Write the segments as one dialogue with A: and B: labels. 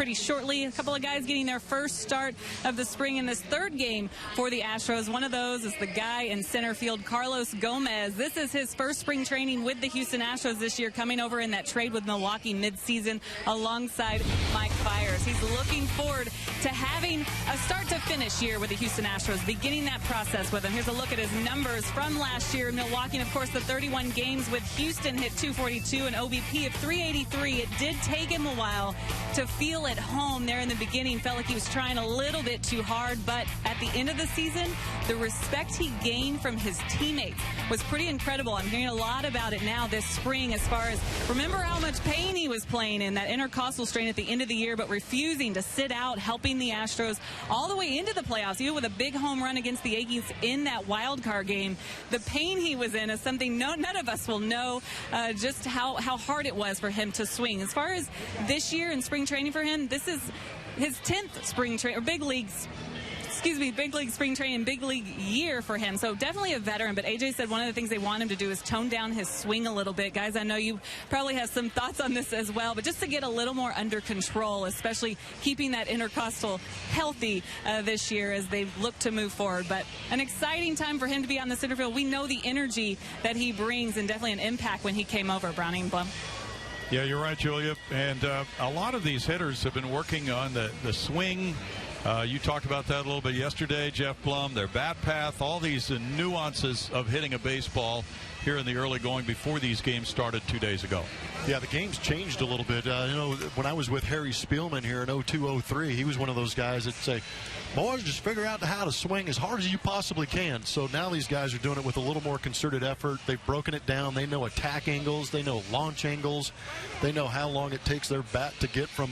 A: pretty shortly. A couple of guys getting their first start of the spring in this third game for the Astros. One of those is the guy in center field, Carlos Gomez. This is his first spring training with the Houston Astros this year, coming over in that trade with Milwaukee midseason alongside Mike Fiers. He's looking forward to having a start-to-finish year with the Houston Astros, beginning that process with him. Here's a look at his numbers from last year in Milwaukee. And, of course, the 31 games with Houston hit .242, an OBP of .383. It did take him a while to feel at home there in the beginning. Felt like he was trying a little bit too hard. But at the end of the season, the respect he gained from his teammates was pretty incredible. I'm hearing a lot about it now this spring as far as, remember how much pain he was playing in that intercostal strain at the end of the year, but refusing to sit out, helping the Astros all the way into the playoffs, even with a big home run against the Yankees in that wild card game. The pain he was in is something none of us will know just how hard it was for him to swing. As far as this year in spring training for him, this is his 10th spring training, or big league spring training, big league year for him. So definitely a veteran. But AJ said one of the things they want him to do is tone down his swing a little bit. Guys, I know you probably have some thoughts on this as well, but just to get a little more under control, especially keeping that intercostal healthy this year as they look to move forward. But an exciting time for him to be on the center field. We know the energy that he brings, and definitely an impact when he came over, Browning Blum.
B: Yeah, you're right, Julia. And a lot of these hitters have been working on the swing. You talked about that a little bit yesterday, Jeff Blum, their bat path, all these nuances of hitting a baseball here in the early going before these games started 2 days ago.
C: Yeah, the game's changed a little bit. When I was with Harry Spielman here in 02-03, he was one of those guys that say, boys, just figure out how to swing as hard as you possibly can. So now these guys are doing it with a little more concerted effort. They've broken it down. They know attack angles. They know launch angles. They know how long it takes their bat to get from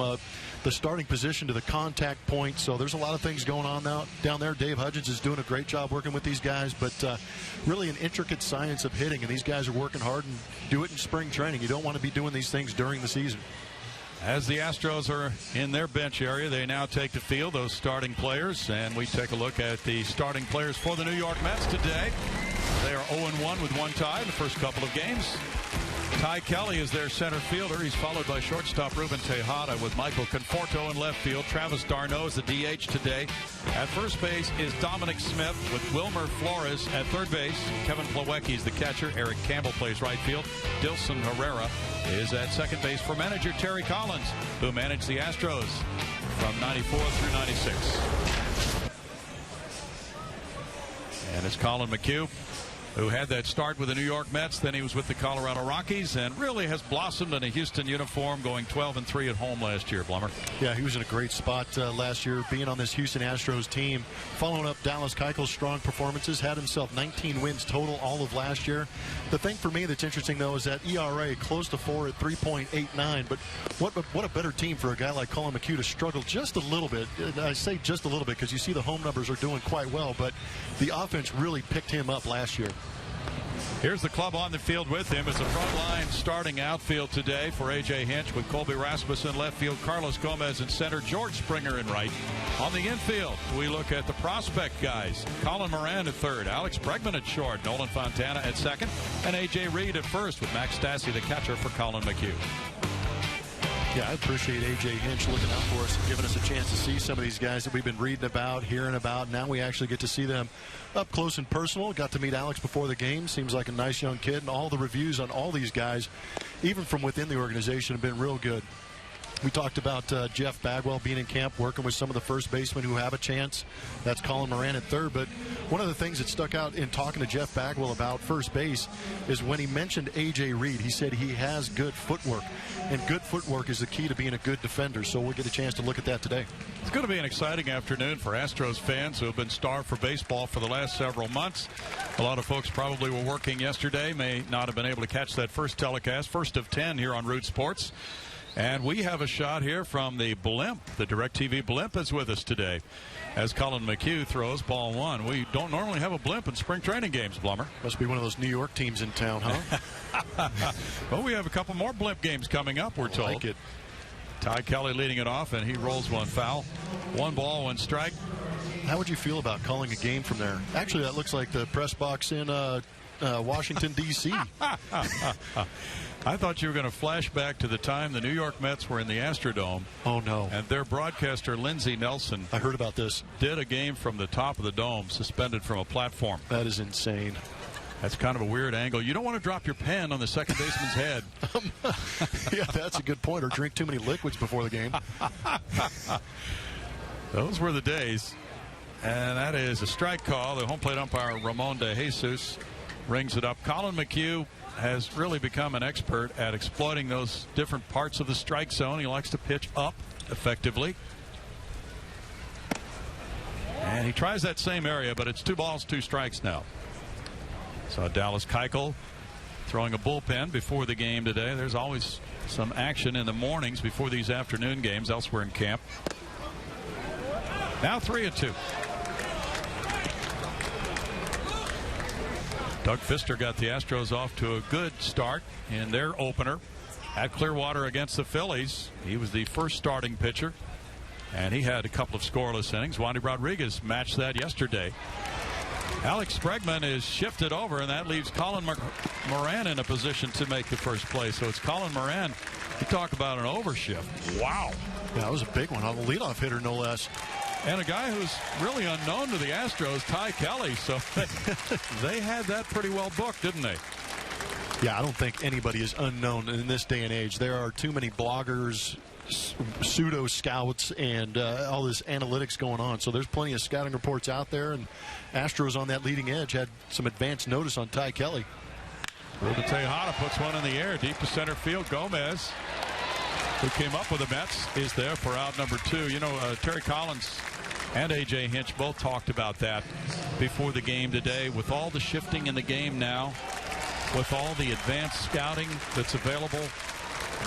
C: the starting position to the contact point. So there's a lot of things going on now down there. Dave Hudgens is doing a great job working with these guys, but really an intricate science of hitting, and these guys are working hard and do it in spring training. You don't want to be doing these things during the season.
B: As the Astros are in their bench area, they now take the field, those starting players, and we take a look at the starting players for the New York Mets today. They are 0-1 with one tie in the first couple of games. Ty Kelly is their center fielder. He's followed by shortstop Ruben Tejada with Michael Conforto in left field. Travis d'Arnaud is the DH today. At first base is Dominic Smith with Wilmer Flores at third base. Kevin Plawecki is the catcher. Eric Campbell plays right field. Dilson Herrera is at second base for manager Terry Collins, who managed the Astros from 94 through 96. And it's Colin McHugh, who had that start with the New York Mets. Then he was with the Colorado Rockies and really has blossomed in a Houston uniform, going 12-3 at home last year, Blummer.
C: Yeah, he was in a great spot last year, being on this Houston Astros team. Following up Dallas Keuchel's strong performances, had himself 19 wins total all of last year. The thing for me that's interesting, though, is that ERA close to 4 at 3.89. But what a better team for a guy like Colin McHugh to struggle just a little bit. I say just a little bit because you see the home numbers are doing quite well, but the offense really picked him up last year.
B: Here's the club on the field with him. It's a front line starting outfield today for A.J. Hinch with Colby Rasmussen left field, Carlos Gomez in center, George Springer in right. On the infield, we look at the prospect guys. Colin Moran at third, Alex Bregman at short, Nolan Fontana at second, and A.J. Reed at first with Max Stassi, the catcher, for Colin McHugh.
C: Yeah, I appreciate A.J. Hinch looking out for us and giving us a chance to see some of these guys that we've been reading about, hearing about. Now we actually get to see them up close and personal. Got to meet Alex before the game. Seems like a nice young kid. And all the reviews on all these guys, even from within the organization, have been real good. We talked about Jeff Bagwell being in camp, working with some of the first basemen who have a chance. That's Colin Moran at third. But one of the things that stuck out in talking to Jeff Bagwell about first base is when he mentioned A.J. Reed, he said he has good footwork. And good footwork is the key to being a good defender. So we'll get a chance to look at that today.
B: It's going to be an exciting afternoon for Astros fans who have been starved for baseball for the last several months. A lot of folks probably were working yesterday, may not have been able to catch that first telecast, first of 10 here on Root Sports. And we have a shot here from the blimp. The DirecTV blimp is with us today as Colin McHugh throws ball one. We don't normally have a blimp in spring training games, Blummer.
C: Must be one of those New York teams in town, huh?
B: Well, we have a couple more blimp games coming up, we're told.
C: Like it.
B: Ty Kelly leading it off, and he rolls one foul. 1 ball, 1 strike.
C: How would you feel about calling a game from there? Actually, that looks like the press box in Washington, D.C.
B: I thought you were going to flash back to the time the New York Mets were in the Astrodome.
C: Oh, no.
B: And their broadcaster, Lindsey Nelson,
C: I heard about this.
B: Did a game from the top of the dome, suspended from a platform.
C: That is insane.
B: That's kind of a weird angle. You don't want to drop your pen on the second baseman's head.
C: Yeah, that's a good point. Or drink too many liquids before the game.
B: Those were the days. And that is a strike call. The home plate umpire, Ramon De Jesus, rings it up. Colin McHugh has really become an expert at exploiting those different parts of the strike zone. He likes to pitch up effectively. And he tries that same area, but it's 2 balls, 2 strikes now. So Dallas Keuchel throwing a bullpen before the game today. There's always some action in the mornings before these afternoon games elsewhere in camp. Now 3-2. Doug Fister got the Astros off to a good start in their opener at Clearwater against the Phillies. He was the first starting pitcher, and he had a couple of scoreless innings. Wandy Rodriguez matched that yesterday. Alex Bregman is shifted over, and that leaves Colin Moran in a position to make the first play. So it's Colin Moran. You talk about an overshift. Wow.
C: Yeah, that was a big one on the leadoff hitter, no less.
B: And a guy who's really unknown to the Astros, Ty Kelly. So they had that pretty well booked, didn't they?
C: Yeah, I don't think anybody is unknown in this day and age. There are too many bloggers, pseudo scouts, and all this analytics going on. So there's plenty of scouting reports out there, and Astros on that leading edge had some advance notice on Ty Kelly.
B: Ruben Tejada puts one in the air deep to center field. Gomez, who came up with the Mets, is there for out number 2. You know, Terry Collins and A.J. Hinch both talked about that before the game today. With all the shifting in the game now, with all the advanced scouting that's available,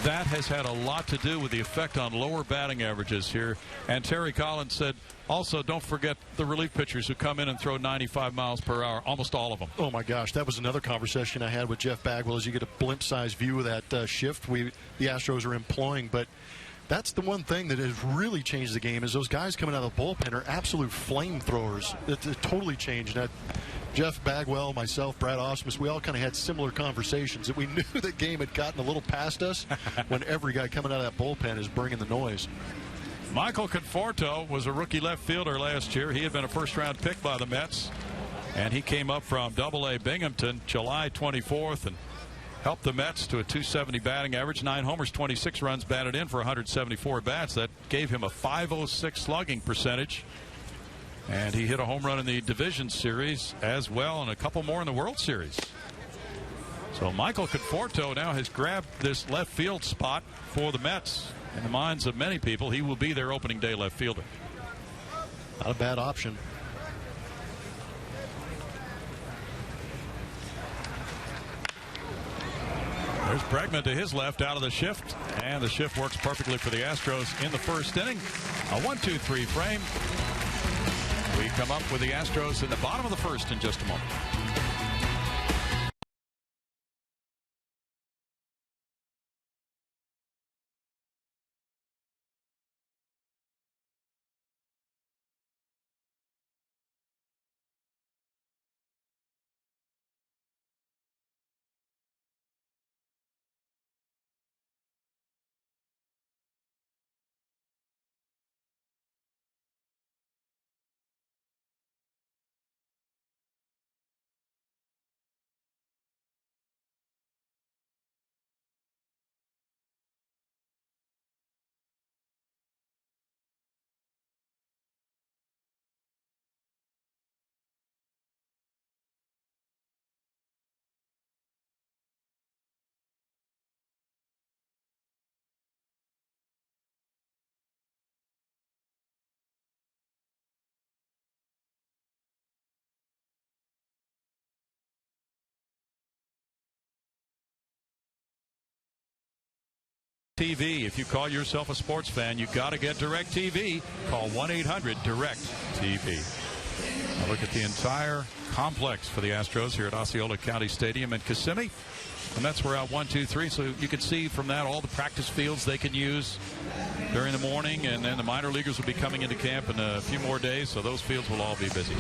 B: that has had a lot to do with the effect on lower batting averages here. And Terry Collins said, also, don't forget the relief pitchers who come in and throw 95 miles per hour, almost all of them.
C: Oh, my gosh. That was another conversation I had with Jeff Bagwell as you get a blimp-sized view of that shift the Astros are employing. But that's the one thing that has really changed the game is those guys coming out of the bullpen are absolute flamethrowers. It totally changed. And Jeff Bagwell, myself, Brad Ausmus, we all kind of had similar conversations that we knew the game had gotten a little past us when every guy coming out of that bullpen is bringing the noise.
B: Michael Conforto was a rookie left fielder last year. He had been a first-round pick by the Mets, and he came up from Double-A Binghamton July 24th and helped the Mets to a .270 batting average, 9 homers, 26 runs batted in for 174 bats. That gave him a .506 slugging percentage. And he hit a home run in the division series as well, and a couple more in the World Series. So Michael Conforto now has grabbed this left field spot for the Mets. In the minds of many people, he will be their opening day left fielder.
C: Not a bad option.
B: There's Bregman to his left out of the shift, and the shift works perfectly for the Astros in the first inning. A 1-2-3 frame. We come up with the Astros in the bottom of the first in just a moment. TV. If you call yourself a sports fan, you got to get DirecTV. Call 1-800-DIRECT-TV. Now look at the entire complex for the Astros here at Osceola County Stadium in Kissimmee. The Mets were out 1-2-3, so you can see from that all the practice fields they can use during the morning, and then the minor leaguers will be coming into camp in a few more days, so those fields will all be busy.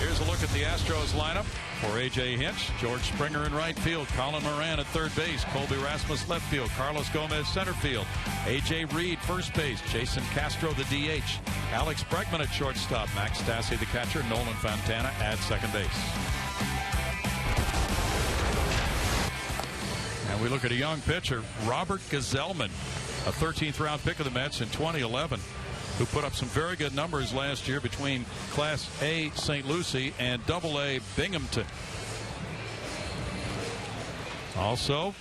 B: Here's a look at the Astros lineup for A.J. Hinch. George Springer in right field, Colin Moran at third base, Colby Rasmus left field, Carlos Gomez center field, A.J. Reed first base, Jason Castro the DH, Alex Bregman at shortstop, Max Stassi the catcher, Nolan Fontana at second base. And we look at a young pitcher, Robert Gazelman, a 13th round pick of the Mets in 2011, who put up some very good numbers last year between Class A St. Lucie and Double A Binghamton. Also,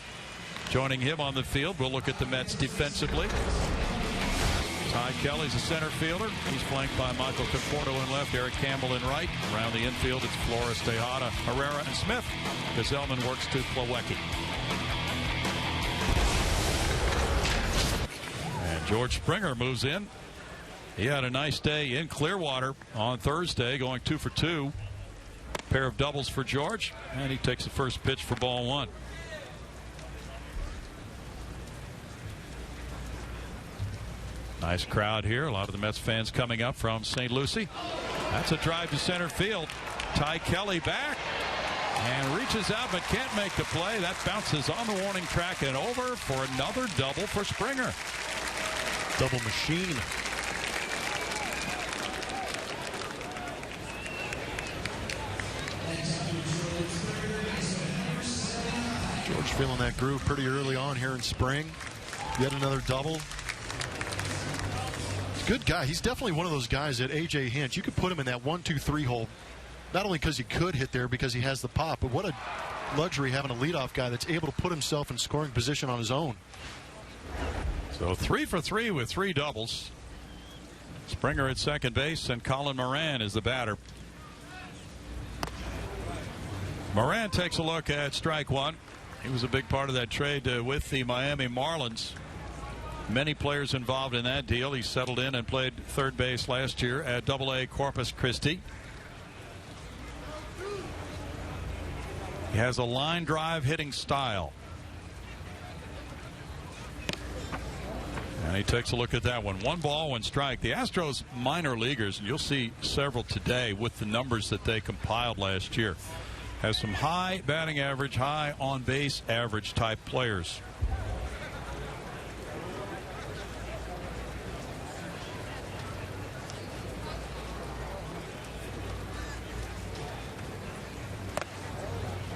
B: joining him on the field, we'll look at the Mets defensively. Ty Kelly's a center fielder. He's flanked by Michael Conforto in left, Eric Campbell in right. Around the infield, it's Flores, Tejada, Herrera, and Smith. Gazelman works to Plawecki. And George Springer moves in. He had a nice day in Clearwater on Thursday, going 2 for 2. Pair of doubles for George, and he takes the first pitch for ball one. Nice crowd here. A lot of the Mets fans coming up from St. Lucie. That's a drive to center field. Ty Kelly back and reaches out but can't make the play. That bounces on the warning track and over for another double for Springer.
C: Double machine. George feeling that groove pretty early on here in spring. Yet another double. Good guy. He's definitely one of those guys that A.J. Hinch, you could put him in that 1-2-3 hole, not only because he could hit there because he has the pop, but what a luxury having a leadoff guy that's able to put himself in scoring position on his own.
B: So 3 for 3 with 3 doubles. Springer at second base, and Colin Moran is the batter. Moran takes a look at strike one. He was a big part of that trade with the Miami Marlins. Many players involved in that deal. He settled in and played third base last year at Double A Corpus Christi. He has a line drive hitting style. And he takes a look at that one. 1 ball, 1 strike. The Astros minor leaguers, and you'll see several today with the numbers that they compiled last year, has some high batting average, high on base average type players.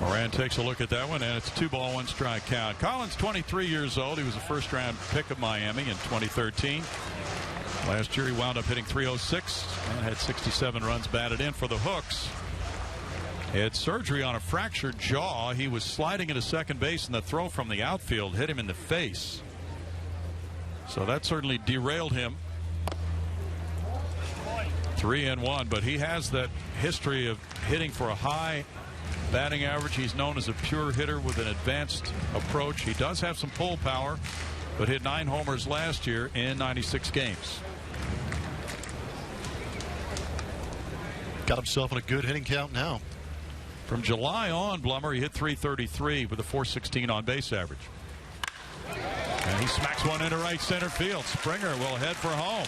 B: Moran takes a look at that one, and it's a 2 ball, 1 strike count. Colin's 23 years old. He was a first round pick of Miami in 2013. Last year he wound up hitting .306 and had 67 runs batted in for the Hooks. He had surgery on a fractured jaw. He was sliding into second base, and the throw from the outfield hit him in the face. So that certainly derailed him. 3-1, but he has that history of hitting for a high batting average. He's known as a pure hitter with an advanced approach. He does have some pull power, but hit 9 homers last year in 96 games.
C: Got himself in a good hitting count now.
B: From July on, Blummer, he hit .333 with a .416 on base average. And he smacks one into right center field. Springer will head for home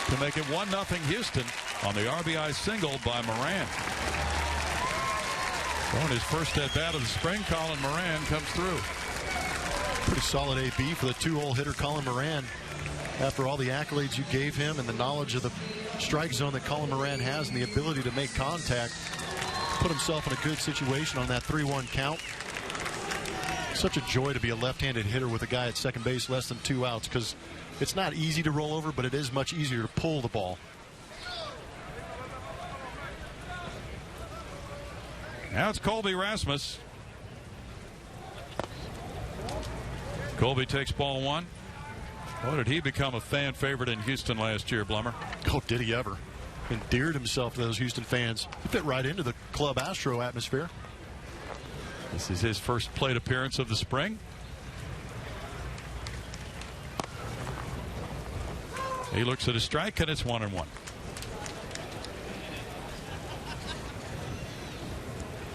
B: to make it 1-0 Houston on the RBI single by Moran. On his first at bat of the spring, Colin Moran comes through.
C: Pretty solid AB for the 2-hole hitter Colin Moran. After all the accolades you gave him and the knowledge of the strike zone that Colin Moran has and the ability to make contact, put himself in a good situation on that 3-1 count. Such a joy to be a left-handed hitter with a guy at second base less than 2 outs, because it's not easy to roll over, but it is much easier to pull the ball.
B: Now it's Colby Rasmus. Colby takes ball 1. Oh, did he become a fan favorite in Houston last year, Blummer?
C: Oh, did he ever. Endeared himself to those Houston fans. He fit right into the Club Astro atmosphere.
B: This is his first plate appearance of the spring. He looks at a strike, and it's 1-1.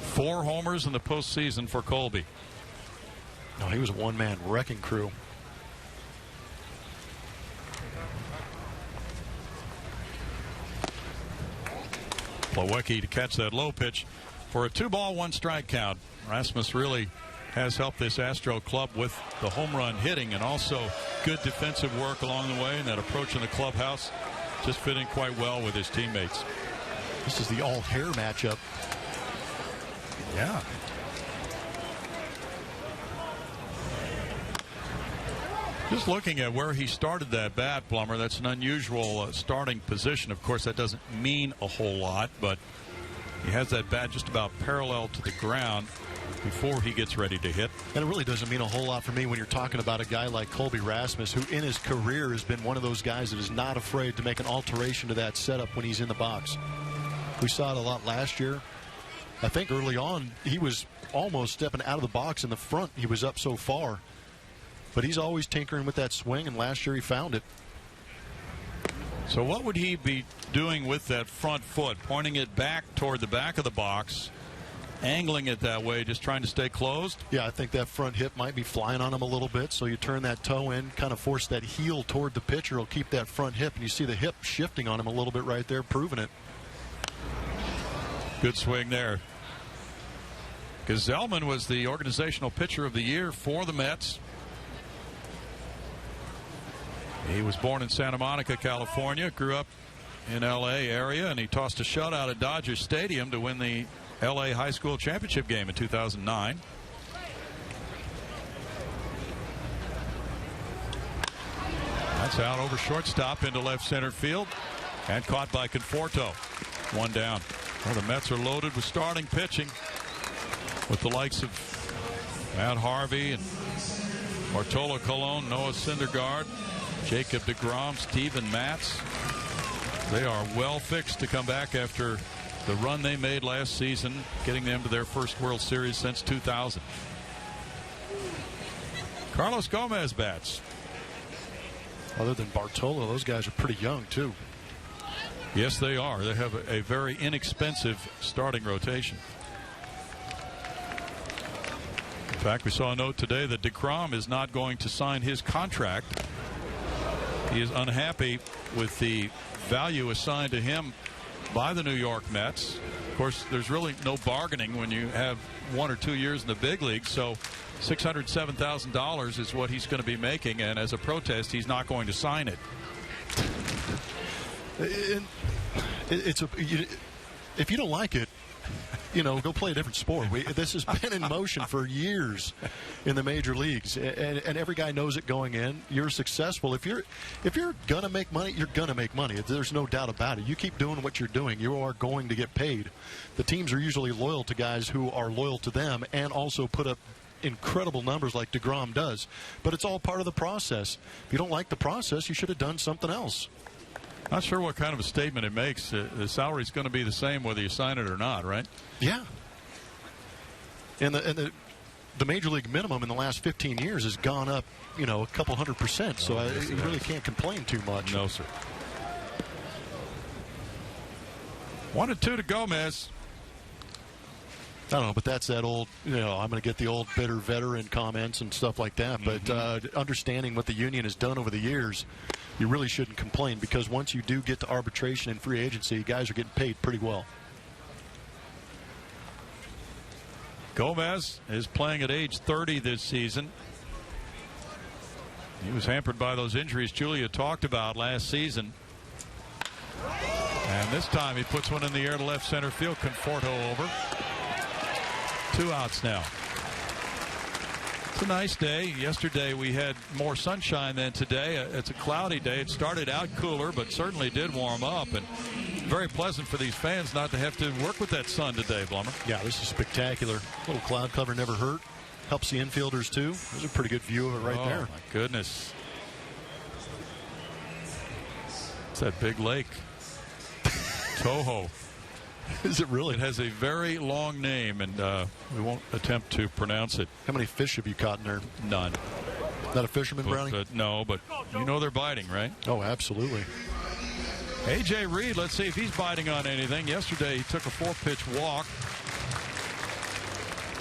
B: 4 homers in the postseason for Colby.
C: No, he was a one-man wrecking crew.
B: Plawecki to catch that low pitch for a 2-ball, 1-strike count. Rasmus really has helped this Astro club with the home run hitting and also good defensive work along the way, and that approach in the clubhouse just fitting quite well with his teammates.
C: This is the all-hair matchup.
B: Yeah. Just looking at where he started that bat, Plummer, that's an unusual starting position. Of course, that doesn't mean a whole lot, but he has that bat just about parallel to the ground before he gets ready to hit.
C: And it really doesn't mean a whole lot for me when you're talking about a guy like Colby Rasmus, who in his career has been one of those guys that is not afraid to make an alteration to that setup when he's in the box. We saw it a lot last year. I think early on he was almost stepping out of the box in the front. He was up so far. But he's always tinkering with that swing, and last year he found it.
B: So what would he be doing with that front foot? Pointing it back toward the back of the box, angling it that way, just trying to stay closed?
C: Yeah, I think that front hip might be flying on him a little bit, so you turn that toe in, kind of force that heel toward the pitcher. It'll keep that front hip, and you see the hip shifting on him a little bit right there, proving it.
B: Good swing there. Gsellman was the organizational pitcher of the year for the Mets. He was born in Santa Monica, California, grew up in L.A. area, and he tossed a shutout at Dodger Stadium to win the L.A. High School Championship game in 2009. That's out over shortstop into left center field and caught by Conforto. 1 down. Well, the Mets are loaded with starting pitching with the likes of Matt Harvey and Bartolo Colon, Noah Syndergaard, Jacob deGrom, Steven Matz. They are well fixed to come back after the run they made last season, getting them to their first World Series since 2000. Carlos Gomez bats.
C: Other than Bartolo, those guys are pretty young, too.
B: Yes, they are. They have a very inexpensive starting rotation. In fact, we saw a note today that deGrom is not going to sign his contract. He is unhappy with the value assigned to him by the New York Mets. Of course, there's really no bargaining when you have 1 or 2 years in the big league, so $607,000 is what he's going to be making, and as a protest, he's not going to sign it.
C: If you don't like it, go play a different sport. This has been in motion for years in the major leagues, and every guy knows it going in. You're successful. If you're gonna make money, you're gonna make money. There's no doubt about it. You keep doing what you're doing, you are going to get paid. The teams are usually loyal to guys who are loyal to them and also put up incredible numbers like deGrom does. But it's all part of the process. If you don't like the process, you should have done something else.
B: Not sure what kind of a statement it makes. The salary's going to be the same whether you sign it or not, right?
C: Yeah. And the major league minimum in the last 15 years has gone up, a couple 100%. So you really can't complain too much.
B: No, sir. 1-2 to Gomez.
C: I don't know, but that's that old, I'm going to get the old bitter veteran comments and stuff like that. But understanding what the union has done over the years, you really shouldn't complain, because once you do get to arbitration and free agency, guys are getting paid pretty well.
B: Gomez is playing at age 30 this season. He was hampered by those injuries Julia talked about last season. And this time he puts one in the air to left center field. Conforto over. 2 outs now. It's a nice day. Yesterday we had more sunshine than today. It's a cloudy day. It started out cooler, but certainly did warm up. And very pleasant for these fans not to have to work with that sun today, Blummer.
C: Yeah, this is spectacular. A little cloud cover never hurt. Helps the infielders, too. There's a pretty good view of it right there.
B: Oh, my goodness. It's that big lake. Toho.
C: Is it really?
B: It has a very long name, and we won't attempt to pronounce it.
C: How many fish have you caught in there?
B: None.
C: Not a fisherman, Brownie?
B: No, but they're biting, right?
C: Oh, absolutely.
B: A.J. Reed, let's see if he's biting on anything. Yesterday, he took a 4-pitch walk.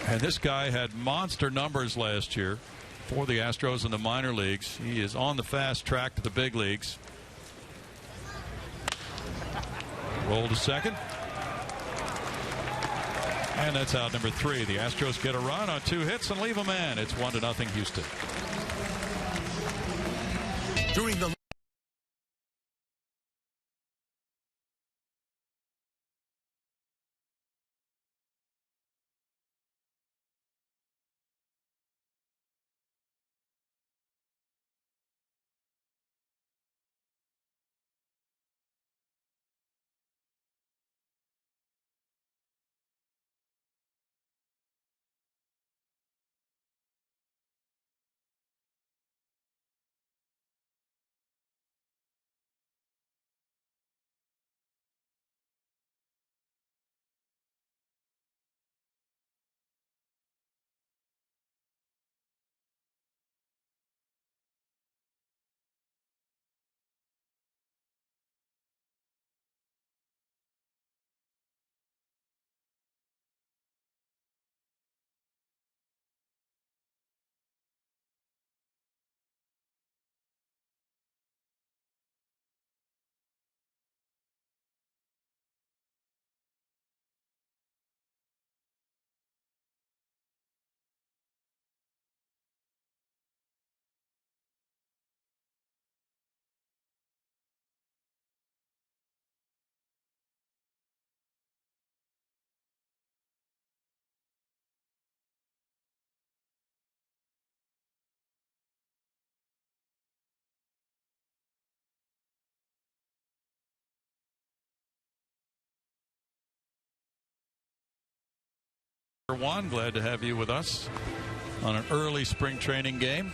B: And this guy had monster numbers last year. for the Astros in the minor leagues. He is on the fast track to the big leagues. Roll to second. And that's out number 3. The Astros get a run on 2 hits and leave a man. It's 1-0 Houston.
D: During the
B: One, glad to have you with us on an early spring training game.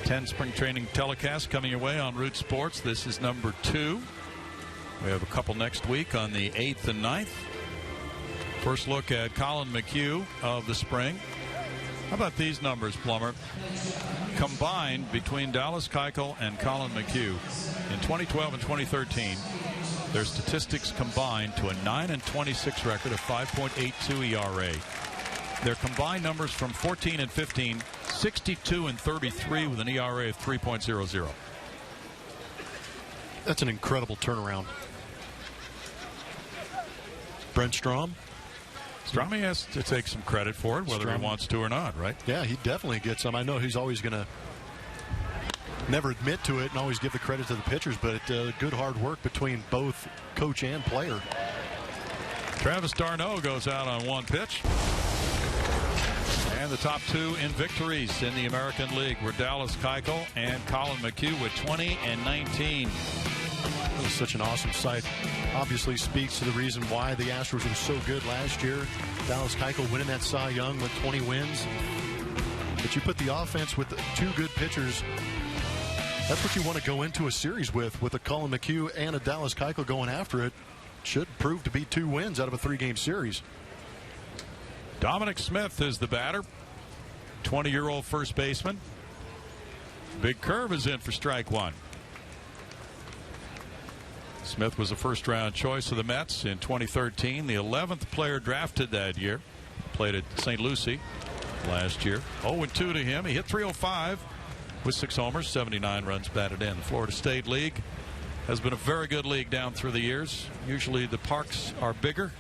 B: 10 spring training telecasts coming your way on Root Sports. This is number 2. We have a couple next week on the 8th and 9th. First look at Colin McHugh of the spring. How about these numbers, Plummer? Combined between Dallas Keuchel and Colin McHugh in 2012 and 2013, their statistics combined to a 9-26 record of 5.82 ERA. Their combined numbers from 14 and 15, 62 and 33 with an ERA of 3.00.
C: That's an incredible turnaround. Brent Strom.
B: Strami has to take some credit for it, whether he wants to or not, right?
C: Yeah, he definitely gets some. I know he's always going to never admit to it and always give the credit to the pitchers, but good hard work between both coach and player.
B: Travis d'Arnaud goes out on 1 pitch. And the top 2 in victories in the American League were Dallas Keuchel and Colin McHugh with 20 and 19.
C: It was such an awesome sight. Obviously speaks to the reason why the Astros were so good last year. Dallas Keuchel winning that Cy Young with 20 wins. But you put the offense with 2 good pitchers. That's what you want to go into a series with a Colin McHugh and a Dallas Keuchel going after it. Should prove to be 2 wins out of a 3-game series.
B: Dominic Smith is the batter. 20-year-old first baseman. Big curve is in for strike 1. Smith was a first-round choice of the Mets in 2013, the 11th player drafted that year. Played at St. Lucie last year. 0-2 to him. He hit .305 with 6 homers, 79 runs batted in. The Florida State League has been a very good league down through the years. Usually the parks are bigger,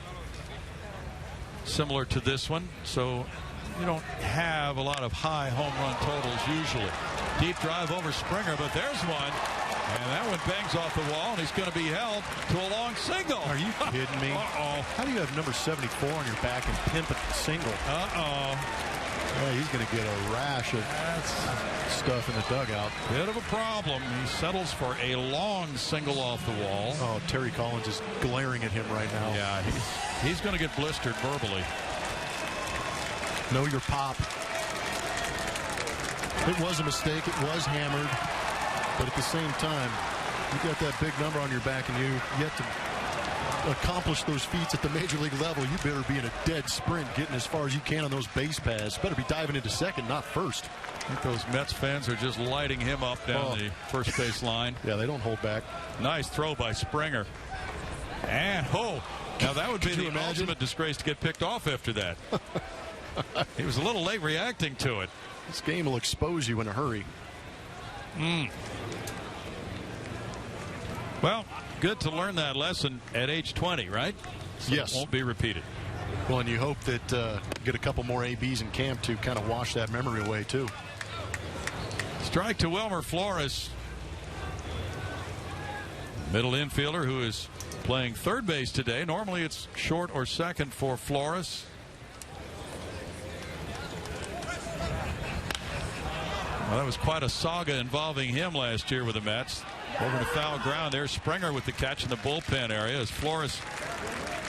B: similar to this one, so you don't have a lot of high home run totals usually. Deep drive over Springer, but there's one. And that one bangs off the wall, and he's going to be held to a long single.
C: Are you kidding me?
B: Uh-oh.
C: How do you have number 74 on your back and pimp a single?
B: Uh-oh.
C: Yeah, he's going to get a rash of stuff in the dugout.
B: Bit of a problem. He settles for a long single off the wall.
C: Oh, Terry Collins is glaring at him right now.
B: Yeah, he's going to get blistered verbally.
C: Know your pop. It was a mistake. It was hammered. But at the same time, you got that big number on your back and you yet to accomplish those feats at the major league level. You better be in a dead sprint getting as far as you can on those base paths. Better be diving into second, not first.
B: I think those Mets fans are just lighting him up down the first base line.
C: Yeah, they don't hold back.
B: Nice throw by Springer. And, now that would be the ultimate disgrace to get picked off after that. He was a little late reacting to it.
C: This game will expose you in a hurry.
B: Well, good to learn that lesson at age 20, right? So
C: yes.
B: It won't be repeated.
C: Well, and you hope that get a couple more ABs in camp to kind of wash that memory away, too.
B: Strike to Wilmer Flores. Middle infielder who is playing third base today. Normally it's short or second for Flores. Well, that was quite a saga involving him last year with the Mets. Over to foul ground. There's Springer with the catch in the bullpen area as Flores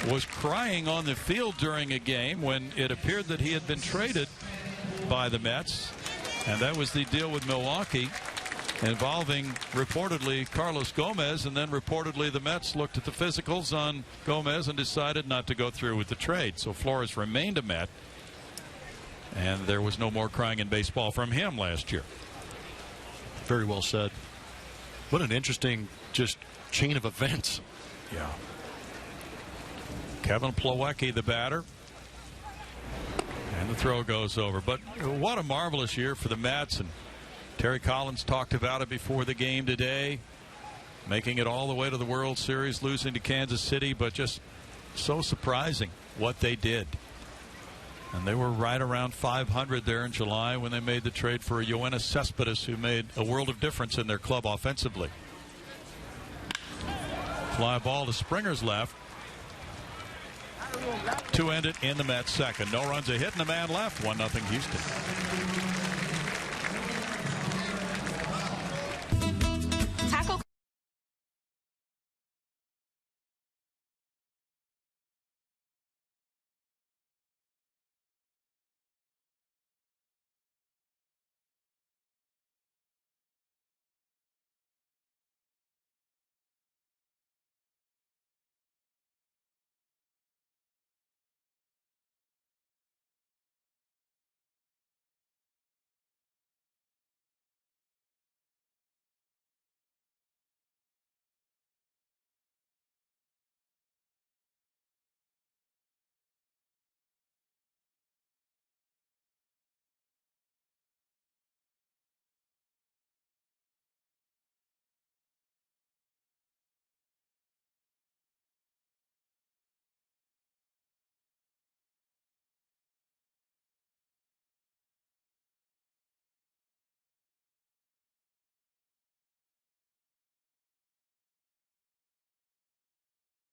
B: was crying on the field during a game when it appeared that he had been traded by the Mets. And that was the deal with Milwaukee involving reportedly Carlos Gomez, and then reportedly the Mets looked at the physicals on Gomez and decided not to go through with the trade. So Flores remained a Met, and there was no more crying in baseball from him last year.
C: Very well said. What an interesting just chain of events.
B: Yeah. Kevin Plawecki, the batter. And the throw goes over. But what a marvelous year for the Mets. And Terry Collins talked about it before the game today. Making it all the way to the World Series, losing to Kansas City, but just so surprising what they did. And they were right around 500 there in July when they made the trade for Yoenis Cespedes, who made a world of difference in their club offensively. Fly ball to Springer's left. To end it in the Mets second. No runs, a hit, and a man left. 1-0 Houston.
D: Tackle.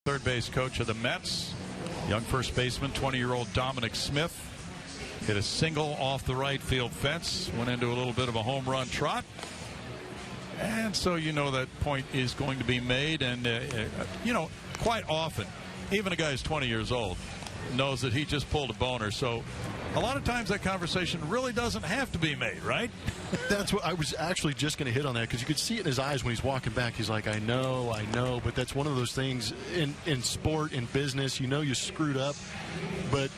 B: Third base coach of the Mets, young first baseman, 20-year-old Dominic Smith, hit a single off the right field fence, went into a little bit of a home run trot, and so you know that point is going to be made. And you know, quite often, even a guy who's 20 years old knows that he just pulled a boner. So a lot of times that conversation really doesn't have to be made, right?
C: That's what I was actually just going to hit on that, because you could see it in his eyes when he's walking back. He's like, I know, but that's one of those things in sport, in business, you know you screwed up, but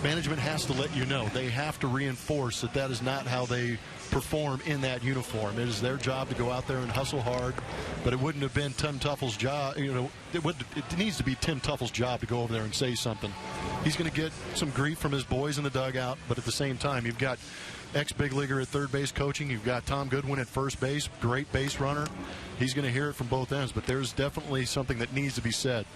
C: management has to let you know. They have to reinforce that that is not how they perform in that uniform. It is their job to go out there and hustle hard, but it wouldn't have been Tim Tuffle's job. You know, it needs to be Tim Tuffle's job to go over there and say something. He's going to get some grief from his boys in the dugout, but at the same time, you've got ex-big leaguer at third base coaching. You've got Tom Goodwin at first base, great base runner. He's going to hear it from both ends, but there's definitely something that needs to be said.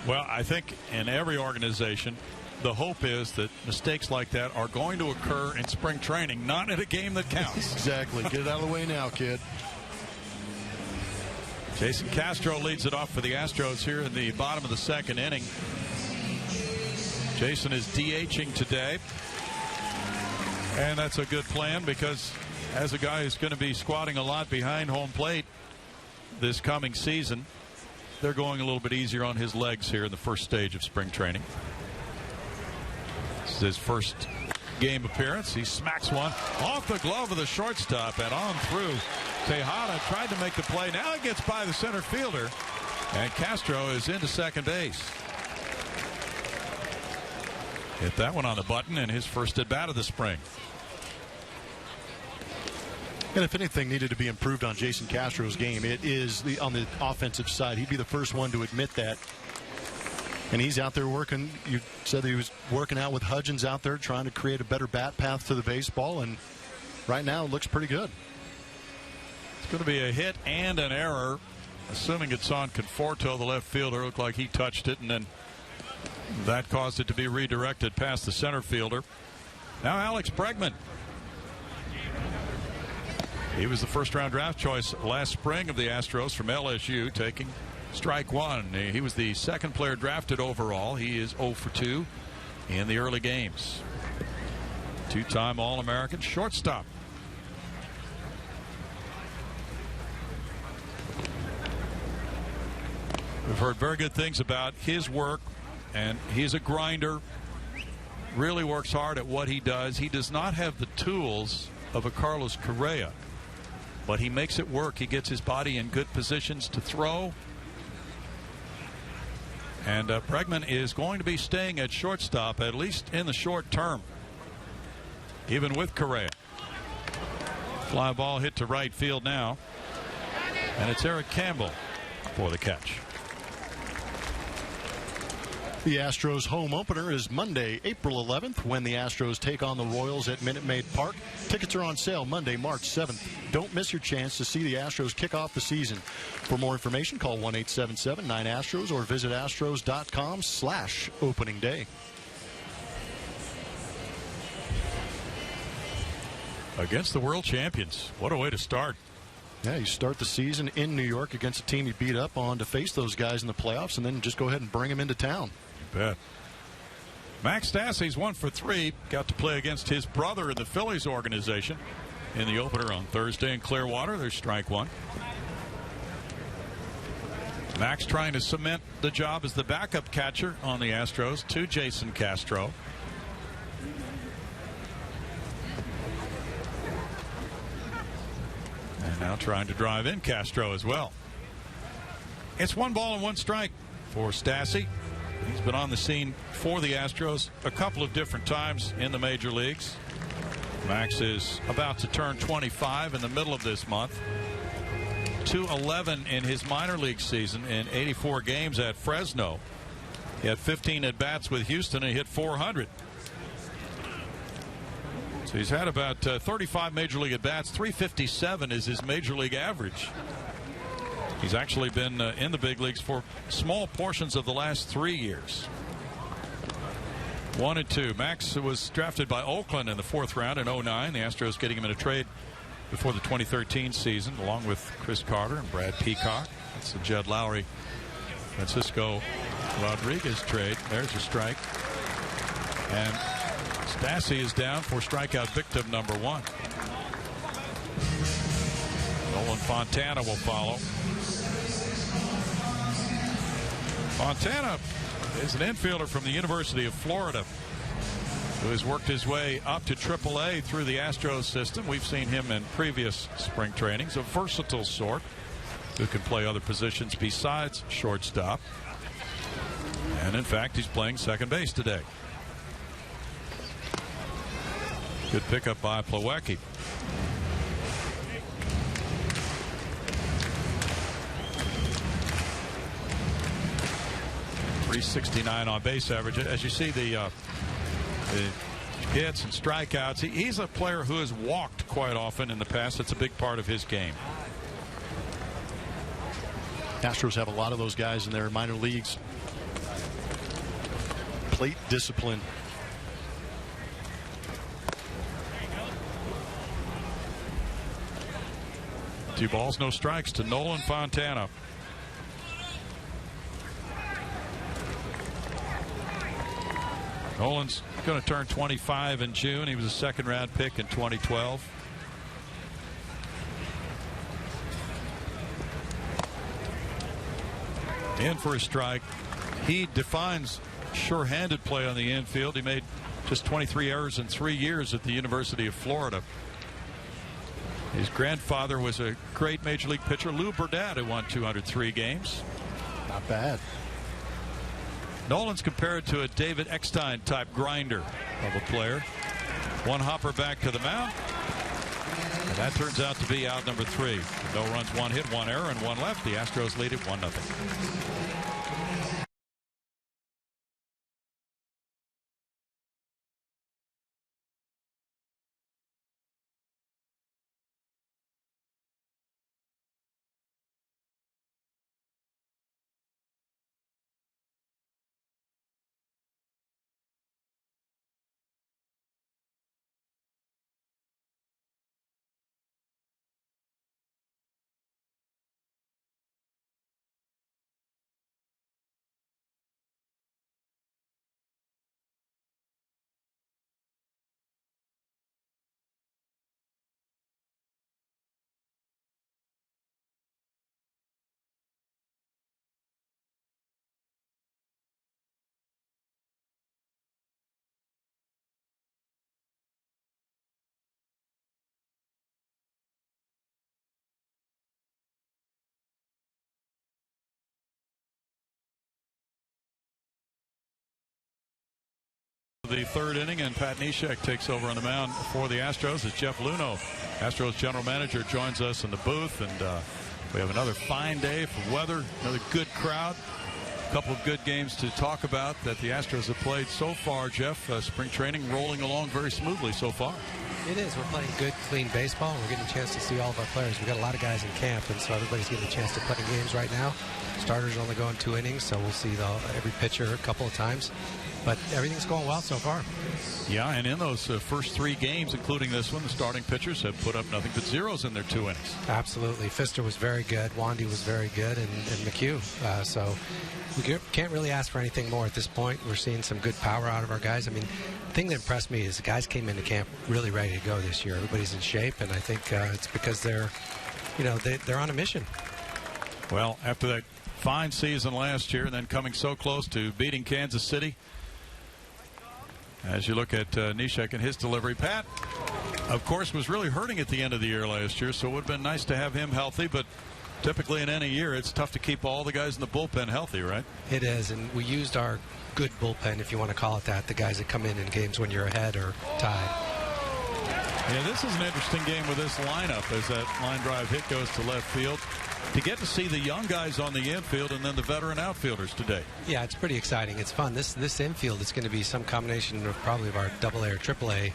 B: Well, I think in every organization, the hope is that mistakes like that are going to occur in spring training, not in a game that counts.
C: Exactly. Get it out of the way now, kid.
B: Jason Castro leads it off for the Astros here in the bottom of the second inning. Jason is DHing today. And that's a good plan, because as a guy who's going to be squatting a lot behind home plate this coming season, they're going a little bit easier on his legs here in the first stage of spring training. This is his first game appearance. He smacks one off the glove of the shortstop and on through. Tejada tried to make the play. Now he gets by the center fielder, and Castro is into second base. Hit that one on the button in his first at bat of the spring.
C: And if anything needed to be improved on Jason Castro's game, it is on the offensive side. He'd be the first one to admit that. And he's out there working. You said he was working out with Hudgens out there trying to create a better bat path to the baseball, and right now it looks pretty good.
B: It's going to be a hit and an error, assuming it's on Conforto, the left fielder. It looked like he touched it, and then that caused it to be redirected past the center fielder. Now Alex Bregman. He was the first-round draft choice last spring of the Astros from LSU, taking strike one. He was the second player drafted overall. He is 0 for 2 in the early games. Two-time All-American shortstop. We've heard very good things about his work, and he's a grinder. Really works hard at what he does. He does not have the tools of a Carlos Correa, but he makes it work. He gets his body in good positions to throw. And Bregman is going to be staying at shortstop, at least in the short term, even with Correa. Fly ball hit to right field now, and it's Eric Campbell for the catch.
C: The Astros home opener is Monday, April 11th, when the Astros take on the Royals at Minute Maid Park. Tickets are on sale Monday, March 7th. Don't miss your chance to see the Astros kick off the season. For more information, call 1-877-9-ASTROS or visit astros.com/opening day.
B: Against the world champions. What a way to start.
C: Yeah, you start the season in New York against a team you beat up on to face those guys in the playoffs, and then just go ahead and bring them into town.
B: You bet. Max Stassi's 1 for 3. Got to play against his brother in the Phillies organization in the opener on Thursday in Clearwater. There's strike one. Max trying to cement the job as the backup catcher on the Astros to Jason Castro. And now trying to drive in Castro as well. It's 1 ball and 1 strike for Stassi. He's been on the scene for the Astros a couple of different times in the major leagues. Max is about to turn 25 in the middle of this month. 211 in his minor league season in 84 games at Fresno. He had 15 at-bats with Houston and he hit 400. So he's had about 35 major league at-bats. 357 is his major league average. He's actually been in the big leagues for small portions of the last 3 years. 1-2. Max was drafted by Oakland in the 4th round in 2009. The Astros getting him in a trade before the 2013 season, along with Chris Carter and Brad Peacock. That's the Jed Lowry, Francisco Rodriguez trade. There's a strike. And Stassi is down for strikeout victim number 1. Nolan Fontana will follow. Fontana is an infielder from the University of Florida who has worked his way up to AAA through the Astros system. We've seen him in previous spring trainings. A versatile sort who can play other positions besides shortstop. And in fact, he's playing second base today. Good pickup by Plawecki. .369 on base average. As you see the hits and strikeouts, he's a player who has walked quite often in the past. It's a big part of his game.
C: Astros have a lot of those guys in their minor leagues. Plate discipline.
B: Two balls, no strikes to Nolan Fontana. Nolan's going to turn 25 in June. He was a second-round pick in 2012. In for a strike. He defines sure-handed play on the infield. He made just 23 errors in 3 years at the University of Florida. His grandfather was a great major league pitcher, Lou Burdett, who won 203 games.
C: Not bad.
B: Nolan's compared to a David Eckstein type grinder of a player. One hopper back to the mound. And that turns out to be out number 3. No runs, 1 hit, 1 error, and 1 left. The Astros lead it 1-0. The third inning, and Pat Neshek takes over on the mound for the Astros as Jeff Luhnow, Astros general manager, joins us in the booth. And we have another fine day for weather, another good crowd, a couple of good games to talk about that the Astros have played so far. Jeff, spring training rolling along very smoothly so far.
E: It is. We're playing good, clean baseball. We're getting a chance to see all of our players. We've got a lot of guys in camp, and so everybody's getting a chance to play games right now. Starters only going 2 innings, so we'll see every pitcher a couple of times. But everything's going well so far.
B: Yeah, and in those first 3 games, including this one, the starting pitchers have put up nothing but zeros in their 2 innings.
E: Absolutely. Pfister was very good. Wandy was very good, and McHugh. So we can't really ask for anything more at this point. We're seeing some good power out of our guys. I mean, the thing that impressed me is the guys came into camp really ready to go this year. Everybody's in shape, and I think it's because they're on a mission.
B: Well, after that fine season last year and then coming so close to beating Kansas City, as you look at Neshek and his delivery, Pat, of course, was really hurting at the end of the year last year, so it would have been nice to have him healthy, but typically in any year, it's tough to keep all the guys in the bullpen healthy, right?
E: It is, and we used our good bullpen, if you want to call it that, the guys that come in games when you're ahead or tied.
B: Yeah, this is an interesting game with this lineup as that line drive hit goes to left field. To get to see the young guys on the infield and then the veteran outfielders today.
E: Yeah, it's pretty exciting. It's fun. This infield is going to be some combination of probably of our AA or AAA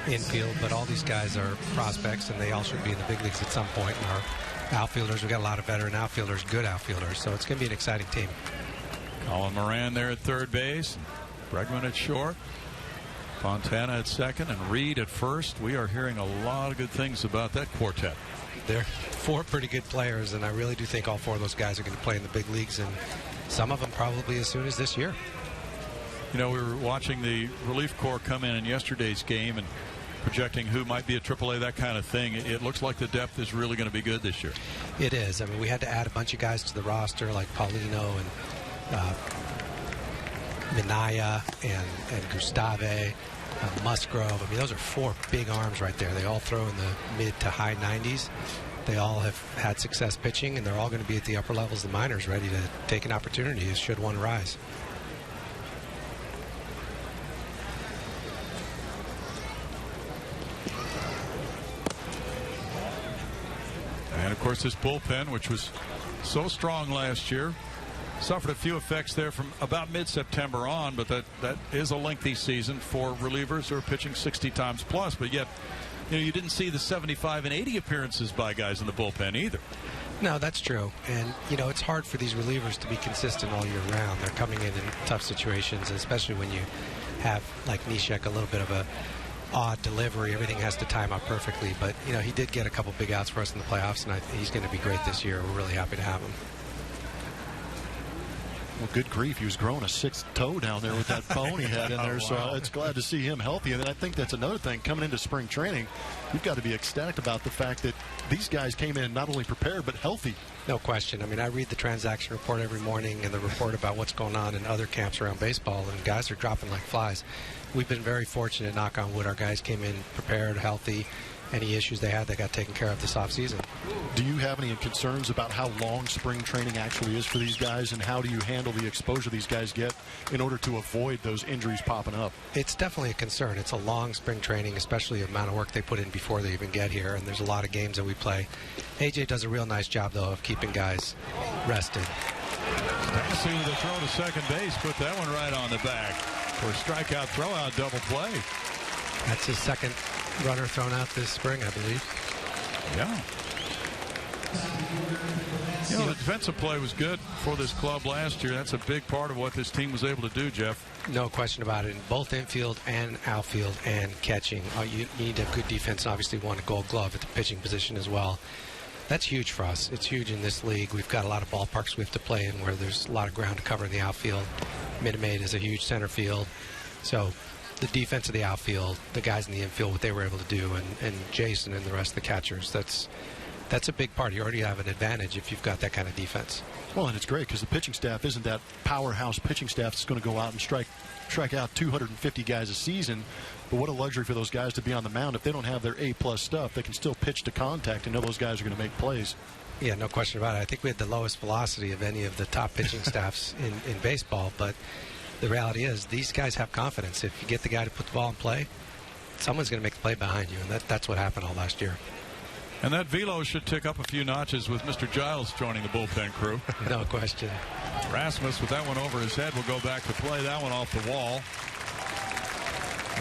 E: infield, but all these guys are prospects, and they all should be in the big leagues at some point. And our outfielders, we've got a lot of veteran outfielders, good outfielders, so it's going to be an exciting team.
B: Colin Moran there at third base, Bregman at short, Fontana at second, and Reed at first. We are hearing a lot of good things about that quartet.
E: They're 4 pretty good players, and I really do think all 4 of those guys are going to play in the big leagues, and some of them probably as soon as this year.
B: You know, we were watching the relief corps come in yesterday's game and projecting who might be a AAA, that kind of thing. It looks like the depth is really going to be good this year.
E: It is. I mean, we had to add a bunch of guys to the roster like Paulino and Minaya and Gustave. Musgrove. I mean, those are 4 big arms right there. They all throw in the mid to high 90s. They all have had success pitching, and they're all going to be at the upper levels of the minors, ready to take an opportunity should one rise.
B: And, of course, this bullpen, which was so strong last year, suffered a few effects there from about mid-September on, but that is a lengthy season for relievers who are pitching 60 times plus. But yet, you didn't see the 75 and 80 appearances by guys in the bullpen either.
E: No, that's true. And, it's hard for these relievers to be consistent all year round. They're coming in tough situations, especially when you have, like Neshek, a little bit of a odd delivery. Everything has to time out perfectly. But, he did get a couple big outs for us in the playoffs, and he's going to be great this year. We're really happy to have him.
C: Well, good grief, he was growing a 6th toe down there with that bone he had in there.
B: Wow.
C: So it's glad to see him healthy. And I think that's another thing coming into spring training. You've got to be ecstatic about the fact that these guys came in not only prepared but healthy.
E: No question. I mean, I read the transaction report every morning and the report about what's going on in other camps around baseball, and guys are dropping like flies. We've been very fortunate, knock on wood. Our guys came in prepared, healthy. Any issues they had, they got taken care of this offseason.
C: Do you have any concerns about how long spring training actually is for these guys, and how do you handle the exposure these guys get in order to avoid those injuries popping up?
E: It's definitely a concern. It's a long spring training, especially the amount of work they put in before they even get here, and there's a lot of games that we play. AJ does a real nice job, though, of keeping guys rested.
B: See the throw to second base, put that one right on the back for a strikeout throw-out double play.
E: That's his second runner thrown out this spring, I believe.
B: Yeah. The defensive play was good for this club last year. That's a big part of what this team was able to do, Jeff.
E: No question about it. In both infield and outfield and catching, you need to have good defense, and obviously want a gold glove at the pitching position as well. That's huge for us. It's huge in this league. We've got a lot of ballparks we have to play in where there's a lot of ground to cover in the outfield. Minute Maid is a huge center field. So the defense of the outfield, the guys in the infield, what they were able to do, and Jason and the rest of the catchers, that's a big part. You already have an advantage if you've got that kind of defense.
C: Well, and it's great because the pitching staff isn't that powerhouse pitching staff that's going to go out and strike out 250 guys a season. But what a luxury for those guys to be on the mound. If they don't have their A-plus stuff, they can still pitch to contact and know those guys are going to make plays.
E: Yeah, no question about it. I think we had the lowest velocity of any of the top pitching staffs in baseball, but the reality is these guys have confidence. If you get the guy to put the ball in play, someone's going to make the play behind you, and that's what happened all last year.
B: And that velo should tick up a few notches with Mr. Giles joining the bullpen crew.
E: No question.
B: Rasmus, with that one over his head, will go back to play that one off the wall.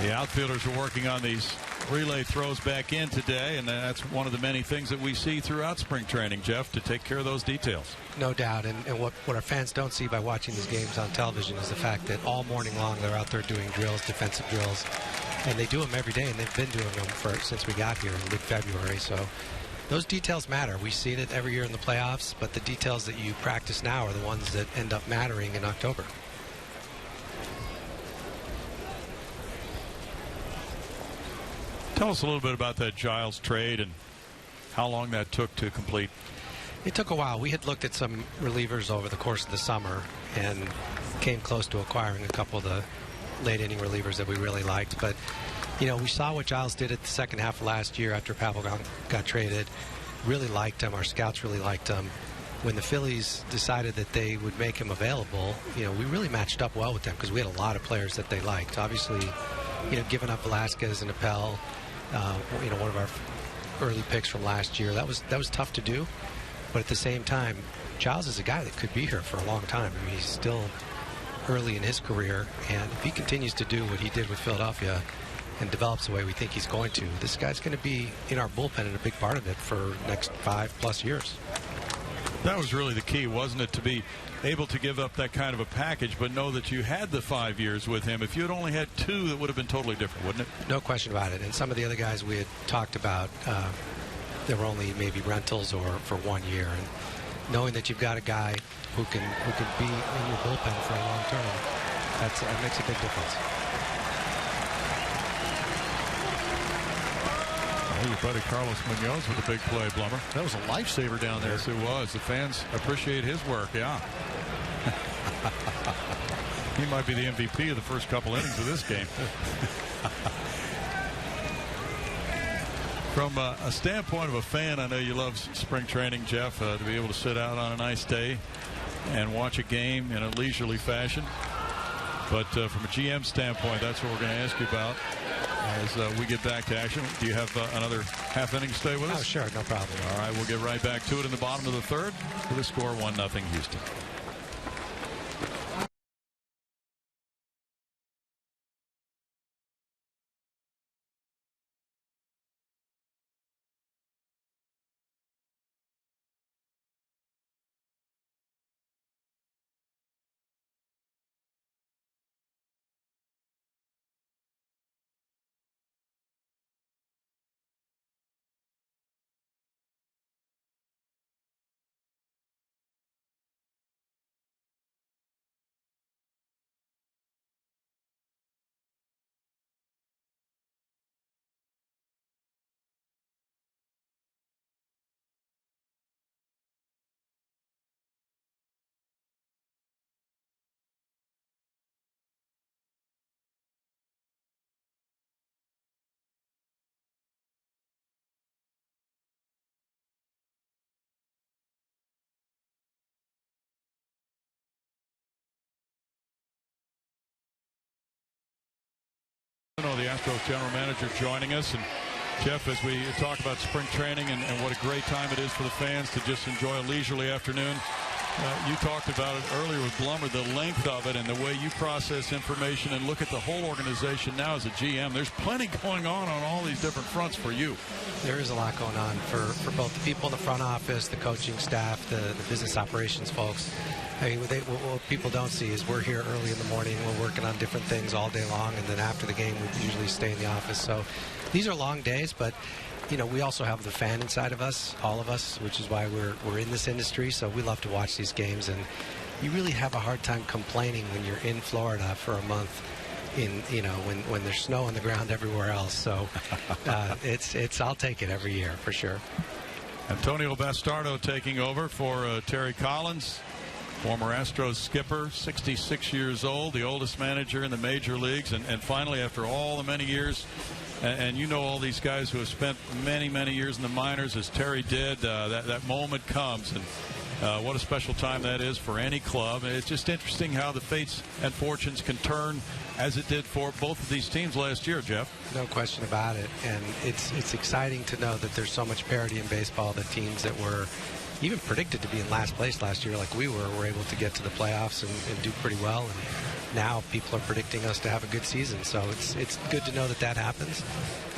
B: The outfielders are working on these relay throws back in today, and that's one of the many things that we see throughout spring training, Jeff, to take care of those details.
E: No doubt, and what our fans don't see by watching these games on television is the fact that all morning long they're out there doing drills, defensive drills, and they do them every day, and they've been doing them since we got here in mid-February. So those details matter. We've seen it every year in the playoffs, but the details that you practice now are the ones that end up mattering in October.
B: Tell us a little bit about that Giles trade and how long that took to complete.
E: It took a while. We had looked at some relievers over the course of the summer and came close to acquiring a couple of the late inning relievers that we really liked. But, you know, we saw what Giles did at the second half of last year after Pavel got traded. Really liked him. Our scouts really liked him. When the Phillies decided that they would make him available, you know, we really matched up well with them because we had a lot of players that they liked. Obviously, you know, giving up Velasquez and Appel, you know, one of our early picks from last year, that was tough to do. But at the same time, Giles is a guy that could be here for a long time. I mean, he's still early in his career, and if he continues to do what he did with Philadelphia and develops the way we think he's going to, this guy's going to be in our bullpen and a big part of it for next 5+ years.
B: That was really the key, wasn't it, to be able to give up that kind of a package, but know that you had the 5 years with him. If you had only had 2, that would have been totally different, wouldn't it?
E: No question about it. And some of the other guys we had talked about, there were only maybe rentals or for 1 year. And knowing that you've got a guy who can be in your bullpen for a long term, that makes a big difference.
B: Well, your buddy Carlos Munoz with a big play, Blummer.
C: That was a lifesaver down there.
B: Yes, it was. The fans appreciate his work, yeah. He might be the MVP of the first couple innings of this game. From a standpoint of a fan, I know you love spring training, Jeff, to be able to sit out on a nice day and watch a game in a leisurely fashion. But from a GM standpoint, that's what we're going to ask you about as we get back to action. Do you have another half inning to stay with us?
E: Oh, sure, no problem.
B: All right, we'll get right back to it in the bottom of the third with a score 1-0 Houston. The Astros general manager joining us. And Jeff, as we talk about spring training and what a great time it is for the fans to just enjoy a leisurely afternoon, you talked about it earlier with Blummer, the length of it and the way you process information and look at the whole organization now as a GM. There's plenty going on all these different fronts for you.
E: There is a lot going on for both the people in the front office, the coaching staff, the business operations folks. I mean, what people don't see is we're here early in the morning. We're working on different things all day long, and then after the game, we usually stay in the office. So these are long days, but you know, we also have the fan inside of us, all of us, which is why we're in this industry. So we love to watch these games, and you really have a hard time complaining when you're in Florida for a month. When there's snow on the ground everywhere else. So I'll take it every year for sure.
B: Antonio Bastardo taking over for Terry Collins. Former Astros skipper, 66 years old, the oldest manager in the major leagues, and finally, after all the many years, and you know all these guys who have spent many, many years in the minors, as Terry did, that moment comes, and What a special time that is for any club. And it's just interesting how the fates and fortunes can turn as it did for both of these teams last year, Jeff.
E: No question about it. And it's exciting to know that there's so much parity in baseball. The teams that were even predicted to be in last place last year, like we were able to get to the playoffs and do pretty well. And now people are predicting us to have a good season. So it's good to know that happens.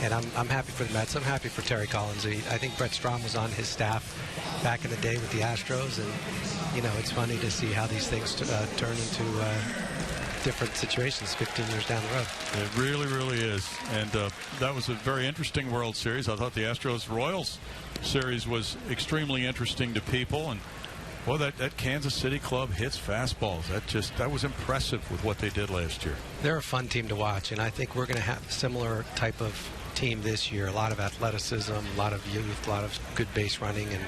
E: And I'm happy for the Mets. I'm happy for Terry Collins. I think Brett Strom was on his staff back in the day with the Astros. And, you know, it's funny to see how these things turn into different situations 15 years down the road.
B: It really, really is. And that was a very interesting World Series. I thought the Astros-Royals series was extremely interesting to people. And, well, that Kansas City club hits fastballs. That was impressive with what they did last year.
E: They're a fun team to watch, and I think we're going to have a similar type of team this year. A lot of athleticism, a lot of youth, a lot of good base running, and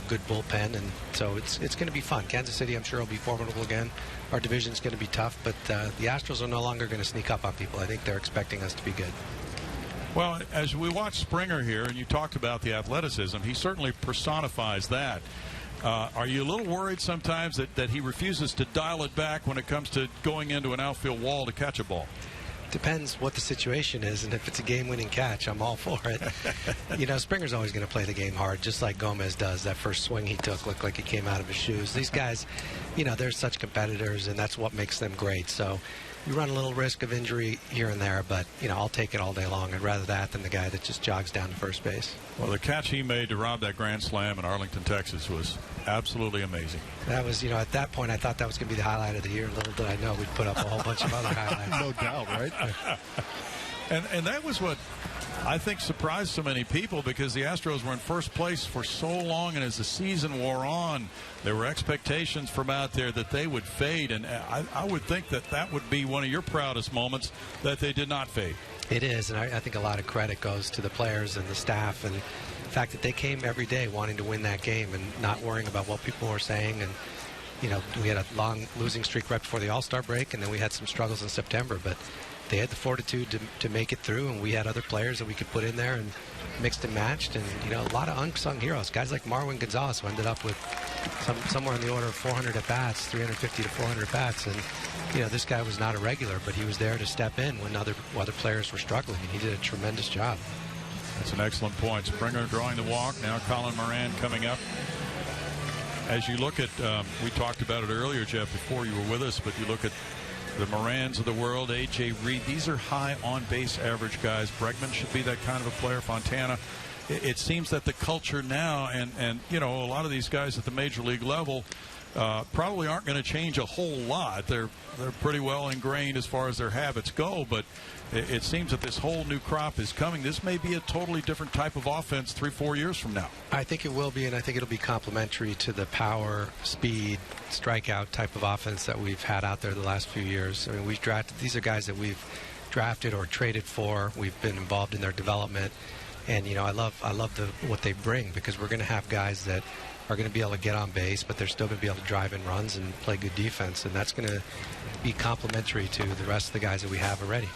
E: good bullpen, and so it's going to be fun. Kansas City, I'm sure, will be formidable again. Our division's going to be tough, but the Astros are no longer going to sneak up on people. I think they're expecting us to be good.
B: Well, as we watch Springer here, and you talked about the athleticism, he certainly personifies that. Are you a little worried sometimes that he refuses to dial it back when it comes to going into an outfield wall to catch a ball?
E: Depends what the situation is, and if it's a game-winning catch, I'm all for it. Springer's always going to play the game hard, just like Gomez does. That first swing he took looked like he came out of his shoes. These guys, they're such competitors, and that's what makes them great. So you run a little risk of injury here and there, but, I'll take it all day long. I'd rather that than the guy that just jogs down to first base.
B: Well, the catch he made to rob that grand slam in Arlington, Texas was absolutely amazing.
E: That was, at that point, I thought that was going to be the highlight of the year. Little did I know we'd put up a whole bunch of other highlights.
C: No doubt, right?
B: And that was what I think surprised so many people, because the Astros were in first place for so long, and as the season wore on, there were expectations from out there that they would fade, and I would think that would be one of your proudest moments, that they did not fade.
E: It is, and I think a lot of credit goes to the players and the staff, and the fact that they came every day wanting to win that game and not worrying about what people were saying. And we had a long losing streak right before the All-Star break, and then we had some struggles in September, but they had the fortitude to make it through, and we had other players that we could put in there and mixed and matched. And a lot of unsung heroes, guys like Marwin Gonzalez, who ended up with somewhere in the order of 400 at bats, 350 to 400 at bats. And this guy was not a regular, but he was there to step in when other players were struggling, and he did a tremendous job.
B: That's an excellent point. Springer drawing the walk. Now Colin Moran coming up. As you look at, we talked about it earlier, Jeff, before you were with us, but you look at the Morans of the world, A.J. Reed. These are high on-base average guys. Bregman should be that kind of a player. Fontana. It seems that the culture now, and a lot of these guys at the major league level probably aren't going to change a whole lot. They're pretty well ingrained as far as their habits go, but it seems that this whole new crop is coming. This may be a totally different type of offense 3-4 years from now.
E: I think it will be, and I think it'll be complementary to the power, speed, strikeout type of offense that we've had out there the last few years. I mean, these are guys that we've drafted or traded for. We've been involved in their development, and I love what they bring, because we're going to have guys that are going to be able to get on base, but they're still going to be able to drive in runs and play good defense, and that's going to be complementary to the rest of the guys that we have already.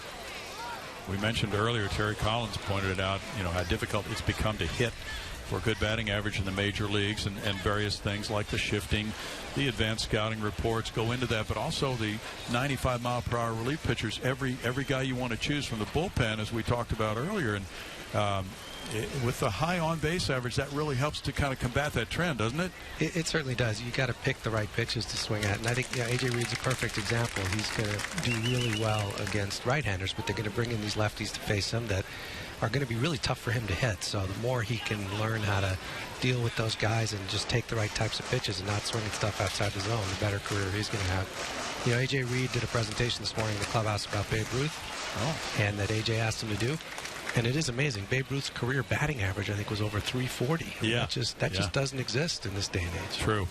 B: We mentioned earlier, Terry Collins pointed it out, how difficult it's become to hit for a good batting average in the major leagues, and various things like the shifting, the advanced scouting reports go into that, but also the 95-mile-per-hour relief pitchers, every guy you want to choose from the bullpen, as we talked about earlier. And with the high on-base average, that really helps to kind of combat that trend, doesn't it?
E: It certainly does. You got to pick the right pitches to swing at, and I think A.J. Reed's a perfect example. He's going to do really well against right-handers, but they're going to bring in these lefties to face him that are going to be really tough for him to hit. So the more he can learn how to deal with those guys and just take the right types of pitches and not swinging stuff outside the zone, the better career he's going to have. A.J. Reed did a presentation this morning in the clubhouse about Babe Ruth, and that A.J. asked him to do. And it is amazing. Babe Ruth's career batting average, I think, was over 340.
B: Yeah.
E: That just doesn't exist in this day and age.
B: True.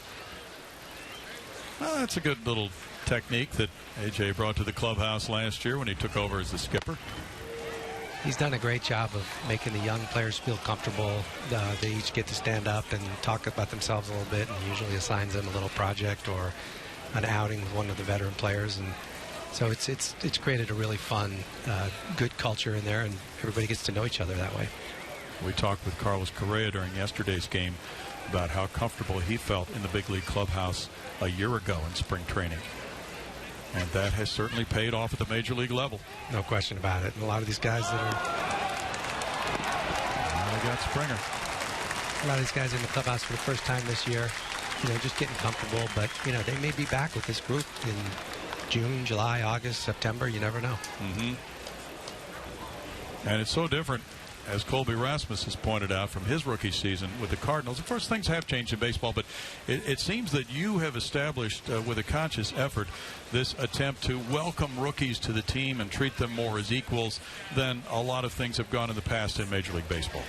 B: Well, that's a good little technique that A.J. brought to the clubhouse last year when he took over as the skipper.
E: He's done a great job of making the young players feel comfortable. They each get to stand up and talk about themselves a little bit, and usually assigns them a little project or an outing with one of the veteran players. And so it's created a really fun, good culture in there, and everybody gets to know each other that way.
B: We talked with Carlos Correa during yesterday's game about how comfortable he felt in the big league clubhouse a year ago in spring training. And that has certainly paid off at the major league level.
E: No question about it. And a lot of these guys that are...
B: They got Springer.
E: A lot of these guys in the clubhouse for the first time this year, just getting comfortable. But, they may be back with this group in June, July, August, September. You never know.
B: Mm-hmm. And it's so different, as Colby Rasmus has pointed out, from his rookie season with the Cardinals. Of course, things have changed in baseball, but it seems that you have established with a conscious effort this attempt to welcome rookies to the team and treat them more as equals than a lot of things have gone in the past in Major League Baseball.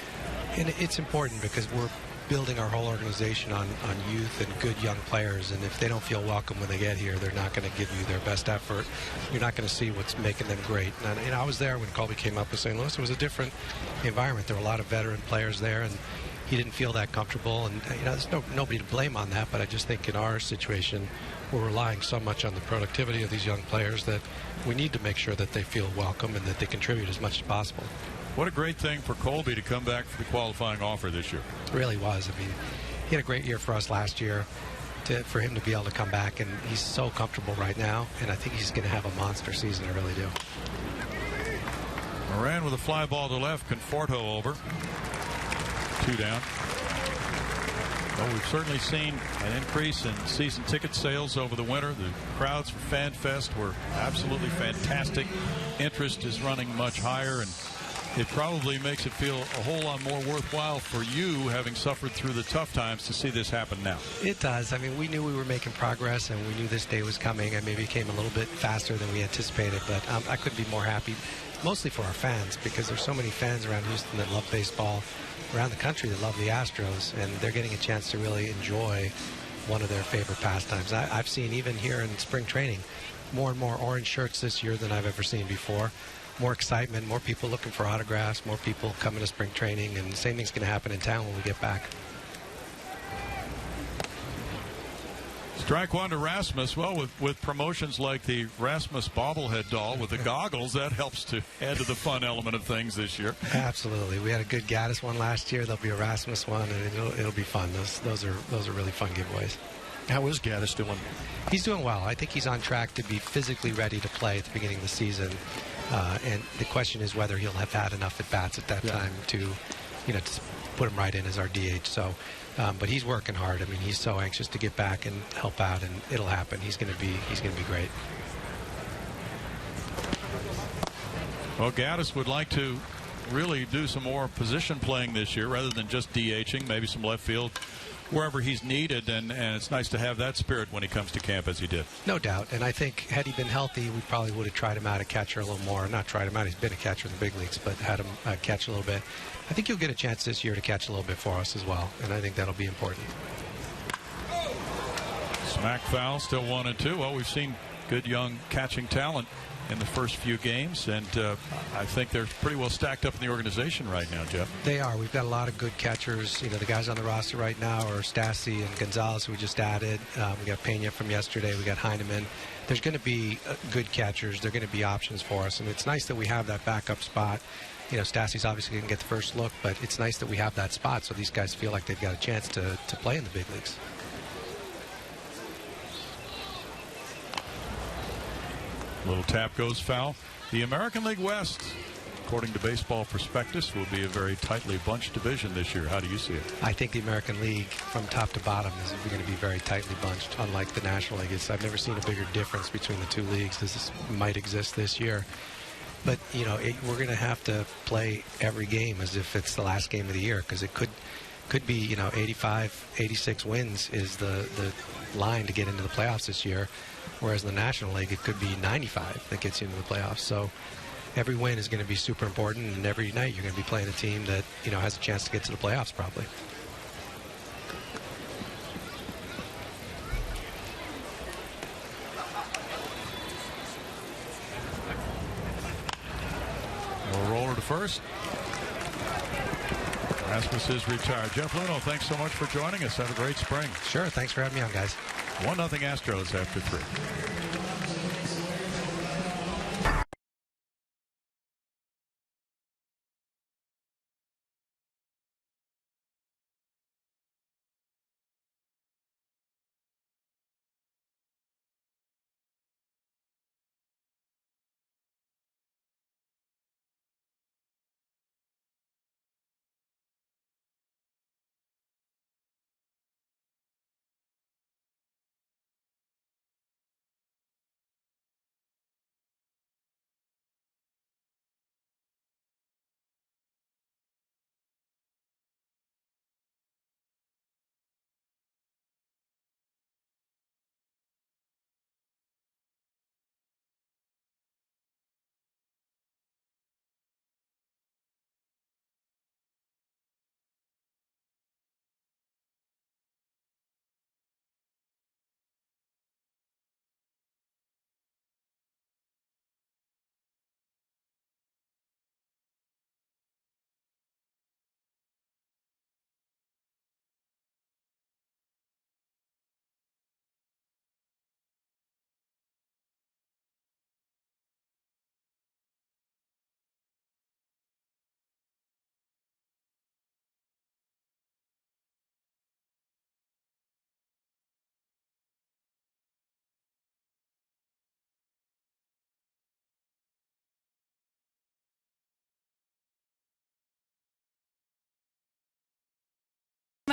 E: And it's important because we're building our whole organization on youth and good young players, and if they don't feel welcome when they get here, they're not going to give you their best effort. You're not going to see what's making them great. And I was there when Colby came up with St. Louis. It was a different environment. There were a lot of veteran players there, and he didn't feel that comfortable. And there's nobody to blame on that, but I just think in our situation, we're relying so much on the productivity of these young players that we need to make sure that they feel welcome and that they contribute as much as possible.
B: What a great thing for Colby to come back for the qualifying offer this year.
E: It really was. I mean, he had a great year for us last year. For him to be able to come back, and he's so comfortable right now, and I think he's going to have a monster season. I really do.
B: Moran with a fly ball to left. Conforto over. 2 down. Well, we've certainly seen an increase in season ticket sales over the winter. The crowds for Fan Fest were absolutely fantastic. Interest is running much higher, and it probably makes it feel a whole lot more worthwhile for you, having suffered through the tough times, to see this happen now.
E: It does. I mean, we knew we were making progress, and we knew this day was coming, and maybe it came a little bit faster than we anticipated, but I couldn't be more happy, mostly for our fans, because there's so many fans around Houston that love baseball, around the country that love the Astros, and they're getting a chance to really enjoy one of their favorite pastimes. I've seen, even here in spring training, more and more orange shirts this year than I've ever seen before. More excitement, more people looking for autographs, more people coming to spring training, and the same thing's going to happen in town when we get back.
B: Strike one to Rasmus. Well, with promotions like the Rasmus bobblehead doll with the goggles, that helps to add to the fun element of things this year.
E: Absolutely. We had a good Gaddis one last year. There'll be a Rasmus one, and it'll be fun. Those are really fun giveaways.
C: How is Gaddis doing?
E: He's doing well. I think he's on track to be physically ready to play at the beginning of the season. And the question is whether he'll have had enough at-bats at that time to put him right in as our DH. So, but he's working hard. I mean, he's so anxious to get back and help out, and it'll happen. He's going to be great.
B: Well, Gaddis would like to really do some more position playing this year rather than just DHing, maybe some left field, wherever he's needed, and it's nice to have that spirit when he comes to camp as he did.
E: No doubt, and I think had he been healthy, we probably would have tried him out at catcher a little more. Not tried him out, he's been a catcher in the big leagues, but had him catch a little bit. I think he'll get a chance this year to catch a little bit for us as well, and I think that'll be important.
B: Smack foul, still 1-2. Well, we've seen good young catching talent in the first few games, and I think they're pretty well stacked up in the organization right now, Jeff.
E: They are. We've got a lot of good catchers. The guys on the roster right now are Stassi and Gonzalez, who we just added. We got Pena from yesterday. We got Heineman. There's going to be good catchers. They're going to be options for us, and it's nice that we have that backup spot. Stassi's obviously going to get the first look, but it's nice that we have that spot so these guys feel like they've got a chance to play in the big leagues.
B: Little tap goes foul. The American League West, according to Baseball Prospectus, will be a very tightly bunched division this year. How do you see it?
E: I think the American League, from top to bottom, is going to be very tightly bunched, unlike the National League. I've never seen a bigger difference between the two leagues. This might exist this year. But, we're going to have to play every game as if it's the last game of the year, because it could be, 85, 86 wins is the line to get into the playoffs this year. Whereas in the National League, it could be 95 that gets you into the playoffs. So every win is going to be super important, and every night you're going to be playing a team that, has a chance to get to the playoffs probably.
B: We'll roller to first. Rasmus is retired. Jeff Luhnow, thanks so much for joining us. Have a great spring.
E: Sure. Thanks for having me on, guys.
B: 1-0 Astros after 3.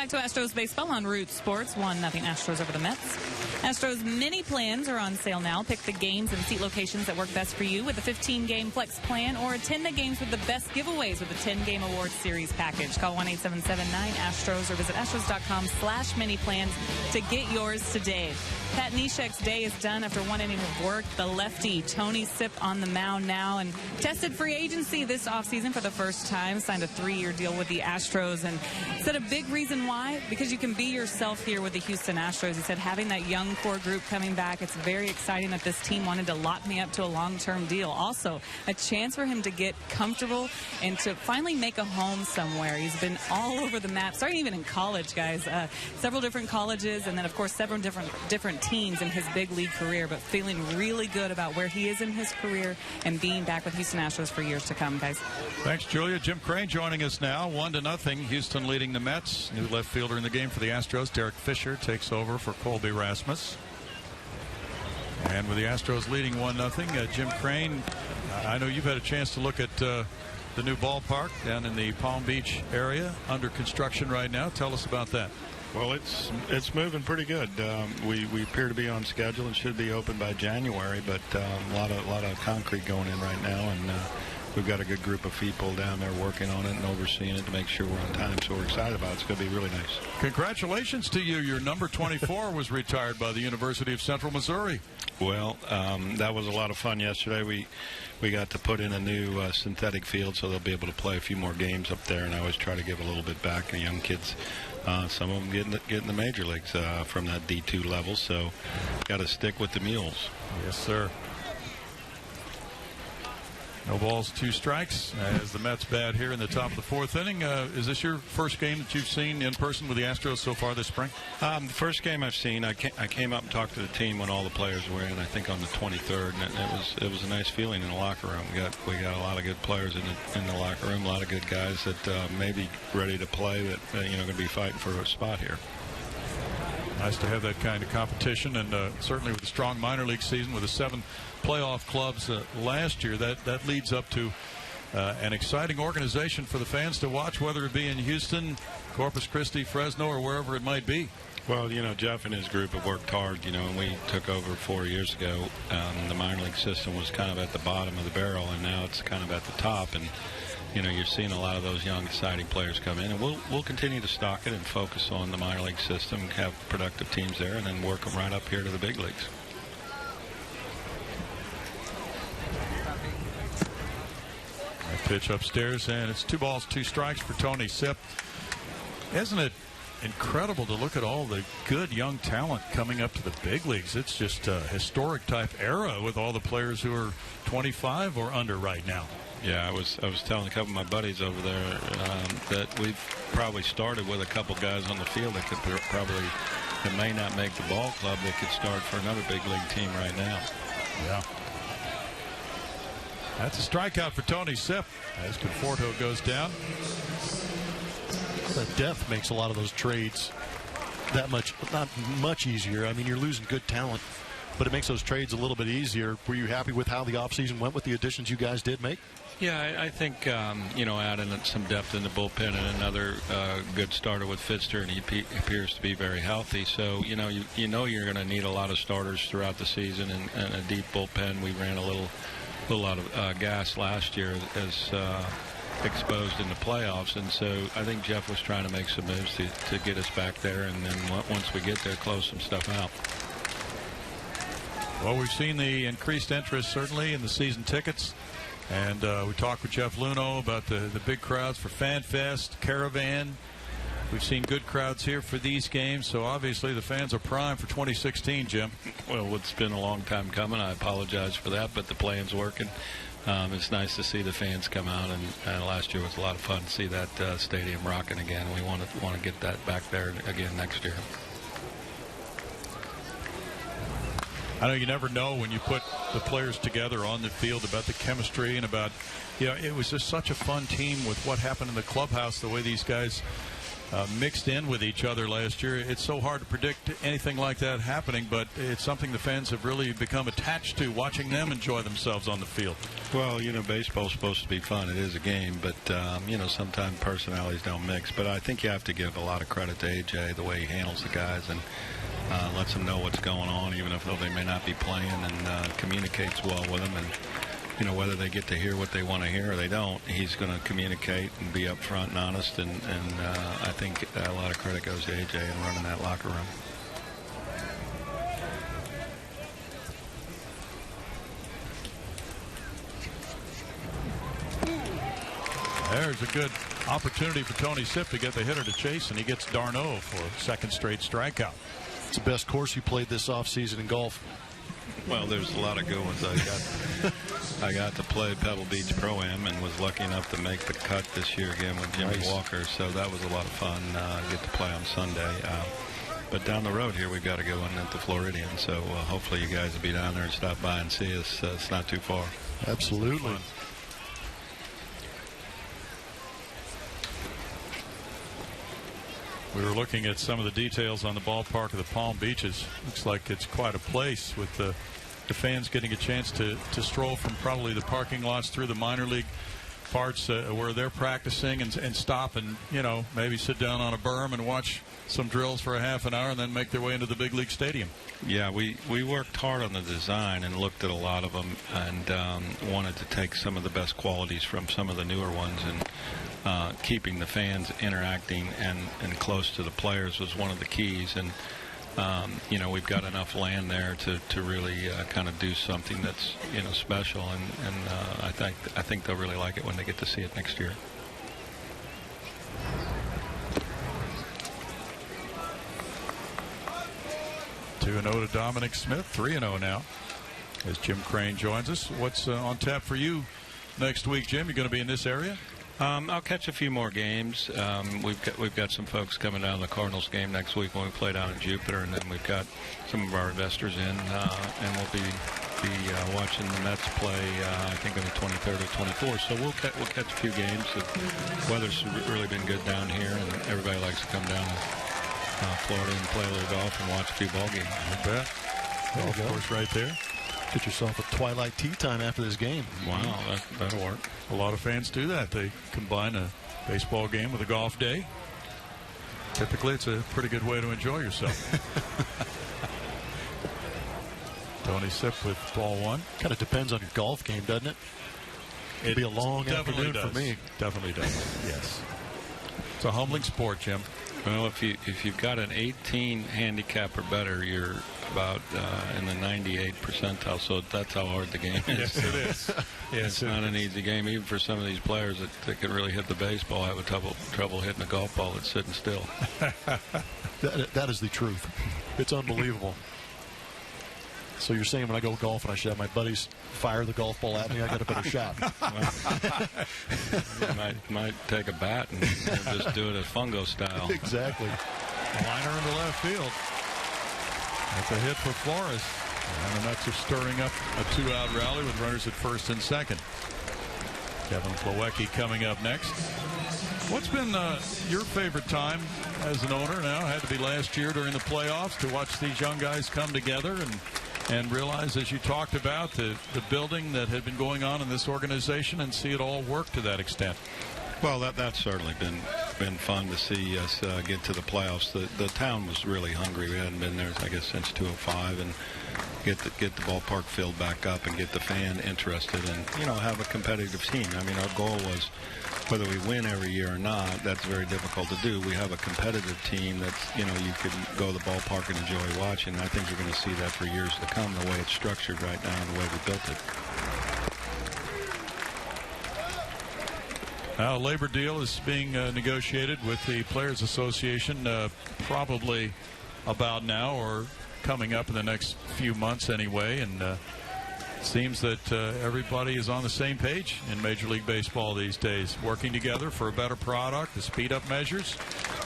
A: back to Astros baseball on Root Sports. 1-0 Astros over the Mets. Astros mini plans are on sale now. Pick the games and seat locations that work best for you with a 15-game flex plan, or attend the games with the best giveaways with a 10-game award series package. Call 1-877-9-ASTROS or visit astros.com/mini-plans to get yours today. Pat Neshek's day is done after 1 inning of work. The lefty, Tony Sipp, on the mound now and tested free agency this offseason for the first time. Signed a 3-year deal with the Astros and said a big reason why, because you can be yourself here with the Houston Astros. He said having that young core group coming back, it's very exciting that this team wanted to lock me up to a long-term deal. Also, a chance for him to get comfortable and to finally make a home somewhere. He's been all over the map, starting even in college, guys. Several different colleges, and then, of course, several different teams in his big league career, but feeling really good about where he is in his career and being back with Houston Astros for years to come, guys.
B: Thanks, Julia. Jim Crane joining us now. 1-0. Houston leading the Mets. New left fielder in the game for the Astros, Derek Fisher, takes over for Colby Rasmus. And with the Astros leading 1-0, Jim Crane, I know you've had a chance to look at the new ballpark down in the Palm Beach area, under construction right now. Tell us about that.
F: Well, it's moving pretty good. We appear to be on schedule and should be open by January, but a lot of concrete going in right now, and we've got a good group of people down there working on it and overseeing it to make sure we're on time. So we're excited about it. It's going to be really nice.
B: Congratulations to you. Your number 24 was retired by the University of Central Missouri.
F: Well, that was a lot of fun yesterday. We got to put in a new synthetic field, so they'll be able to play a few more games up there, and I always try to give a little bit back to young kids. Some of them get in the major leagues from that D2 level, so got to stick with the mules.
B: Yes, sir. No balls, 2 strikes as the Mets bat here in the top of the 4th inning. Is this your first game that you've seen in person with the Astros so far this spring?
F: The first game I've seen, I came up and talked to the team when all the players were in, I think on the 23rd, and it was a nice feeling in the locker room. We got a lot of good players in the locker room, a lot of good guys that may be ready to play, that going to be fighting for a spot here.
B: Nice to have that kind of competition, and certainly with the strong minor league season with the 7 playoff clubs last year, that leads up to an exciting organization for the fans to watch, whether it be in Houston, Corpus Christi, Fresno, or wherever it might be.
F: Well, Jeff and his group have worked hard, and we took over 4 years ago. The minor league system was kind of at the bottom of the barrel, and now it's kind of at the top, and you're seeing a lot of those young, exciting players come in, and we'll continue to stock it and focus on the minor league system, have productive teams there, and then work them right up here to the big leagues.
B: Pitch upstairs, and it's 2 balls, 2 strikes for Tony Sipp. Isn't it incredible to look at all the good young talent coming up to the big leagues? It's just a historic type era with all the players who are 25 or under right now.
F: Yeah, I was telling a couple of my buddies over there that we've probably started with a couple guys on the field that that may not make the ball club, that could start for another big league team right now.
B: Yeah. That's a strikeout for Tony Sipp as Conforto goes down.
C: The depth makes a lot of those trades that much, not much easier. I mean, you're losing good talent, but it makes those trades a little bit easier. Were you happy with how the offseason went with the additions you guys did make?
F: Yeah, I think, adding some depth in the bullpen and another good starter with Pfister, and he appears to be very healthy. So, you're going to need a lot of starters throughout the season and a deep bullpen. We ran a little out of gas last year as exposed in the playoffs, and so I think Jeff was trying to make some moves to get us back there, and then once we get there, close some stuff out.
B: Well, we've seen the increased interest certainly in the season tickets, and we talked with Jeff Luhnow about the big crowds for Fan Fest, Caravan. We've seen good crowds here for these games, so obviously the fans are primed for 2016, Jim.
F: Well, it's been a long time coming. I apologize for that, but the plan's working. It's nice to see the fans come out, and last year was a lot of fun to see that stadium rocking again. We want to get that back there again next year.
B: I know you never know when you put the players together on the field about the chemistry and about, it was just such a fun team with what happened in the clubhouse, the way these guys mixed in with each other last year. It's so hard to predict anything like that happening, but it's something the fans have really become attached to, watching them enjoy themselves on the field.
F: Well, baseball's supposed to be fun. It is a game, but, sometimes personalities don't mix. But I think you have to give a lot of credit to A.J., the way he handles the guys and lets them know what's going on, even if they may not be playing, and communicates well with them. And, whether they get to hear what they want to hear or they don't, he's going to communicate and be upfront and honest. And I think a lot of credit goes to A.J. in running that locker room.
B: There's a good opportunity for Tony Sipp to get the hitter to chase, and he gets d'Arnaud for a second straight strikeout.
C: It's the best course you played this offseason in golf.
F: Well, there's a lot of good ones. I got to play Pebble Beach Pro-Am and was lucky enough to make the cut this year again with Jimmy Walker, so that was a lot of fun. Get to play on Sunday. But down the road here, we've got to go in at the Floridian, so hopefully you guys will be down there and stop by and see us. It's not too far.
C: Absolutely.
B: We were looking at some of the details on the ballpark of the Palm Beaches. Looks like it's quite a place, with the fans getting a chance to stroll from probably the parking lots through the minor league parts where they're practicing and stop and, maybe sit down on a berm and watch some drills for a half an hour and then make their way into the big league stadium.
F: Yeah, we worked hard on the design and looked at a lot of them and wanted to take some of the best qualities from some of the newer ones, and keeping the fans interacting and close to the players was one of the keys. And we've got enough land there to really kind of do something that's special, and I think they'll really like it when they get to see it next year.
B: Two 2-0 to Dominic Smith, 3-0 now, as Jim Crane joins us. What's on tap for you next week, Jim? You're going to be in this area?
F: I'll catch a few more games. We've got some folks coming down to the Cardinals game next week when we play down in Jupiter, and then we've got some of our investors in, and we'll be watching the Mets play. I think on the 23rd or 24th. So we'll catch a few games. The weather's really been good down here, and everybody likes to come down to Florida and play a little golf and watch a few ball games.
B: You bet. Golf course right there.
C: Get yourself a twilight tea time after this game.
F: Wow, that'll work.
B: A lot of fans do that. They combine a baseball game with a golf day. Typically, it's a pretty good way to enjoy yourself. Tony Sipp with ball one.
C: Kind of depends on your golf game, doesn't it? It'd be a long afternoon for me.
B: Definitely does. Yes. It's a humbling sport, Jim.
F: Well, if you've got an 18 handicap or better, you're about in the 98th percentile. So that's how hard the game is.
B: Yes, it is. Yes,
F: it's not an easy game, even for some of these players that can really hit the baseball. I have trouble hitting a golf ball that's sitting still.
C: That is the truth. It's unbelievable. So you're saying when I go golf and I should have my buddies fire the golf ball at me, I got a better shot.
F: might take a bat and just do it at fungo style.
C: Exactly.
B: Liner into left field. That's a hit for Flores. And the Mets are stirring up a two-out rally with runners at first and second. Kevin Plawecki coming up next. What's been your favorite time as an owner now? It had to be last year during the playoffs to watch these young guys come together and realize, as you talked about, the building that had been going on in this organization and see it all work to that extent.
F: Well, that's certainly been fun to see us get to the playoffs. The town was really hungry. We hadn't been there, I guess, since 2005, and get the ballpark filled back up and get the fan interested and have a competitive team. I mean, our goal was, whether we win every year or not, that's very difficult to do. We have a competitive team that's, you could go to the ballpark and enjoy watching. I think you're going to see that for years to come, the way it's structured right now and the way we built it.
B: Now, a labor deal is being negotiated with the Players Association probably about now or coming up in the next few months anyway, and it seems that everybody is on the same page in Major League Baseball these days, working together for a better product, the speed-up measures.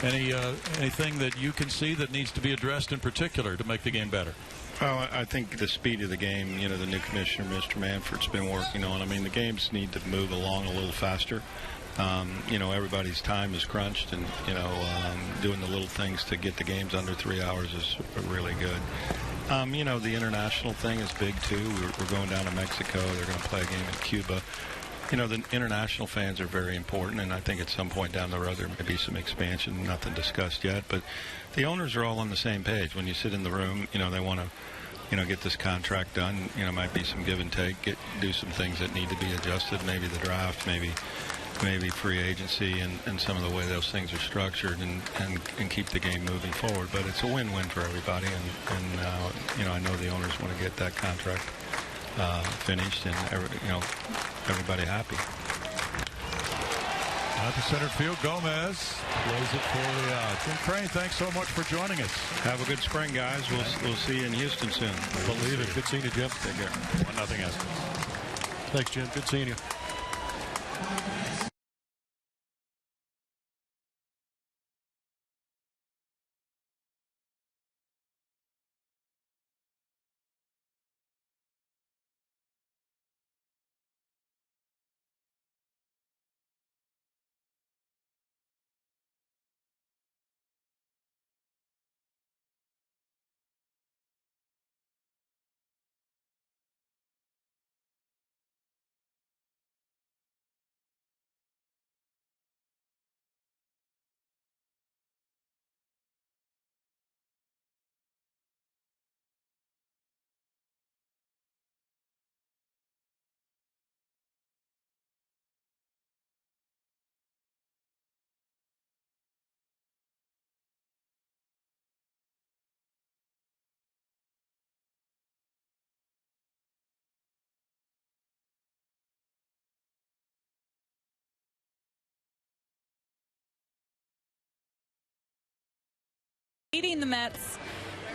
B: Anything that you can see that needs to be addressed in particular to make the game better?
F: Well, I think the speed of the game, the new commissioner, Mr. Manfred's been working on. I mean, the games need to move along a little faster. You know, everybody's time is crunched, and, you know, doing the little things to get the games under 3 hours is really good. You know, the international thing is big, too. We're going down to Mexico. They're going to play a game in Cuba. You know, the international fans are very important, and I think at some point down the road there may be some expansion, nothing discussed yet. But the owners are all on the same page. When you sit in the room, you know, they want to, you know, get this contract done. You know, might be some give and take, do some things that need to be adjusted, maybe the draft, maybe free agency, and some of the way those things are structured, and keep the game moving forward. But it's a win-win for everybody, and you know, I know the owners want to get that contract finished, and you know, everybody happy.
B: At the center field, Gomez plays it for the Jim Crane, thanks so much for joining us.
F: Have a good spring, guys. We'll see you in Houston soon.
C: Believe it. Good seeing you, Jim.
B: Take care. 1-0 Astros.
C: Thanks, Jim. Good seeing you.
A: Leading the Mets,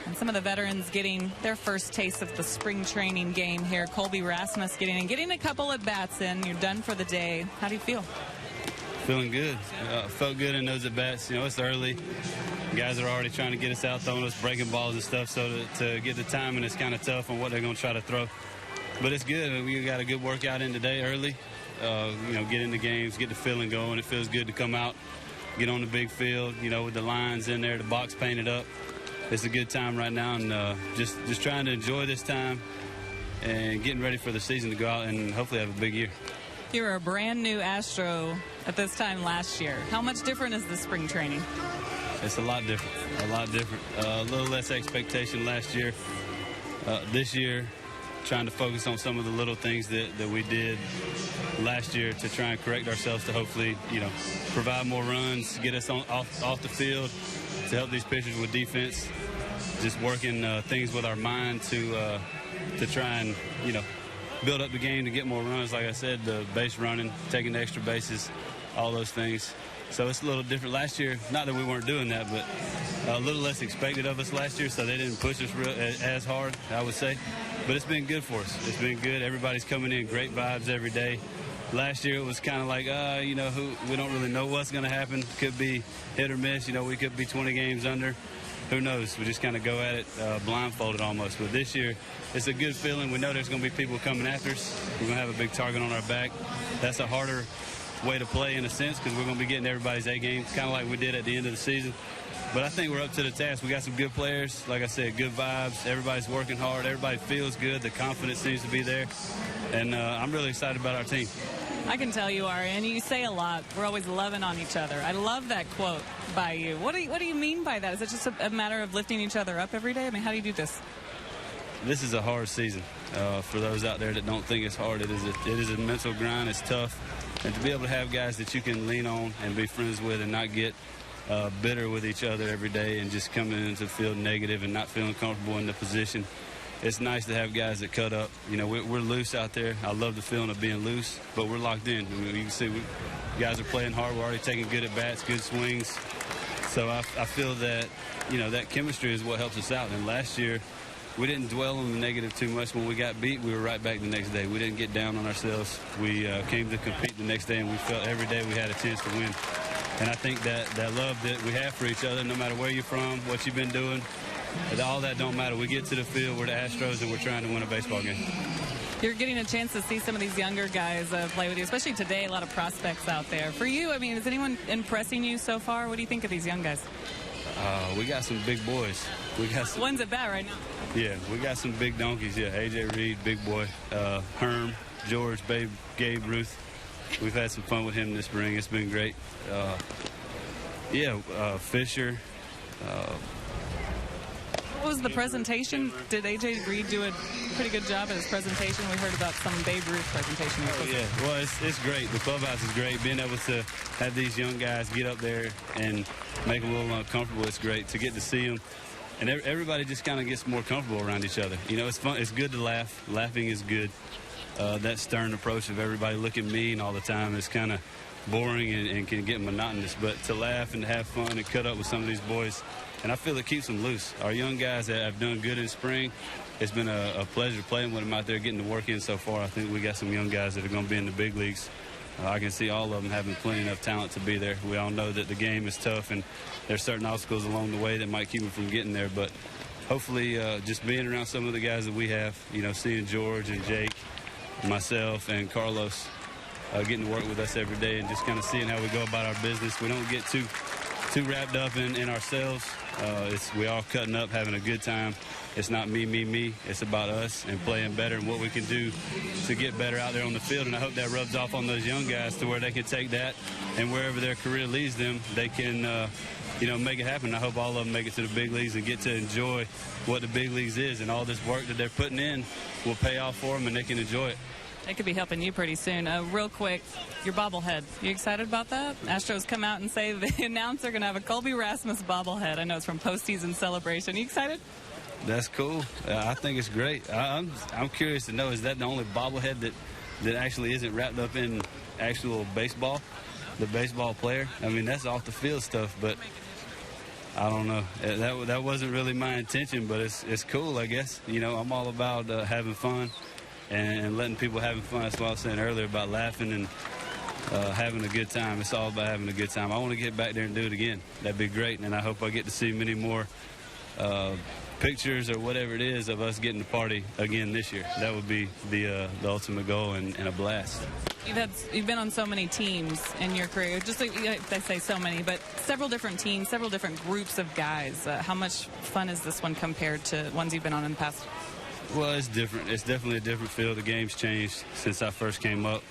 A: and some of the veterans getting their first taste of the spring training game here. Colby Rasmus getting a couple at bats in. You're done for the day. How do you feel?
G: Feeling good. Felt good in those at bats. You know, it's early. Guys are already trying to get us out, throwing us breaking balls and stuff. So to get the timing is kind of tough on what they're going to try to throw. But it's good. We got a good workout in today early. You know, get in the games, get the feeling going. It feels good to come out, get on the big field, you know, with the lines in there, the box painted up. It's a good time right now, and just trying to enjoy this time and getting ready for the season to go out and hopefully have a big year.
A: You were a brand new Astro at this time last year. How much different is the spring training?
G: It's a lot different, a little less expectation last year. This year, trying to focus on some of the little things that we did last year to try and correct ourselves to hopefully, you know, provide more runs, get us off the field, to help these pitchers with defense. Just working things with our mind to try and, you know, build up the game to get more runs. Like I said, the base running, taking the extra bases, all those things. So it's a little different last year. Not that we weren't doing that, but a little less expected of us last year, so they didn't push us as hard, I would say. But it's been good for us. It's been good. Everybody's coming in, great vibes every day. Last year it was kind of like, you know, we don't really know what's going to happen. Could be hit or miss. You know, we could be 20 games under. Who knows? We just kind of go at it blindfolded almost. But this year, it's a good feeling. We know there's going to be people coming after us. We're going to have a big target on our back. That's a harder way to play in a sense because we're going to be getting everybody's A game, kind of like we did at the end of the season. But I think we're up to the task. We got some good players. Like I said, good vibes. Everybody's working hard. Everybody feels good. The confidence seems to be there. And I'm really excited about our team.
A: I can tell you are, and you say a lot. We're always loving on each other. I love that quote by you. What do you mean by that? Is it just a matter of lifting each other up every day? I mean, how do you do this?
G: This is a hard season. For those out there that don't think it's hard, it is a mental grind. It's tough. And to be able to have guys that you can lean on and be friends with and not get bitter with each other every day and just coming into the field negative and not feeling comfortable in the position. It's nice to have guys that cut up. You know, we're loose out there. I love the feeling of being loose, but we're locked in. I mean, you can see guys are playing hard. We're already taking good at bats, good swings. So I feel that, you know, that chemistry is what helps us out. And last year, we didn't dwell on the negative too much. When we got beat, we were right back the next day. We didn't get down on ourselves. We came to compete the next day, and we felt every day we had a chance to win. And I think that love that we have for each other, no matter where you're from, what you've been doing, all that don't matter. We get to the field, we're the Astros, and we're trying to win a baseball game.
A: You're getting a chance to see some of these younger guys play with you, especially today. A lot of prospects out there. For you, I mean, is anyone impressing you so far? What do you think of these young guys?
G: We got some big boys. We got some,
A: One's at bat right now.
G: yeah, we got some big donkeys. Yeah, AJ Reed, big boy. Herm, George, Gabe Ruth. We've had some fun with him this spring. It's been great. Fisher.
A: What was the presentation? Did AJ Reed do a pretty good job at his presentation? We heard about some Babe Ruth presentation.
G: Yeah, well, it's great. The clubhouse is great. Being able to have these young guys get up there and make them a little uncomfortable, it's great to get to see them. And everybody just kind of gets more comfortable around each other. You know, it's fun. It's good to laugh. Laughing is good. That stern approach of everybody looking mean all the time is kind of boring and can get monotonous. But to laugh and to have fun and cut up with some of these boys, and I feel it keeps them loose. Our young guys that have done good in spring, it's been a pleasure playing with them out there, getting to work in so far. I think we got some young guys that are going to be in the big leagues. I can see all of them having plenty enough talent to be there. We all know that the game is tough, and there's certain obstacles along the way that might keep them from getting there. But hopefully just being around some of the guys that we have, you know, seeing George and Jake, myself and Carlos getting to work with us every day and just kind of seeing how we go about our business. We don't get too wrapped up in ourselves. We all cutting up, having a good time. It's not me, me, me. It's about us and playing better and what we can do to get better out there on the field. And I hope that rubs off on those young guys to where they can take that and wherever their career leads them, they can, make it happen. I hope all of them make it to the big leagues and get to enjoy what the big leagues is, and all this work that they're putting in will pay off for them and they can enjoy it.
A: They could be helping you pretty soon. Real quick, your bobblehead. You excited about that? Astros come out and say they announced they're going to have a Colby Rasmus bobblehead. I know it's from postseason celebration. You excited?
G: That's cool. I think it's great. I'm curious to know, is that the only bobblehead that actually isn't wrapped up in actual baseball, the baseball player? I mean, that's off the field stuff, but I don't know. That wasn't really my intention, but it's cool, I guess. You know, I'm all about having fun and letting people having fun. That's what I was saying earlier about laughing and having a good time. It's all about having a good time. I want to get back there and do it again. That'd be great, and I hope I get to see many more pictures or whatever it is of us getting to party again this year. That would be the ultimate goal and a blast.
A: You've been on so many teams in your career. Just like I say so many, but several different teams, several different groups of guys. How much fun is this one compared to ones you've been on in the past?
G: Well, it's different. It's definitely a different feel. The game's changed since I first came up.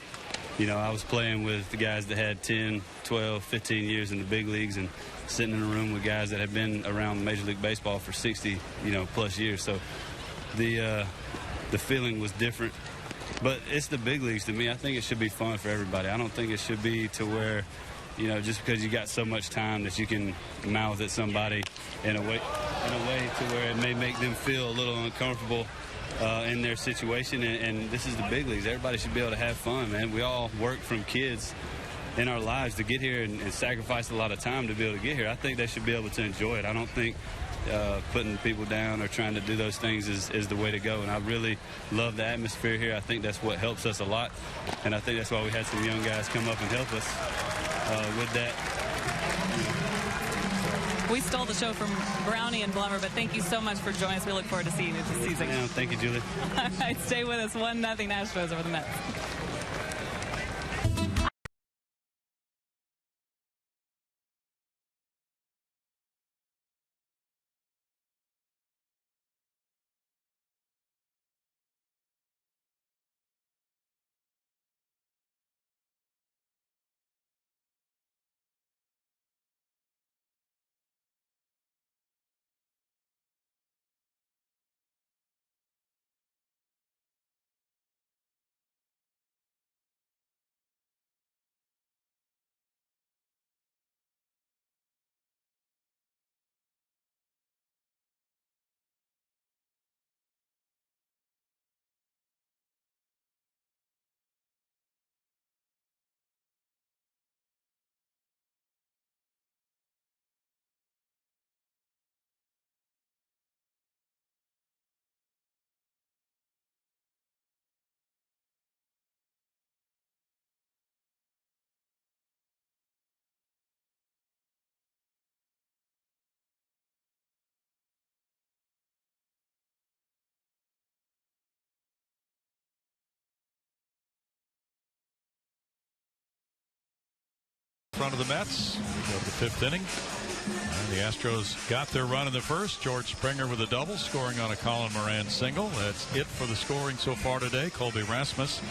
G: You know, I was playing with the guys that had 10, 12, 15 years in the big leagues and sitting in a room with guys that have been around Major League Baseball for 60, plus years. So the feeling was different. But it's the big leagues to me. I think it should be fun for everybody. I don't think it should be to where, just because you got so much time that you can mouth at somebody in a way to where it may make them feel a little uncomfortable in their situation. And this is the big leagues. Everybody should be able to have fun, man. We all work from kids in our lives to get here and sacrifice a lot of time to be able to get here. I think they should be able to enjoy it. I don't think putting people down or trying to do those things is the way to go. And I really love the atmosphere here. I think that's what helps us a lot. And I think that's why we had some young guys come up and help us with that.
A: We stole the show from Brownie and Blummer, but thank you so much for joining us. We look forward to seeing you this season.
G: Yeah, thank you, Julie.
A: All right, stay with us. 1-0 Astros over the Mets.
B: front of the Mets. We go to the fifth inning. And the Astros got their run in the first. George Springer with a double, scoring on a Colin Moran single. That's it for the scoring so far today. Colby Rasmus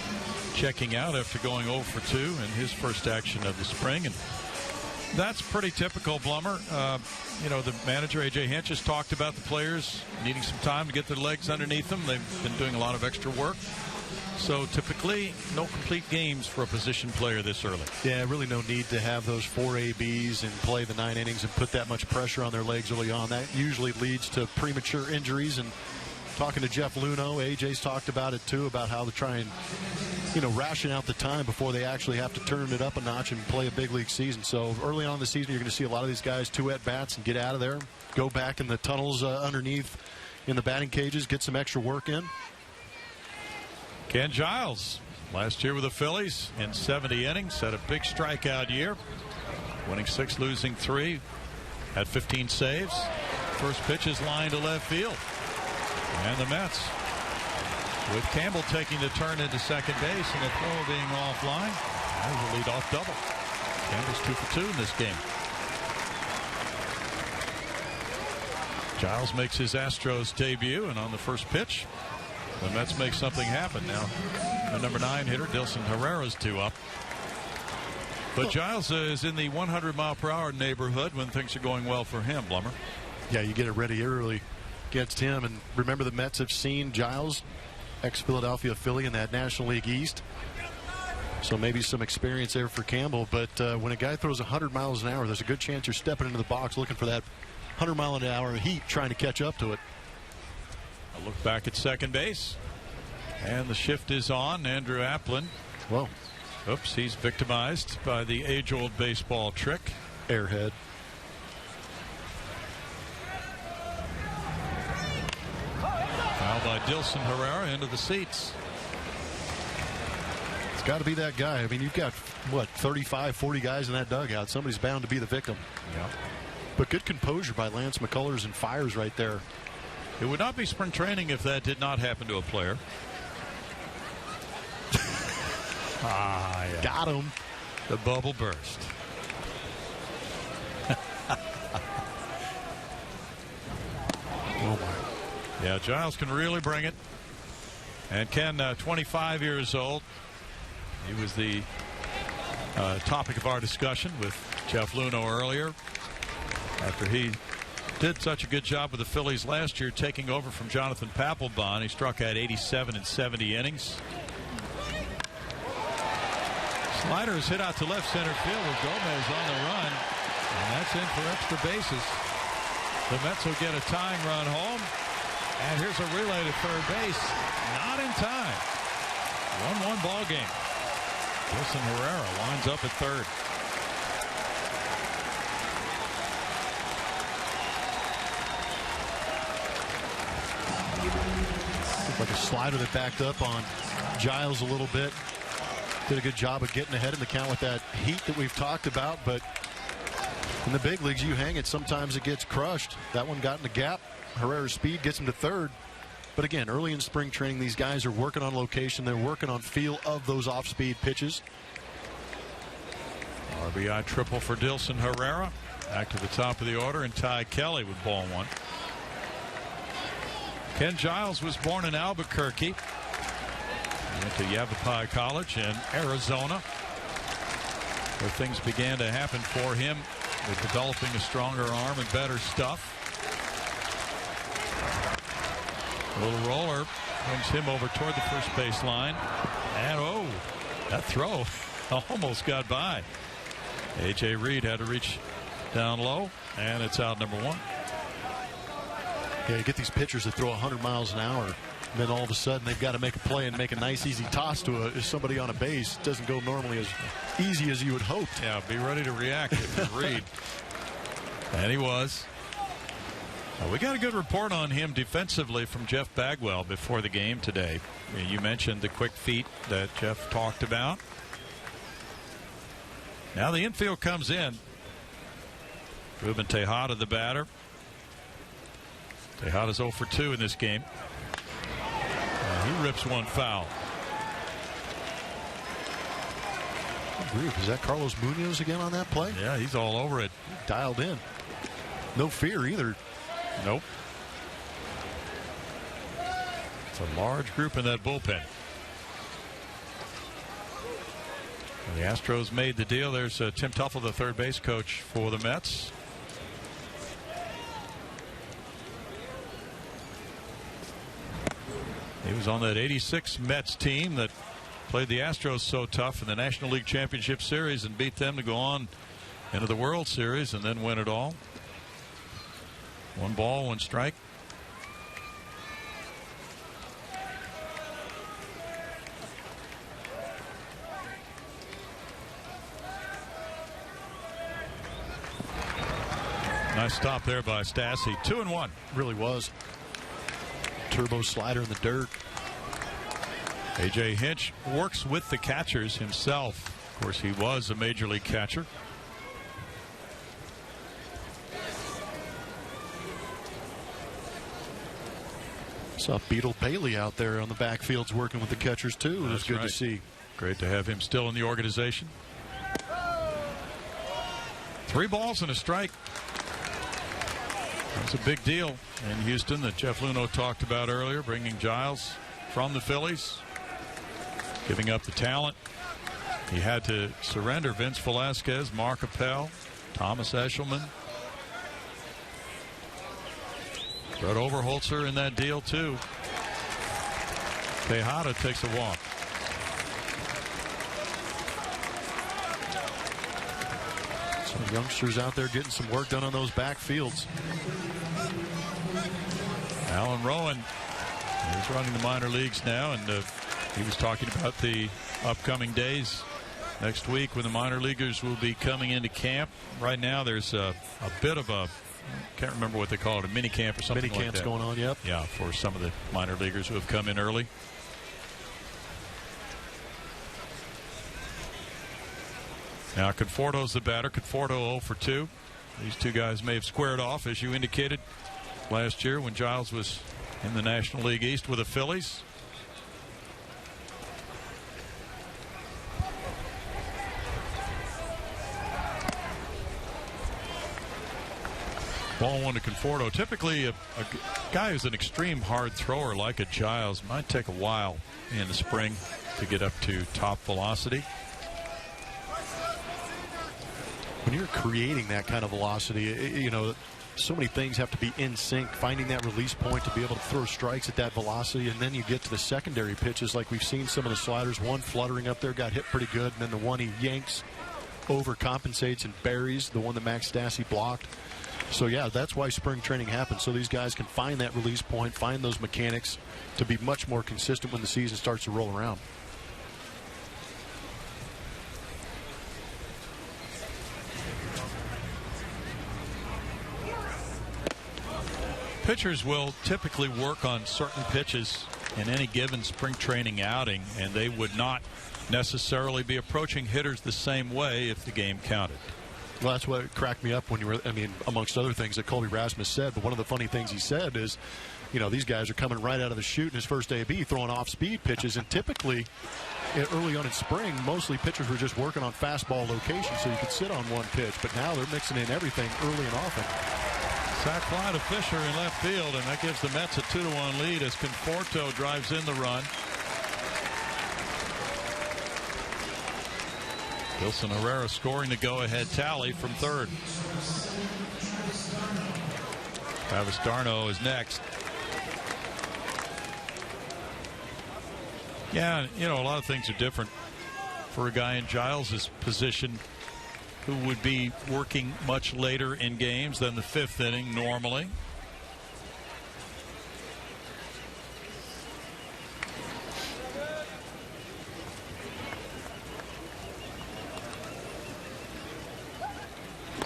B: checking out after going 0 for 2 in his first action of the spring. And that's pretty typical, Blummer. You know, the manager, A.J. Hinch, has talked about the players needing some time to get their legs underneath them. They've been doing a lot of extra work. So typically, no complete games for a position player this early.
C: Yeah, really no need to have those 4 ABs and play the 9 innings and put that much pressure on their legs early on. That usually leads to premature injuries. And talking to Jeff Luhnow, AJ's talked about it too, about how to try and, you know, ration out the time before they actually have to turn it up a notch and play a big league season. So early on in the season, you're going to see a lot of these guys 2 at-bats and get out of there, go back in the tunnels underneath in the batting cages, get some extra work in.
B: Ken Giles, last year with the Phillies in 70 innings, had a big strikeout year, winning 6, losing 3, had 15 saves. First pitch is lined to left field. And the Mets, with Campbell taking the turn into second base and the throw being offline, there's a leadoff double. Campbell's 2 for 2 in this game. Giles makes his Astros debut, and on the first pitch, the Mets make something happen. Now, the number 9 hitter, Dilson Herrera's 2 up. But Giles is in the 100-mile-per-hour neighborhood when things are going well for him, Blummer.
C: Yeah, you get it ready early against him. And remember, the Mets have seen Giles, ex-Philadelphia Philly, in that National League East. So maybe some experience there for Campbell. But when a guy throws 100 miles an hour, there's a good chance you're stepping into the box looking for that 100-mile-an-hour heat, trying to catch up to it.
B: A look back at second base. And the shift is on. Andrew Applin.
C: Whoa.
B: Oops, he's victimized by the age-old baseball trick.
C: Airhead.
B: Foul by Dilson Herrera into the seats.
C: It's got to be that guy. I mean, you've got, what, 35, 40 guys in that dugout. Somebody's bound to be the victim.
B: Yeah.
C: But good composure by Lance McCullers and Fires right there.
B: It would not be spring training if that did not happen to a player.
C: Yeah. Got him.
B: The bubble burst.
C: Oh my.
B: Yeah, Giles can really bring it. And Ken, 25 years old. He was the topic of our discussion with Jeff Luhnow earlier, after he did such a good job with the Phillies last year, taking over from Jonathan Papelbon. He struck out 87 in 70 innings. Slider is hit out to left center field with Gomez on the run, and that's in for extra bases. The Mets will get a tying run home, and here's a relay to third base. Not in time. 1-1 ball game. Dilson Herrera lines up at third.
C: Looked like a slider that backed up on Giles a little bit. Did a good job of getting ahead in the count with that heat that we've talked about, but in the big leagues, you hang it, sometimes it gets crushed. That one got in the gap. Herrera's speed gets him to third. But again, early in spring training, these guys are working on location. They're working on feel of those off-speed pitches.
B: RBI triple for Dilson Herrera. Back to the top of the order, and Ty Kelly with ball 1. Ken Giles was born in Albuquerque. Went to Yavapai College in Arizona, where things began to happen for him with developing a stronger arm and better stuff. A little roller brings him over toward the first base line. And oh, that throw almost got by. A.J. Reed had to reach down low, and it's out number 1.
C: Yeah, you get these pitchers that throw 100 miles an hour, and then all of a sudden they've got to make a play and make a nice easy toss to somebody on a base. It doesn't go normally as easy as you would hope.
B: Yeah, be ready to react if it's Reed. And he was. We got a good report on him defensively from Jeff Bagwell before the game today. You mentioned the quick feet that Jeff talked about. Now the infield comes in. Ruben Tejada, the batter. Tejada's 0 for 2 in this game. He rips one foul.
C: Is that Carlos Munoz again on that play?
B: Yeah, he's all over it.
C: Dialed in. No fear either.
B: Nope. It's a large group in that bullpen. And the Astros made the deal. There's Tim Tuffle, the third base coach for the Mets. He was on that '86 Mets team that played the Astros so tough in the National League Championship Series and beat them to go on into the World Series and then win it all. 1 ball, 1 strike. Nice stop there by Stassi. 2-1.
C: Really was. Turbo slider in the dirt.
B: A.J. Hinch works with the catchers himself. Of course, he was a major league catcher.
C: Saw Beetle Bailey out there on the backfields working with the catchers too. It was good to see.
B: Great to have him still in the organization. 3 balls and a strike. That's a big deal in Houston that Jeff Luhnow talked about earlier, bringing Giles from the Phillies, giving up the talent. He had to surrender Vince Velasquez, Mark Appel, Thomas Eshelman. Brett Overholzer in that deal too. Tejada takes a walk.
C: Some youngsters out there getting some work done on those backfields.
B: Alan Rowan is running the minor leagues now, and he was talking about the upcoming days next week when the minor leaguers will be coming into camp. Right now there's a bit of a, can't remember what they call it, a mini camp or something like that.
C: Mini camp's going on, yep.
B: Yeah, for some of the minor leaguers who have come in early. Now Conforto's the batter. Conforto 0 for 2. These two guys may have squared off, as you indicated, last year when Giles was in the National League East with the Phillies. Ball 1 to Conforto. Typically, a guy who's an extreme hard thrower like a Giles might take a while in the spring to get up to top velocity.
C: When you're creating that kind of velocity, you know, so many things have to be in sync. Finding that release point to be able to throw strikes at that velocity, and then you get to the secondary pitches like we've seen some of the sliders. One fluttering up there got hit pretty good, and then the one he yanks overcompensates and buries, the one that Max Stassi blocked. So yeah, that's why spring training happens, so these guys can find that release point, find those mechanics to be much more consistent when the season starts to roll around.
B: Pitchers will typically work on certain pitches in any given spring training outing, and they would not necessarily be approaching hitters the same way if the game counted.
C: Well, that's what cracked me up when you were, I mean, amongst other things that Colby Rasmus said, but one of the funny things he said is, you know, these guys are coming right out of the chute in his first AB, throwing off-speed pitches, and typically early on in spring, mostly pitchers were just working on fastball location so you could sit on one pitch, but now they're mixing in everything early and often.
B: Sac fly to Fisher in left field, and that gives the Mets a 2-1 lead as Conforto drives in the run. Wilson Herrera scoring the go-ahead tally from third. Travis d'Arnaud is next. Yeah, you know, a lot of things are different for a guy in Giles' position who would be working much later in games than the 5th inning normally.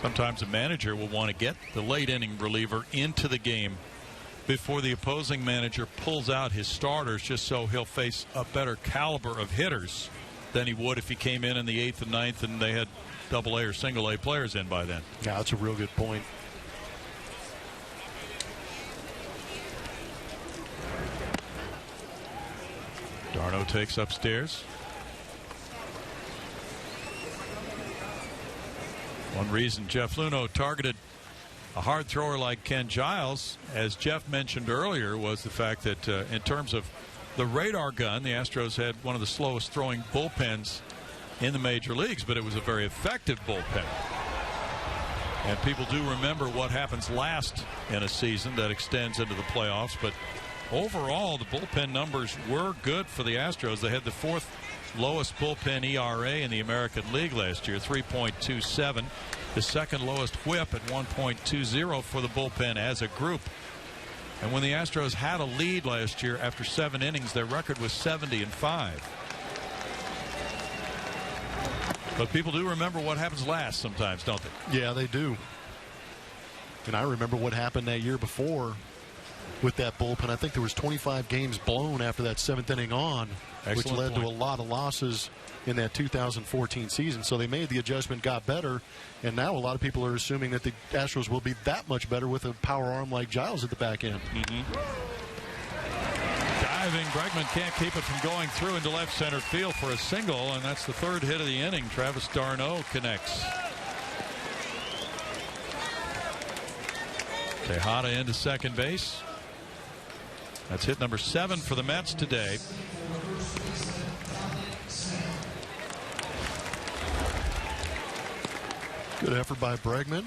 B: Sometimes a manager will want to get the late inning reliever into the game before the opposing manager pulls out his starters, just so he'll face a better caliber of hitters than he would if he came in the 8th and 9th and they had double-A or single-A players in by then.
C: Yeah, that's a real good point.
B: d'Arnaud takes upstairs. One reason Jeff Luhnow targeted a hard thrower like Ken Giles, as Jeff mentioned earlier, was the fact that in terms of the radar gun, the Astros had one of the slowest throwing bullpens in the major leagues, but it was a very effective bullpen. And people do remember what happens last in a season that extends into the playoffs. But overall, the bullpen numbers were good for the Astros. They had the fourth lowest bullpen ERA in the American League last year, 3.27. The second lowest whip at 1.20 for the bullpen as a group. And when the Astros had a lead last year after 7 innings, their record was 70-5. But people do remember what happens last sometimes, don't they?
C: Yeah, they do. And I remember what happened that year before with that bullpen. I think there was 25 games blown after that 7th inning on, which led to a lot of losses in that 2014 season. So they made the adjustment, got better, and now a lot of people are assuming that the Astros will be that much better with a power arm like Giles at the back end.
B: Diving, Bregman can't keep it from going through into left center field for a single, and that's the 3rd hit of the inning. Travis d'Arnaud connects. Tejada into second base. That's hit number 7 for the Mets today.
C: Good effort by Bregman.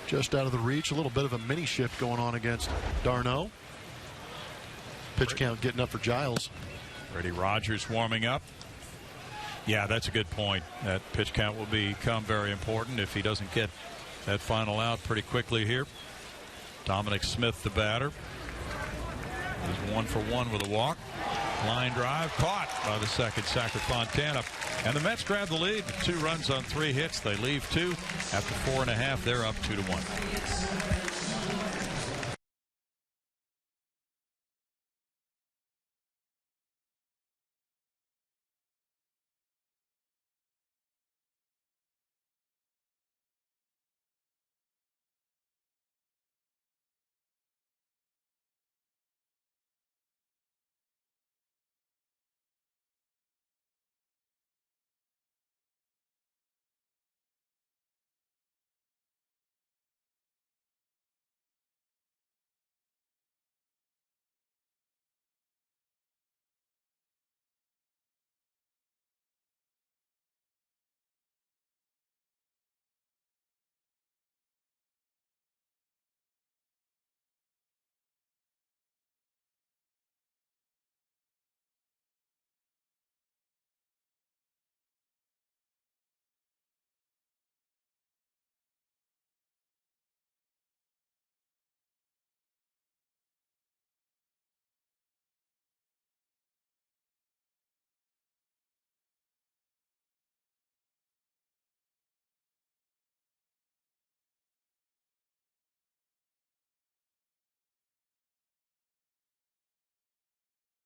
C: Just out of the reach. A little bit of a mini shift going on against d'Arnaud. Pitch count getting up for Giles.
B: Freddie Rogers warming up. Yeah, that's a good point. That pitch count will become very important if he doesn't get that final out pretty quickly here. Dominic Smith, the batter. He's 1 for 1 with a walk. Line drive caught by the second, Sacker Fontana. And the Mets grab the lead with 2 runs on 3 hits. They leave 2. After 4.5, they're up 2-1.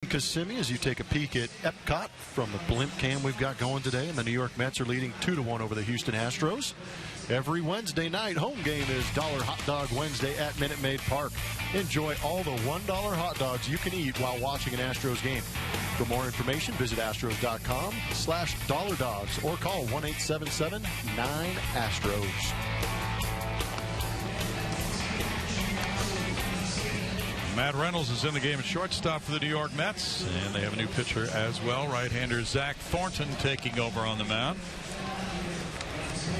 C: Kissimmee, as you take a peek at Epcot from the blimp cam we've got going today, and the New York Mets are leading 2-1 over the Houston Astros. Every Wednesday night, home game is Dollar Hot Dog Wednesday at Minute Maid Park. Enjoy all the $1 hot dogs you can eat while watching an Astros game. For more information, visit Astros.com/dollardogs or call 1-877-9-ASTROS.
B: Matt Reynolds is in the game at shortstop for the New York Mets, and they have a new pitcher as well. Right-hander Zach Thornton taking over on the mound.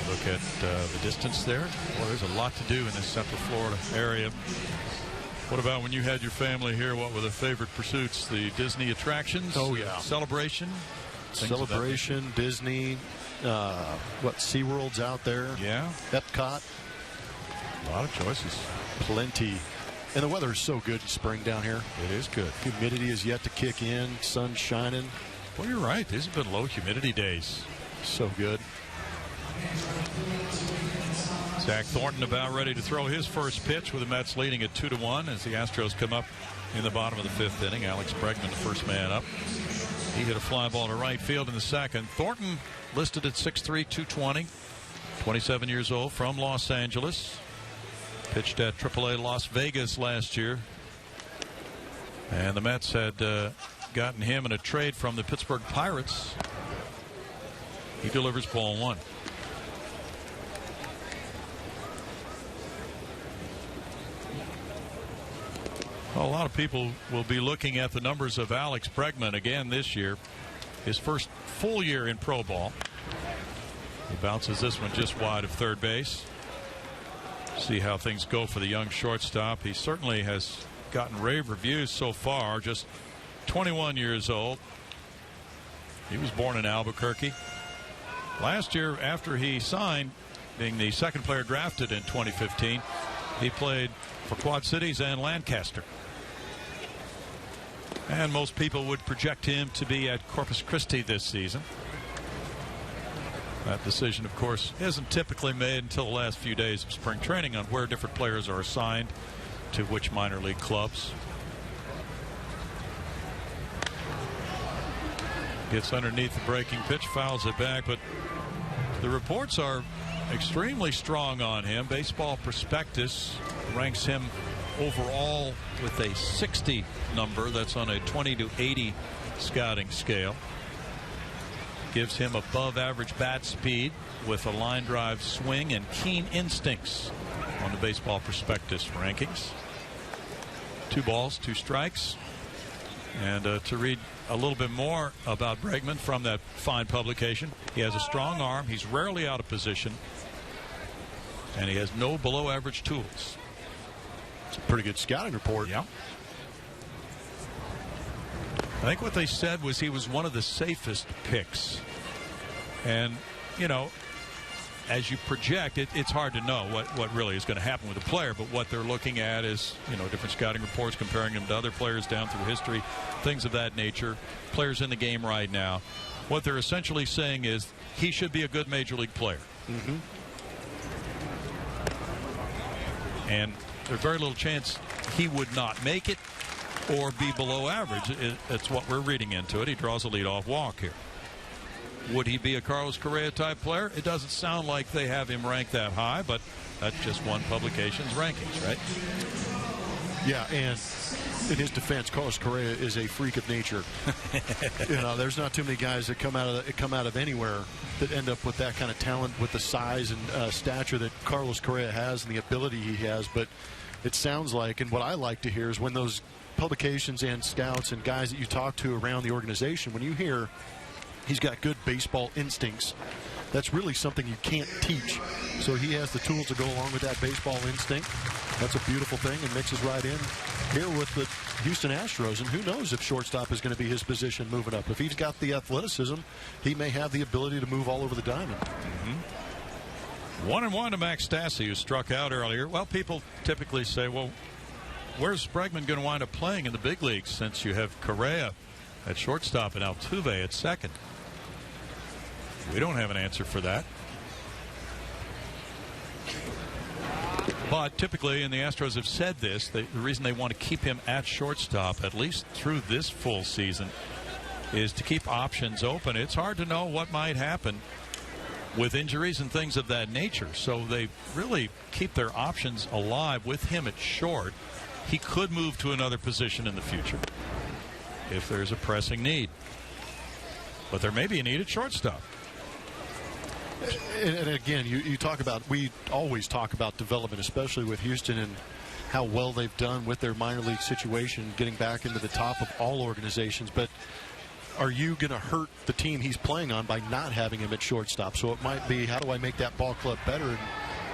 B: Look at the distance there. Well, there's a lot to do in this Central Florida area. What about when you had your family here? What were the favorite pursuits? The Disney attractions?
C: Oh, yeah.
B: Celebration?
C: Celebration, Disney, SeaWorld's out there.
B: Yeah.
C: Epcot.
B: A lot of choices.
C: Plenty. And the weather is so good in spring down here.
B: It is good.
C: Humidity is yet to kick in. Sun shining.
B: Well, you're right. These have been low humidity days.
C: So good.
B: Zach Thornton about ready to throw his first pitch with the Mets leading at 2-1 as the Astros come up in the bottom of the 5th inning. Alex Bregman, the first man up. He hit a fly ball to right field in the second. Thornton listed at 6'3", 220. 27 years old, from Los Angeles. Pitched at AAA Las Vegas last year. And the Mets had gotten him in a trade from the Pittsburgh Pirates. He delivers ball 1. Well, a lot of people will be looking at the numbers of Alex Bregman again this year. His first full year in pro ball. He bounces this one just wide of third base. See how things go for the young shortstop. He certainly has gotten rave reviews so far. Just 21 years old. He was born in Albuquerque. Last year, after he signed, being the second player drafted in 2015, he played for Quad Cities and Lancaster. And most people would project him to be at Corpus Christi this season. That decision, of course, isn't typically made until the last few days of spring training on where different players are assigned to which minor league clubs. Gets underneath the breaking pitch, fouls it back, but the reports are extremely strong on him. Baseball Prospectus ranks him overall with a 60 number. That's on a 20 to 80 scouting scale. Gives him above average bat speed with a line drive swing and keen instincts on the Baseball Prospectus rankings. 2 balls, 2 strikes. And to read a little bit more about Bregman from that fine publication, he has a strong arm. He's rarely out of position. And he has no below average tools.
C: It's a pretty good scouting report.
B: Yeah. I think what they said was he was one of the safest picks. And, you know, as you project, it's hard to know what really is going to happen with a player. But what they're looking at is, you know, different scouting reports comparing him to other players down through history, things of that nature, players in the game right now. What they're essentially saying is he should be a good major league player.
C: Mm-hmm.
B: And there's very little chance he would not make it or be below average. It's what we're reading into it. He draws a leadoff walk here. Would he be a Carlos Correa type player? It doesn't sound like they have him ranked that high, but that's just one publication's rankings, right?
C: Yeah, and in his defense, Carlos Correa is a freak of nature. You know, there's not too many guys that come out of anywhere that end up with that kind of talent, with the size and stature that Carlos Correa has and the ability he has. But it sounds like, and what I like to hear is when those publications and scouts and guys that you talk to around the organization, when you hear he's got good baseball instincts, that's really something you can't teach. So he has the tools to go along with that baseball instinct. That's a beautiful thing, and mixes right in here with the Houston Astros. And who knows if shortstop is going to be his position moving up. If he's got the athleticism, he may have the ability to move all over the diamond.
B: Mm-hmm. 1-1 to Max Stassi, who struck out earlier. Well, people typically say, well, where's Bregman going to wind up playing in the big leagues since you have Correa at shortstop and Altuve at second? We don't have an answer for that. But typically, and the Astros have said this, the reason they want to keep him at shortstop, at least through this full season, is to keep options open. It's hard to know what might happen with injuries and things of that nature. So they really keep their options alive with him at short. He could move to another position in the future if there's a pressing need. But there may be a need at shortstop.
C: And again, you talk about, we always talk about development, especially with Houston and how well they've done with their minor league situation, getting back into the top of all organizations. But are you going to hurt the team he's playing on by not having him at shortstop? So it might be, how do I make that ball club better? And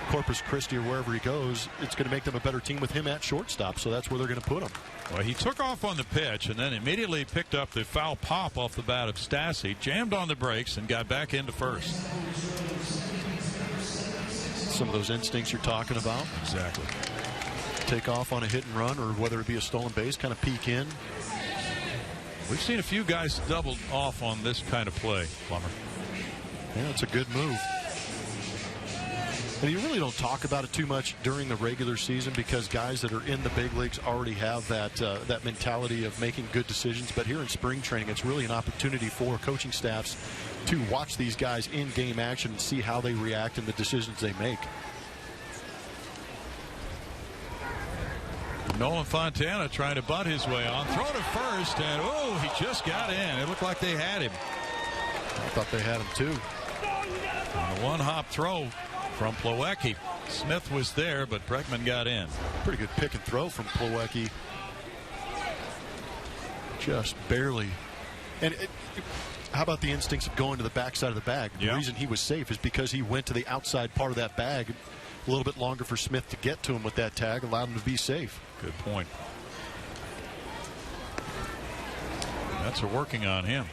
C: Corpus Christi or wherever he goes, it's going to make them a better team with him at shortstop. So that's where they're going to put him.
B: Well, he took off on the pitch and then immediately picked up the foul pop off the bat of Stassi, jammed on the brakes, and got back into first.
C: Some of those instincts you're talking about.
B: Exactly.
C: Take off on a hit and run, or whether it be a stolen base, kind of peek in.
B: We've seen a few guys doubled off on this kind of play, Plummer.
C: Yeah, it's a good move. And you really don't talk about it too much during the regular season because guys that are in the big leagues already have that mentality of making good decisions. But here in spring training, it's really an opportunity for coaching staffs to watch these guys in game action and see how they react and the decisions they make.
B: Nolan Fontana trying to butt his way on. Throw to first, and oh, he just got in. It looked like they had him.
C: I thought they had him too.
B: On a one-hop throw from Plawecki. Smith was there, but Bregman got in.
C: Pretty good pick and throw from Plawecki. just barely. And how about the instincts of going to the backside of the bag? The reason he was safe is because he went to the outside part of that bag. A little bit longer for Smith to get to him with that tag, allowed him to be safe.
B: Good point. Mets are working on him.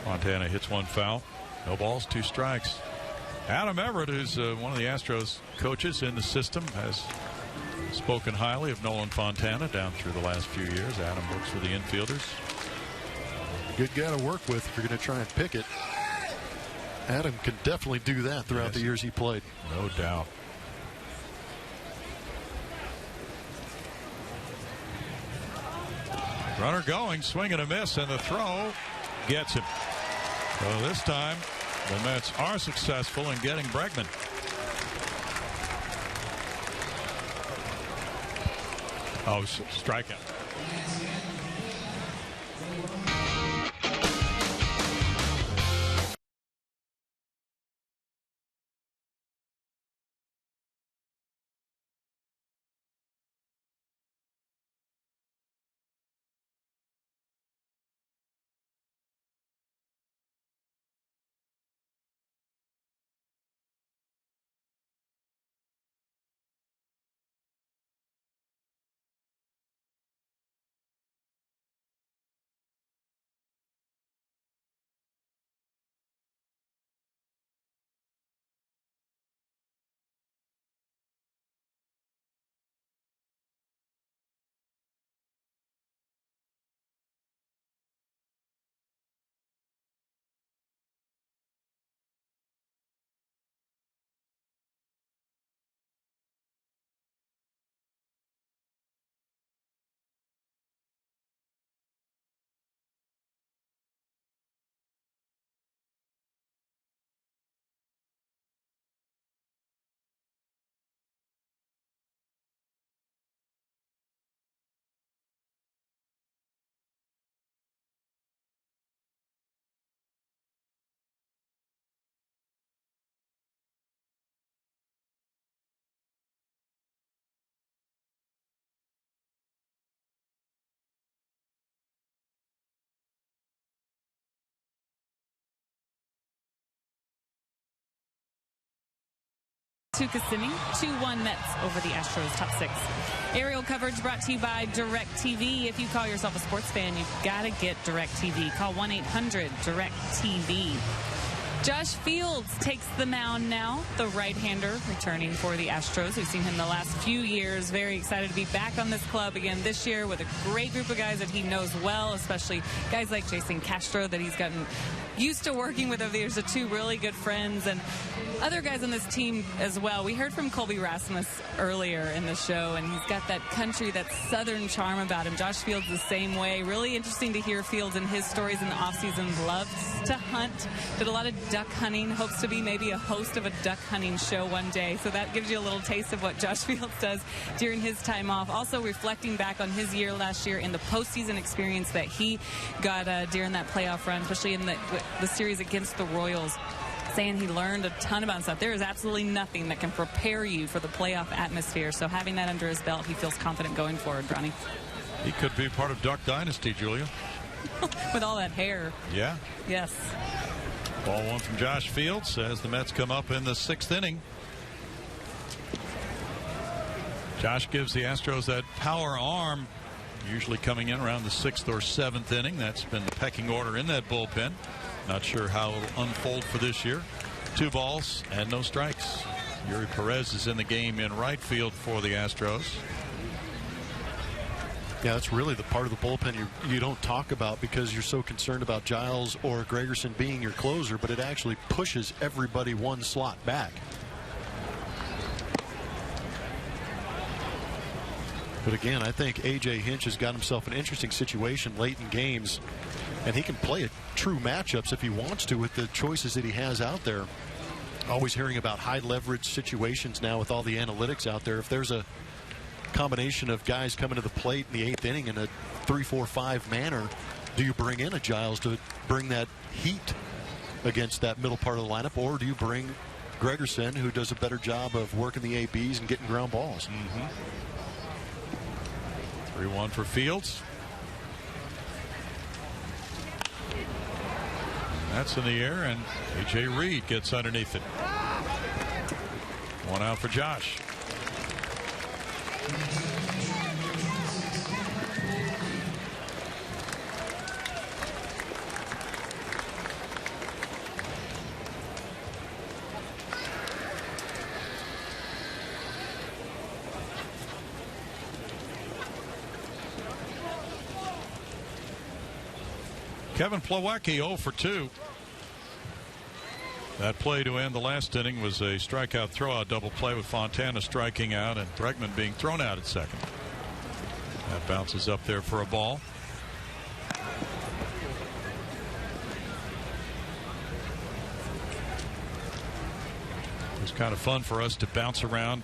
B: Montana hits one foul. No balls, 2 strikes. Adam Everett, who's one of the Astros coaches in the system, has spoken highly of Nolan Fontana down through the last few years. Adam works for the infielders.
C: Good guy to work with if you're going to try and pick it. Adam can definitely do that throughout the years he played.
B: No doubt. Runner going, swing and a miss, and the throw gets him. So this time, the Mets are successful in getting Bregman. Oh, strikeout.
A: To Kissimmee, 2-1 Mets over the Astros top 6. Aerial coverage brought to you by DirecTV. If you call yourself a sports fan, you've got to get DirecTV. Call 1-800-DirecTV. Josh Fields takes the mound now, the right-hander returning for the Astros. We've seen him the last few years. Very excited to be back on this club again this year with a great group of guys that he knows well, especially guys like Jason Castro that he's gotten used to working with over the years. Are 2 really good friends and other guys on this team as well. We heard from Colby Rasmus earlier in the show, and he's got that country, that southern charm about him. Josh Fields the same way. Really interesting to hear Fields and his stories in the offseason. Loves to hunt, did a lot of duck hunting, hopes to be maybe a host of a duck hunting show one day. So that gives you a little taste of what Josh Fields does during his time off. Also reflecting back on his year last year and the postseason experience that he got during that playoff run, especially in the series against the Royals. Saying he learned a ton about stuff. There is absolutely nothing that can prepare you for the playoff atmosphere. So having that under his belt, he feels confident going forward, Ronnie.
B: He could be part of Duck Dynasty, Julia.
A: With all that hair.
B: Yeah.
A: Yes.
B: Ball 1 from Josh Fields as the Mets come up in the 6th inning. Josh gives the Astros that power arm, usually coming in around the 6th or 7th inning. That's been the pecking order in that bullpen. Not sure how it'll unfold for this year. 2 balls and no strikes. Yuri Perez is in the game in right field for the Astros.
C: Yeah, that's really the part of the bullpen you don't talk about because you're so concerned about Giles or Gregerson being your closer, but it actually pushes everybody 1 slot back. But again, I think A.J. Hinch has got himself an interesting situation late in games, and he can play true matchups if he wants to with the choices that he has out there. Always hearing about high leverage situations now with all the analytics out there. If there's a combination of guys coming to the plate in the 8th inning in a 3-4-5 manner, do you bring in a Giles to bring that heat against that middle part of the lineup, or do you bring Gregerson, who does a better job of working the ABs and getting ground balls?
B: 3-1 for Fields. That's in the air, and A.J. Reed gets underneath it. 1 out for Josh. Kevin Plawecki 0 for 2. That play to end the last inning was a strikeout throwout double play with Fontana striking out and Bregman being thrown out at second. That bounces up there for a ball. It was kind of fun for us to bounce around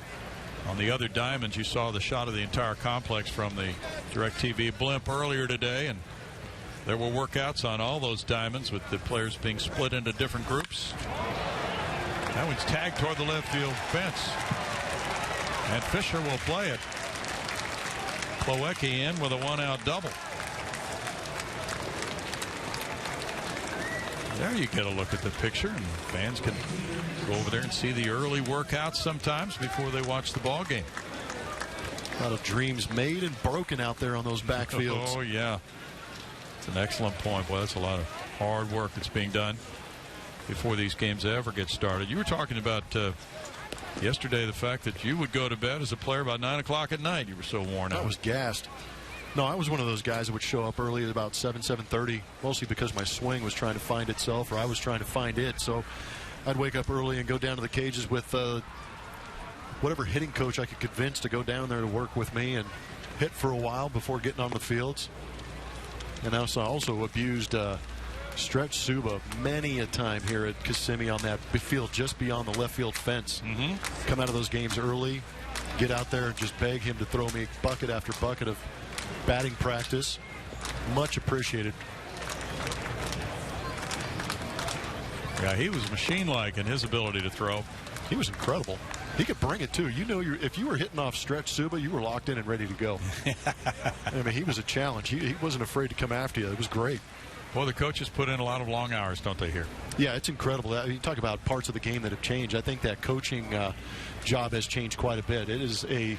B: on the other diamonds. You saw the shot of the entire complex from the DirecTV blimp earlier today, and there were workouts on all those diamonds with the players being split into different groups. That one's tagged toward the left field fence, and Fisher will play it. Plawecki in with a 1-out double. There you get a look at the picture, and fans can go over there and see the early workouts sometimes before they watch the ball game.
C: A lot of dreams made and broken out there on those backfields.
B: Oh, yeah. It's an excellent point. Well, that's a lot of hard work that's being done before these games ever get started. You were talking about yesterday the fact that you would go to bed as a player about 9 o'clock at night. You were so worn out.
C: I was gassed. No, I was one of those guys that would show up early at about 7:30, mostly because my swing was trying to find itself, or I was trying to find it. So I'd wake up early and go down to the cages with whatever hitting coach I could convince to go down there to work with me and hit for a while before getting on the fields. And I also abused Stretch Suba many a time here at Kissimmee on that field just beyond the left field fence. Come out of those games early, get out there and just beg him to throw me bucket after bucket of batting practice. Much appreciated.
B: Yeah, he was machine-like in his ability to throw.
C: He was incredible. He could bring it, too. You know, if you were hitting off Stretch Suba, you were locked in and ready to go. I mean, he was a challenge. He wasn't afraid to come after you. It was great.
B: Well, the coaches put in a lot of long hours, don't they, here?
C: Yeah, it's incredible. You talk about parts of the game that have changed. I think that coaching job has changed quite a bit. It is a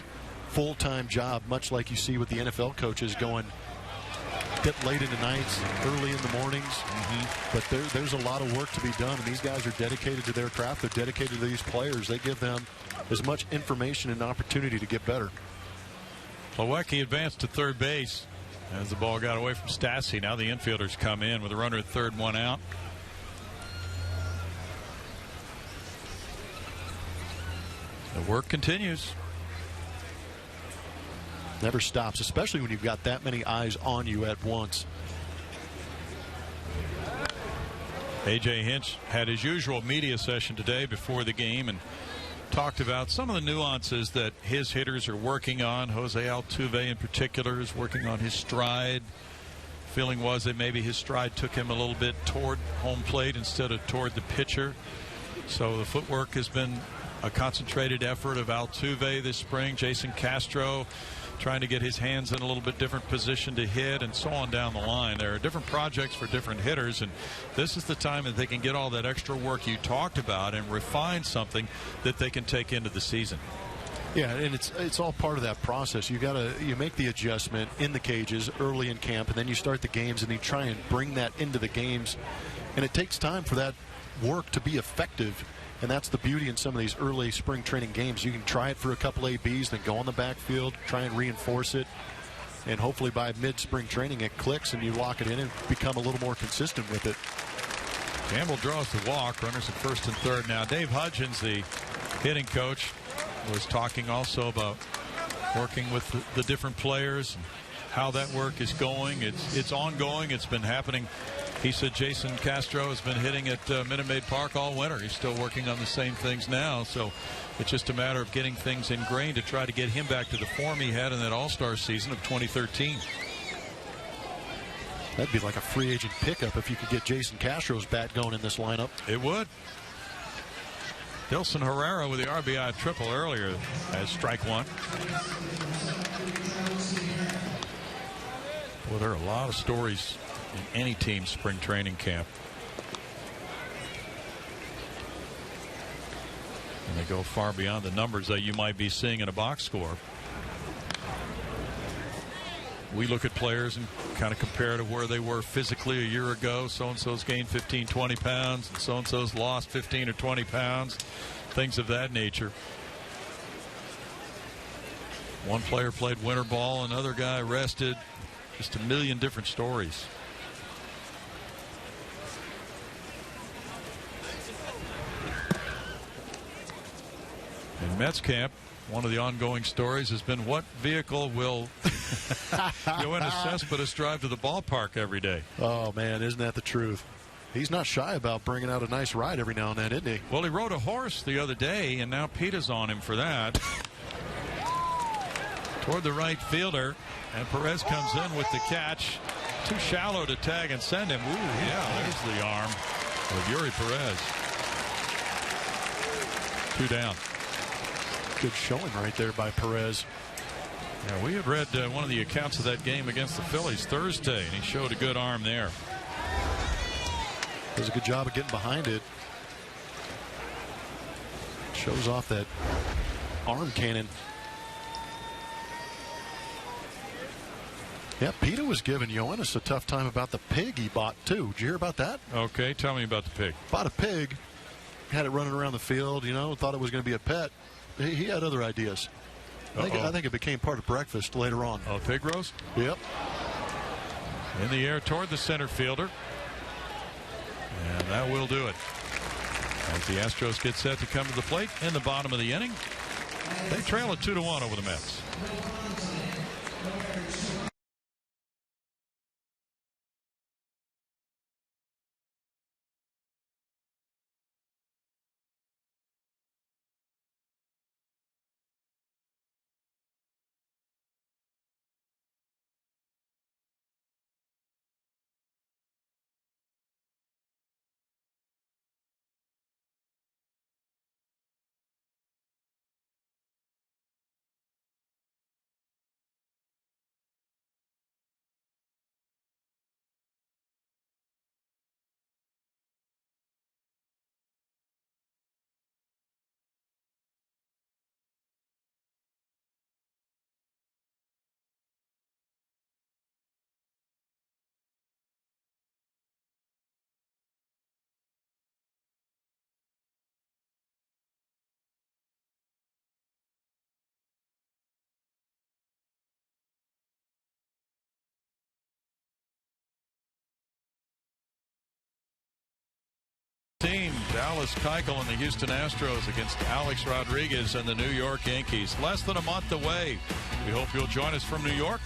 C: full-time job, much like you see with the NFL coaches going get late into nights, early in the mornings. But there's a lot of work to be done, and these guys are dedicated to their craft. They're dedicated to these players. They give them as much information and opportunity to get better.
B: Plawecki advanced to third base as the ball got away from Stassi. Now the infielders come in with a runner at third, 1 out. The work continues.
C: Never stops, especially when you've got that many eyes on you at once.
B: A.J. Hinch had his usual media session today before the game and talked about some of the nuances that his hitters are working on. Jose Altuve in particular is working on his stride. Feeling was that maybe his stride took him a little bit toward home plate instead of toward the pitcher. So the footwork has been a concentrated effort of Altuve this spring. Jason Castro trying to get his hands in a little bit different position to hit, and so on down the line. There are different projects for different hitters, and this is the time that they can get all that extra work you talked about and refine something that they can take into the season.
C: Yeah, and it's all part of that process. You make the adjustment in the cages early in camp, and then you start the games, and you try and bring that into the games, and it takes time for that work to be effective. And that's the beauty in some of these early spring training games. You can try it for a couple ABs, then go on the backfield, try and reinforce it. And hopefully by mid-spring training it clicks and you lock it in and become a little more consistent with it.
B: Campbell draws the walk. Runners at first and third now. Dave Hudgens, the hitting coach, was talking also about working with the different players and how that work is going. It's ongoing. It's been happening He said Jason Castro has been hitting at Minute Maid Park all winter. He's still working on the same things now, so it's just a matter of getting things ingrained to try to get him back to the form he had in that All-Star season of 2013.
C: That'd be like a free agent pickup if you could get Jason Castro's bat going in this lineup.
B: It would. Dilson Herrera with the RBI triple earlier as strike one. Well, there are a lot of stories in any team's spring training camp. And they go far beyond the numbers that you might be seeing in a box score. We look at players and kind of compare to where they were physically a year ago. So-and-so's gained 15, 20 pounds, and so-and-so's lost 15 or 20 pounds, things of that nature. One player played winter ball, another guy rested. Just a million different stories. In Mets camp, one of the ongoing stories has been what vehicle will Yoenis Cespedes drive to the ballpark every day.
C: Oh, man, isn't that the truth? He's not shy about bringing out a nice ride every now and then, isn't he?
B: Well, he rode a horse the other day, and now PETA's on him for that. Toward the right fielder, and Perez comes in with the catch. Too shallow to tag and send him. Ooh, yeah, there's the arm of Yuri Perez. 2 down.
C: Good showing right there by Perez.
B: Yeah, we had read one of the accounts of that game against the Phillies Thursday, and he showed a good arm there.
C: Does a good job of getting behind it. Shows off that arm cannon. Yeah, PETA was giving Yoenis a tough time about the pig he bought, too. Did you hear about that?
B: Okay, tell me about the pig.
C: Bought a pig, had it running around the field, you know, thought it was going to be a pet. He had other ideas. I think it became part of breakfast later on.
B: Oh, pig roast?
C: Yep.
B: In the air toward the center fielder. And that will do it. As the Astros get set to come to the plate in the bottom of the inning. They trail it 2-1 over the Mets. Team Dallas Keuchel and the Houston Astros against Alex Rodriguez and the New York Yankees. Less than a month away. We hope you'll join us from New York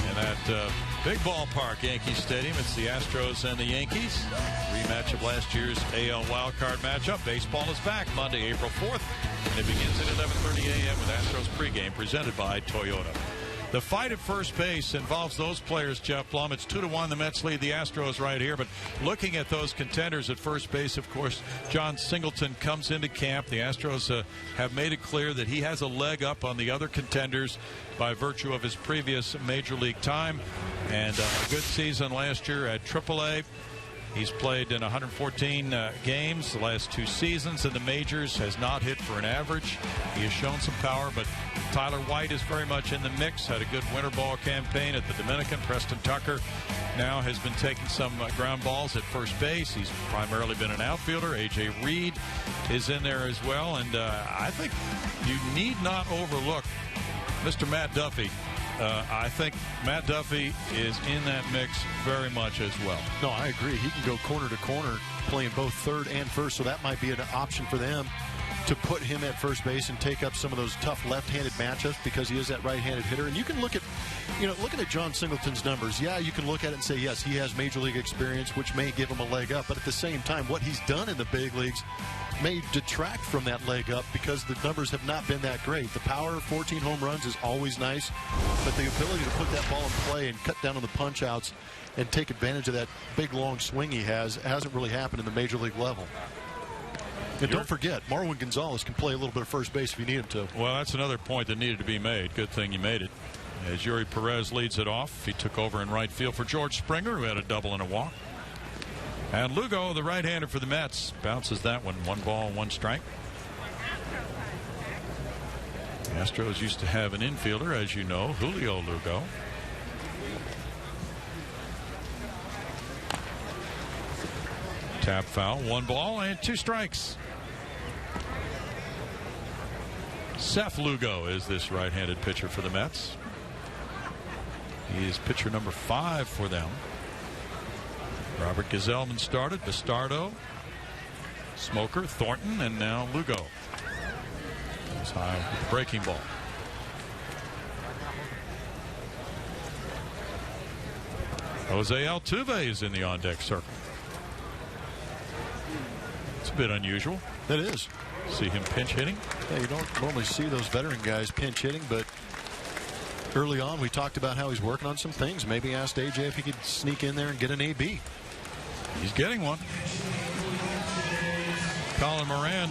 B: in that big ballpark, Yankee Stadium. It's the Astros and the Yankees. Rematch of last year's AL wildcard matchup. Baseball is back Monday, April 4th, and it begins at 11:30 a.m. with Astros pregame presented by Toyota. The fight at first base involves those players, Jeff Blum. It's 2-1. The Mets lead the Astros right here. But looking at those contenders at first base, of course, John Singleton comes into camp. The Astros have made it clear that he has a leg up on the other contenders by virtue of his previous major league time and a good season last year at AAA. He's played in 114 games the last 2 seasons in the majors, has not hit for an average. He has shown some power, but Tyler White is very much in the mix, had a good winter ball campaign at the Dominican. Preston Tucker now has been taking some ground balls at first base. He's primarily been an outfielder. A.J. Reed is in there as well, and I think you need not overlook Mr. Matt Duffy. I think Matt Duffy is in that mix very much as well.
C: No, I agree. He can go corner to corner playing both third and first, so that might be an option for them to put him at first base and take up some of those tough left-handed matchups because he is that right-handed hitter. And you can look at You know, looking at John Singleton's numbers, yeah, you can look at it and say, yes, he has major league experience, which may give him a leg up. But at the same time, what he's done in the big leagues may detract from that leg up because the numbers have not been that great. The power, 14 home runs, is always nice. But the ability to put that ball in play and cut down on the punch outs and take advantage of that big, long swing he hasn't really happened in the major league level. And don't forget, Marwin Gonzalez can play a little bit of first base if you need him to.
B: Well, that's another point that needed to be made. Good thing you made it. As Yuri Perez leads it off, he took over in right field for George Springer, who had a double and a walk. And Lugo, the right-hander for the Mets, bounces that one. 1 ball, 1 strike. The Astros used to have an infielder, as you know, Julio Lugo. Tap foul, 1 ball and 2 strikes. Seth Lugo is this right-handed pitcher for the Mets. He is pitcher number 5 for them. Robert Gazelman started, Bastardo, Smoker, Thornton, and now Lugo. It's high with the breaking ball. Jose Altuve is in the on-deck circle. It's a bit unusual.
C: It is.
B: See him pinch hitting.
C: Yeah, you don't normally see those veteran guys pinch hitting, but early on we talked about how he's working on some things. Maybe asked AJ if he could sneak in there and get an AB.
B: He's getting one. Colin Moran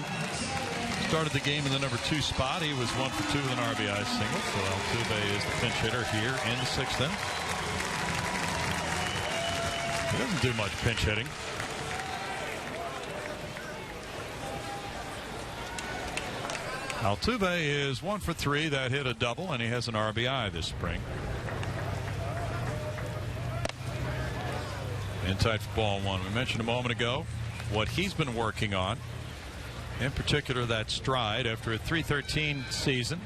B: started the game in the number 2 spot. He was 1 for 2 with an RBI single. So Altuve is the pinch hitter here in the 6th inning. He doesn't do much pinch hitting. Altuve is 1 for 3. That hit a double, and he has an RBI this spring. In tight for ball 1. We mentioned a moment ago what he's been working on, in particular that stride after a .313 season.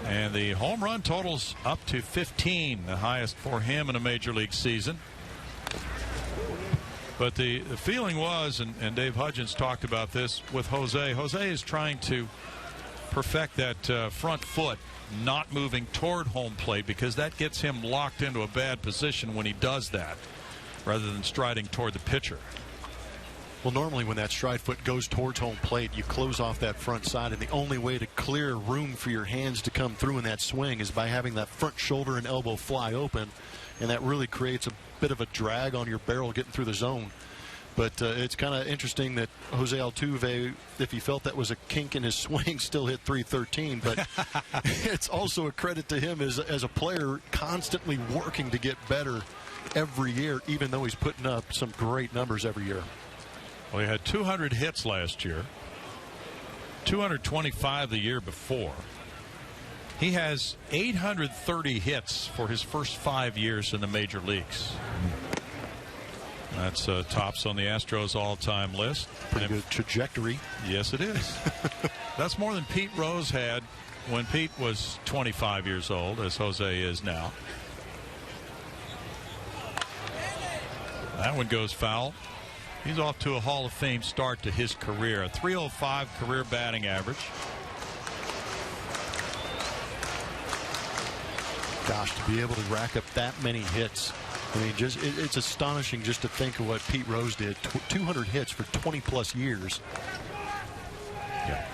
B: And the home run totals up to 15, the highest for him in a major league season. But the feeling was, and Dave Hudgens talked about this with Jose. Jose is trying to perfect that front foot, not moving toward home plate, because that gets him locked into a bad position when he does that, rather than striding toward the pitcher.
C: Well, normally when that stride foot goes towards home plate, you close off that front side, and the only way to clear room for your hands to come through in that swing is by having that front shoulder and elbow fly open, and that really creates a bit of a drag on your barrel getting through the zone. But it's kind of interesting that Jose Altuve, if he felt that was a kink in his swing, still hit .313. But it's also a credit to him as a player, constantly working to get better every year, even though he's putting up some great numbers every year.
B: Well, he had 200 hits last year, 225 the year before. He has 830 hits for his first 5 years in the major leagues. That's tops on the Astros all-time list.
C: Pretty good trajectory.
B: Yes, it is. That's more than Pete Rose had when Pete was 25 years old, as Jose is now. That one goes foul. He's off to a Hall of Fame start to his career. A .305 career batting average.
C: Gosh, to be able to rack up that many hits. I mean, just it's astonishing just to think of what Pete Rose did. 200 hits for 20-plus years.
B: Yeah.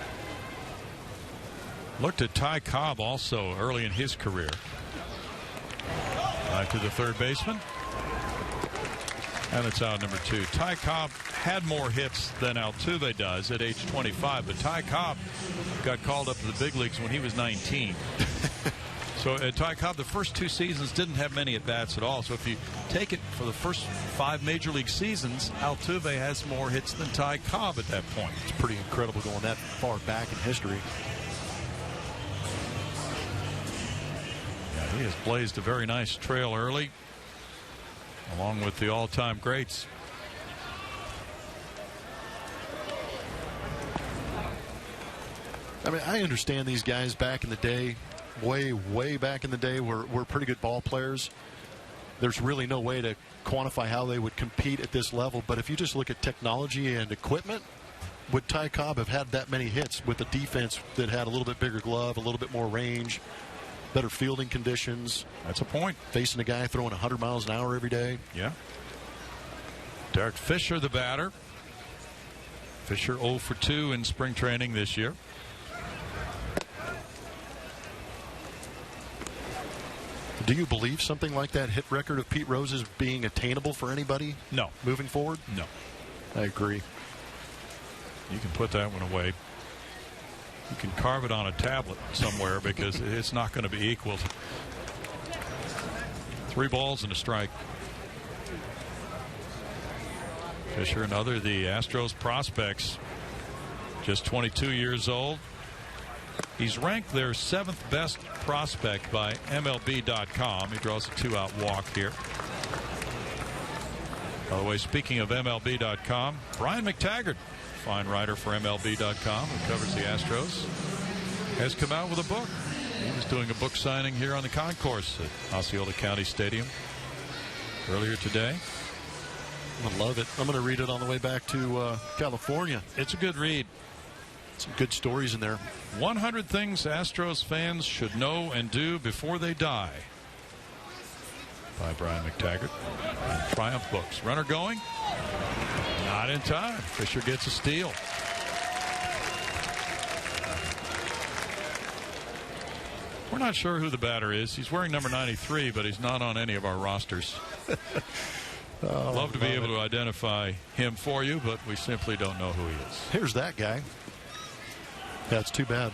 B: Looked at Ty Cobb also early in his career. Back to the third baseman. And it's out number 2. Ty Cobb had more hits than Altuve does at age 25, but Ty Cobb got called up to the big leagues when he was 19. So Ty Cobb, the first 2 seasons, didn't have many at-bats at all. So if you take it for the first 5 major league seasons, Altuve has more hits than Ty Cobb at that point.
C: It's pretty incredible going that far back in history.
B: Yeah, he has blazed a very nice trail early, along with the all-time greats.
C: I mean, I understand these guys back in the day, way back in the day, were pretty good ball players. There's really no way to quantify how they would compete at this level. But if you just look at technology and equipment, would Ty Cobb have had that many hits with a defense that had a little bit bigger glove, a little bit more range? better fielding conditions.
B: That's a point.
C: Facing a guy throwing 100 miles an hour every day.
B: Yeah. Derek Fisher, the batter. Fisher 0 for 2 in spring training this year.
C: Do you believe something like that hit record of Pete Rose's being attainable for anybody?
B: No.
C: Moving forward?
B: No.
C: I agree.
B: You can put that one away. You can carve it on a tablet somewhere because it's not going to be equaled. 3 balls and a strike. Fisher, another of the Astros prospects, just 22 years old. He's ranked their 7th best prospect by MLB.com. He draws a 2-out walk here. By the way, speaking of MLB.com, Brian McTaggart, fine writer for MLB.com who covers the Astros, has come out with a book. He was doing a book signing here on the concourse at Osceola County Stadium earlier today.
C: I love it. I'm going to read it on the way back to California.
B: It's a good read.
C: Some good stories in there.
B: 100 Things Astros Fans Should Know and Do Before They Die by Brian McTaggart. Triumph Books. Runner going? Not in time. Fisher gets a steal. We're not sure who the batter is. He's wearing number 93, but he's not on any of our rosters. Love to be able to identify him for you, but we simply don't know who he is.
C: Here's that guy. That's too bad.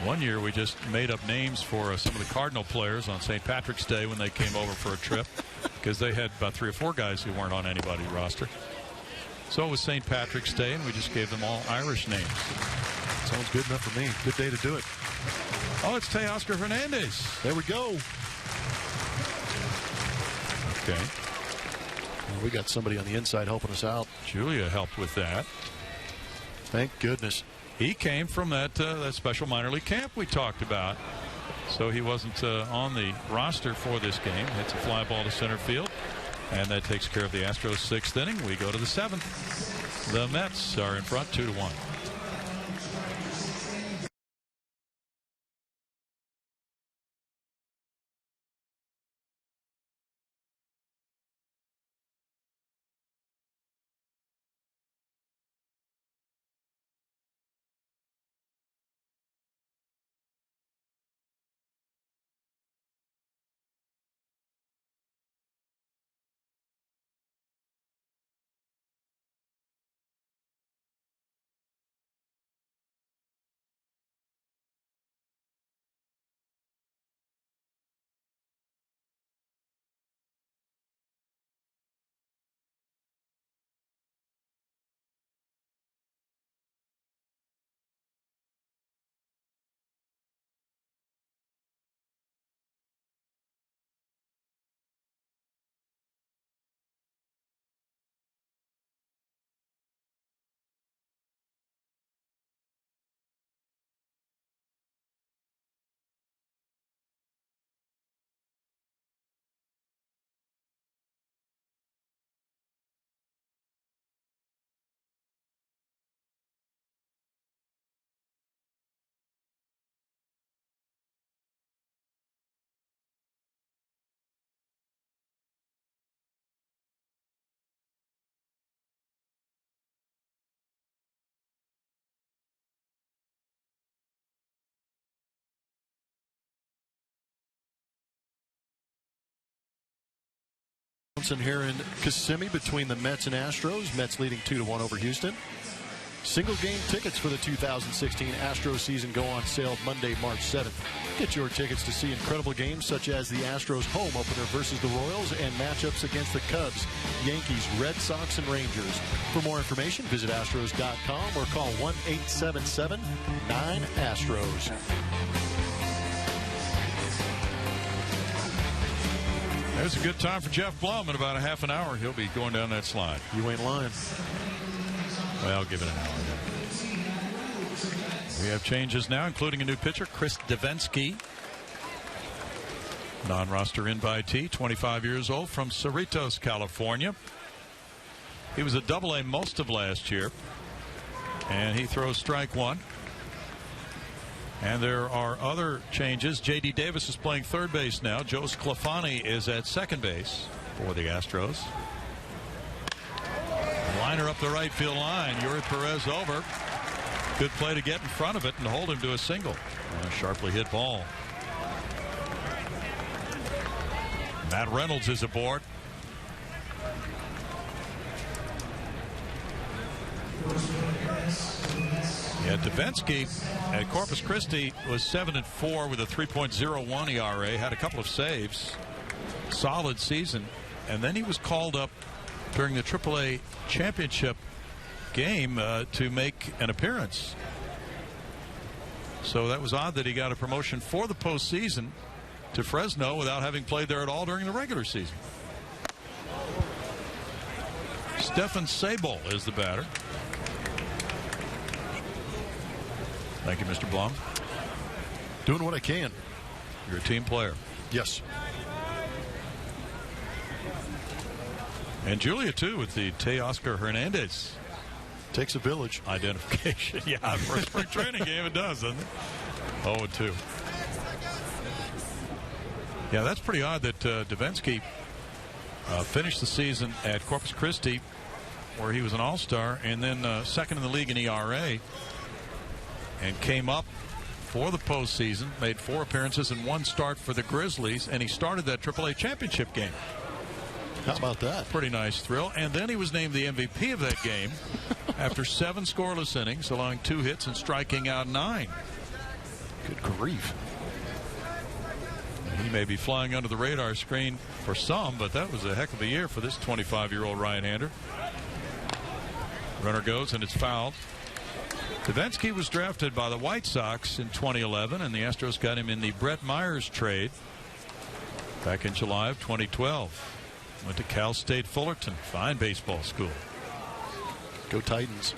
B: One year we just made up names for some of the Cardinal players on St. Patrick's Day when they came over for a trip because they had about 3 or 4 guys who weren't on anybody's roster. So it was St. Patrick's Day, and we just gave them all Irish names.
C: Sounds good enough for me. Good day to do it.
B: Oh, it's Teoscar Hernandez.
C: There we go.
B: Okay.
C: Well, we got somebody on the inside helping us out.
B: Julia helped with that.
C: Thank goodness.
B: He came from that special minor league camp we talked about. So he wasn't on the roster for this game. Hits a fly ball to center field. And that takes care of the Astros' 6th inning. We go to the 7th. The Mets are in front 2-1.
C: Here in Kissimmee between the Mets and Astros. Mets leading 2-1 over Houston. Single game tickets for the 2016 Astros season go on sale Monday, March 7th. Get your tickets to see incredible games such as the Astros home opener versus the Royals and matchups against the Cubs, Yankees, Red Sox, and Rangers. For more information, visit Astros.com or call 1-877-9-ASTROS.
B: There's a good time for Jeff Blum. In about a half an hour, he'll be going down that slide.
C: You ain't lying.
B: Well, I'll give it an hour. We have changes now, including a new pitcher, Chris Davinsky. Non-roster invitee, 25 years old, from Cerritos, California. He was a Double-A most of last year, and he throws strike 1. And there are other changes. J.D. Davis is playing third base now. Joe Sclafani is at second base for the Astros. Liner up the right field line. Yuri Perez over. Good play to get in front of it and hold him to a single. A sharply hit ball. Matt Reynolds is aboard. Yeah, Davinsky at Corpus Christi was 7-4 with a 3.01 ERA. Had a couple of saves. Solid season. And then he was called up during the AAA championship game to make an appearance. So that was odd that he got a promotion for the postseason to Fresno without having played there at all during the regular season. Stefan Sabol is the batter. Thank you, Mr. Blum.
C: Doing what I can.
B: You're a team player.
C: Yes.
B: And Julia, too, with the Teoscar Hernandez.
C: Takes a village.
B: Identification. Yeah, for a spring training game, it does, doesn't it? 0-2. Yeah, that's pretty odd that Davinsky finished the season at Corpus Christi, where he was an all-star, and then second in the league in ERA, and came up for the postseason, made 4 appearances and 1 start for the Grizzlies, and he started that AAA championship game.
C: How about that?
B: Pretty nice thrill. And then he was named the MVP of that game after 7 scoreless innings, allowing 2 hits and striking out 9.
C: Good grief.
B: He may be flying under the radar screen for some, but that was a heck of a year for this 25-year-old right-hander. Runner goes, and it's fouled. Davinsky was drafted by the White Sox in 2011, and the Astros got him in the Brett Myers trade back in July of 2012. Went to Cal State Fullerton. Fine baseball school.
C: Go Titans.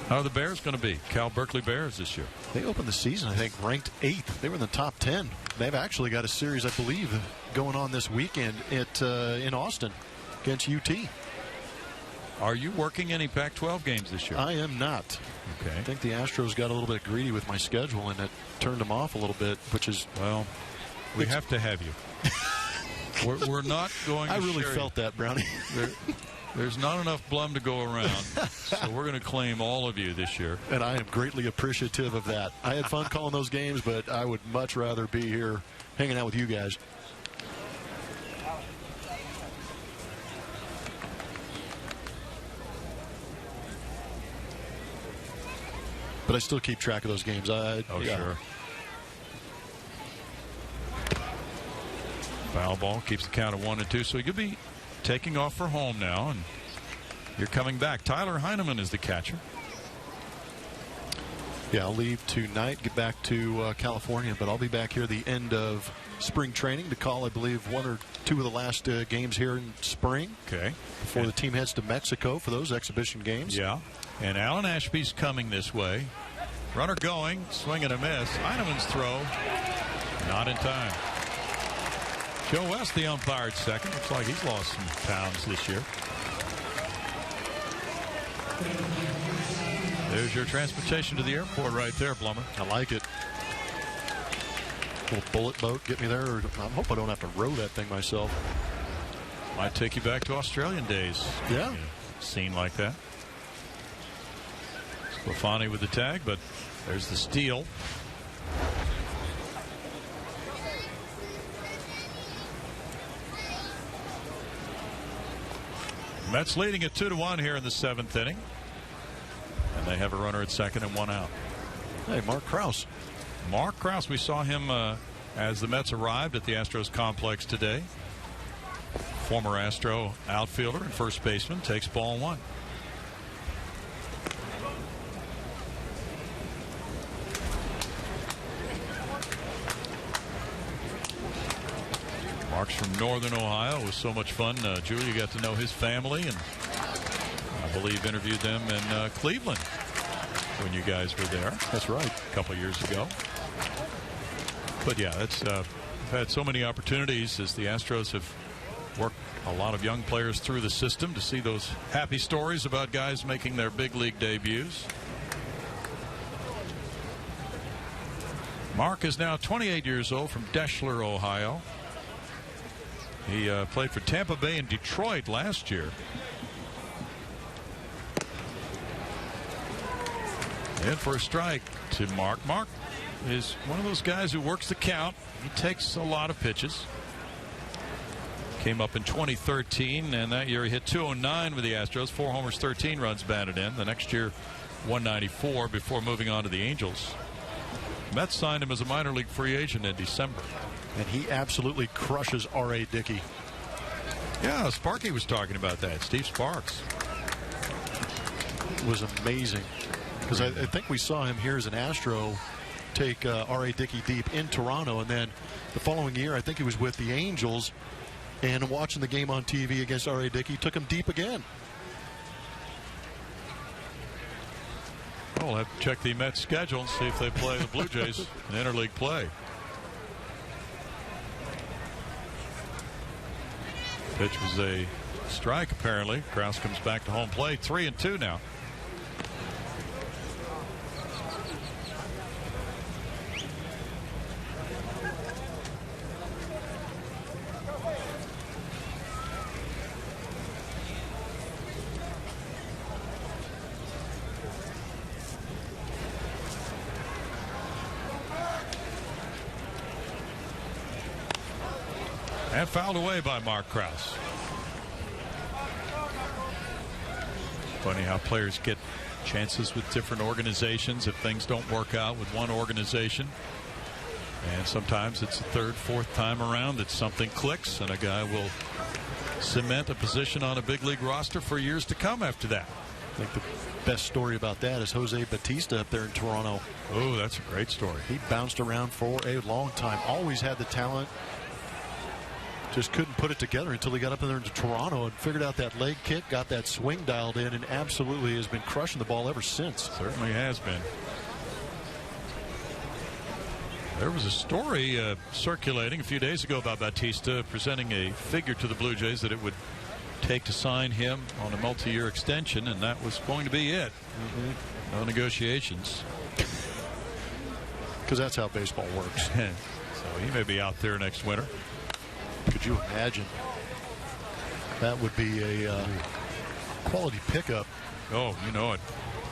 B: How are the Bears going to be? Cal Berkeley Bears this year.
C: They opened the season, I think, ranked 8th. They were in the top 10. They've actually got a series, I believe, going on this weekend in Austin against UT.
B: Are you working any Pac-12 games this year?
C: I am not.
B: Okay.
C: I think the Astros got a little bit greedy with my schedule, and it turned them off a little bit, which is...
B: Well, we have to have you. we're not going to
C: I really
B: share
C: felt that, Brownie.
B: There's not enough Blum to go around, so we're going to claim all of you this year.
C: And I am greatly appreciative of that. I had fun calling those games, but I would much rather be here hanging out with you guys. But I still keep track of those games.
B: Yeah. Sure. Foul ball keeps the count of 1-2. So you'll be taking off for home now, and you're coming back. Tyler Heineman is the catcher.
C: Yeah, I'll leave tonight, get back to California, but I'll be back here the end of spring training to call, I believe, 1 or 2 of the last games here in spring.
B: Okay.
C: Before the team heads to Mexico for those exhibition games.
B: Yeah. And Alan Ashby's coming this way. Runner going, swing and a miss. Heineman's throw, not in time. Joe West, the umpire, at second. Looks like he's lost some pounds this year. There's your transportation to the airport right there, Blummer.
C: I like it. Little bullet boat, get me there. I hope I don't have to row that thing myself.
B: Might take you back to Australian days.
C: Yeah.
B: Scene like that. Sclafani with the tag, but there's the steal. Mets leading at 2-1 here in the 7th inning. And they have a runner at second and 1 out.
C: Hey, Mark Krause.
B: Mark Krause, we saw him as the Mets arrived at the Astros complex today. Former Astro outfielder and first baseman, takes ball 1. Mark's from Northern Ohio. It was so much fun. Julia got to know his family, and I believe interviewed them in Cleveland when you guys were there.
C: That's right.
B: A couple years ago. But yeah, that's we've had so many opportunities as the Astros have worked a lot of young players through the system to see those happy stories about guys making their big league debuts. Mark is now 28 years old from Deschler, Ohio. He played for Tampa Bay and Detroit last year. In for a strike to Mark. Mark is one of those guys who works the count. He takes a lot of pitches. Came up in 2013, and that year he hit 209 with the Astros. 4 homers, 13 runs batted in. The next year, 194 before moving on to the Angels. Mets signed him as a minor league free agent in December.
C: And he absolutely crushes R.A. Dickey.
B: Yeah, Sparky was talking about that. Steve Sparks.
C: It was amazing. Because I think we saw him here as an Astro take R.A. Dickey deep in Toronto. And then the following year, I think he was with the Angels. And watching the game on TV against R.A. Dickey, took him deep again.
B: We'll have to check the Mets schedule and see if they play the Blue Jays in interleague play. Pitch was a strike, apparently. Krause comes back to home plate. 3-2 now. And fouled away by Mark Krause. Funny how players get chances with different organizations if things don't work out with one organization. And sometimes it's the third, fourth time around that something clicks and a guy will cement a position on a big league roster for years to come after that.
C: I think the best story about that is Jose Bautista up there in Toronto.
B: Oh, that's a great story.
C: He bounced around for a long time. Always had the talent. Just couldn't put it together until he got up in there into Toronto and figured out that leg kick, got that swing dialed in, and absolutely has been crushing the ball ever since.
B: Certainly has been. There was a story circulating a few days ago about Bautista presenting a figure to the Blue Jays that it would take to sign him on a multi-year extension, and that was going to be it. No negotiations.
C: Because that's how baseball works.
B: So he may be out there next winter.
C: Could you imagine? That would be a quality pickup.
B: Oh, you know it.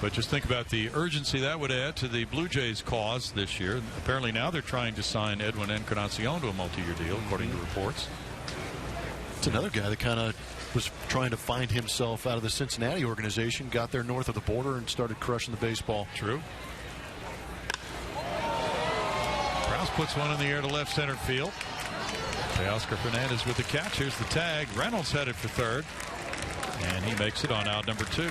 B: But just think about the urgency that would add to the Blue Jays' cause this year. Apparently now they're trying to sign Edwin Encarnacion to a multi-year deal, according to reports.
C: It's another guy that kind of was trying to find himself out of the Cincinnati organization, got there north of the border, and started crushing the baseball.
B: True. Krause puts one in the air to left center field. Oscar Fernandez with the catch. Here's the tag. Reynolds headed for third, and he makes it on out number 2. And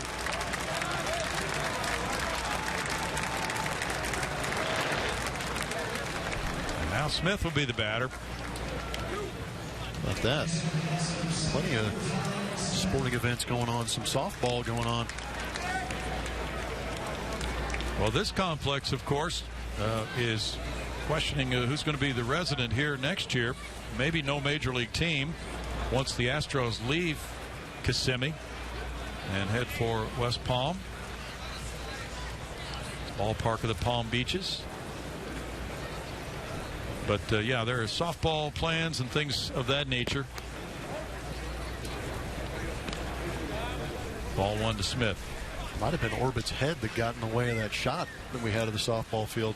B: now Smith will be the batter.
C: About that. Plenty of sporting events going on. Some softball going on.
B: Well, this complex, of course, is questioning who's going to be the resident here next year. Maybe no major league team once the Astros leave Kissimmee and head for West Palm, ballpark of the Palm Beaches. But yeah, there are softball plans and things of that nature. Ball 1 to Smith.
C: Might have been Orbit's head that got in the way of that shot that we had of the softball field.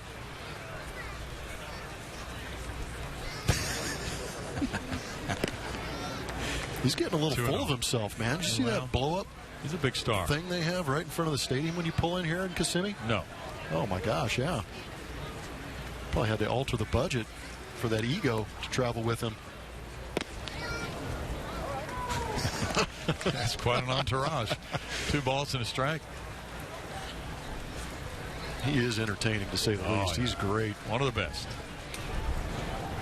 C: He's getting a little full of himself, man. Did you see that blow-up?
B: He's a big star.
C: Thing they have right in front of the stadium when you pull in here in Kissimmee?
B: No.
C: Oh, my gosh, yeah. Probably had to alter the budget for that ego to travel with him.
B: That's quite an entourage. 2 balls and a strike.
C: He is entertaining, to say the least.
B: Yeah.
C: He's great.
B: One of the best.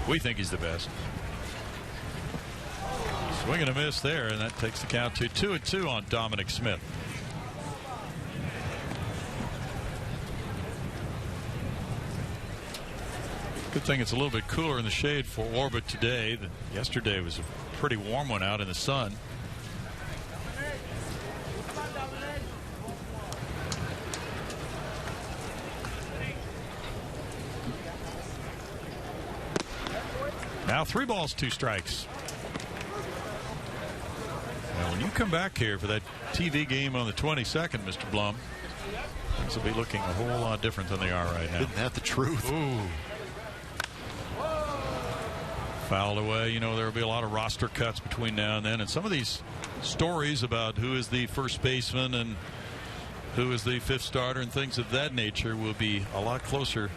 B: We think he's the best. Swing and a miss there, and that takes the count to 2-2 on Dominic Smith. Good thing it's a little bit cooler in the shade for Orbit today. Yesterday was a pretty warm one out in the sun. Now 3 balls, 2 strikes. Now when you come back here for that TV game on the 22nd, Mr. Blum, things will be looking a whole lot different than they are right now.
C: Isn't that the truth?
B: Ooh. Fouled away. You know, there will be a lot of roster cuts between now and then. And some of these stories about who is the first baseman and who is the 5th starter and things of that nature will be a lot closer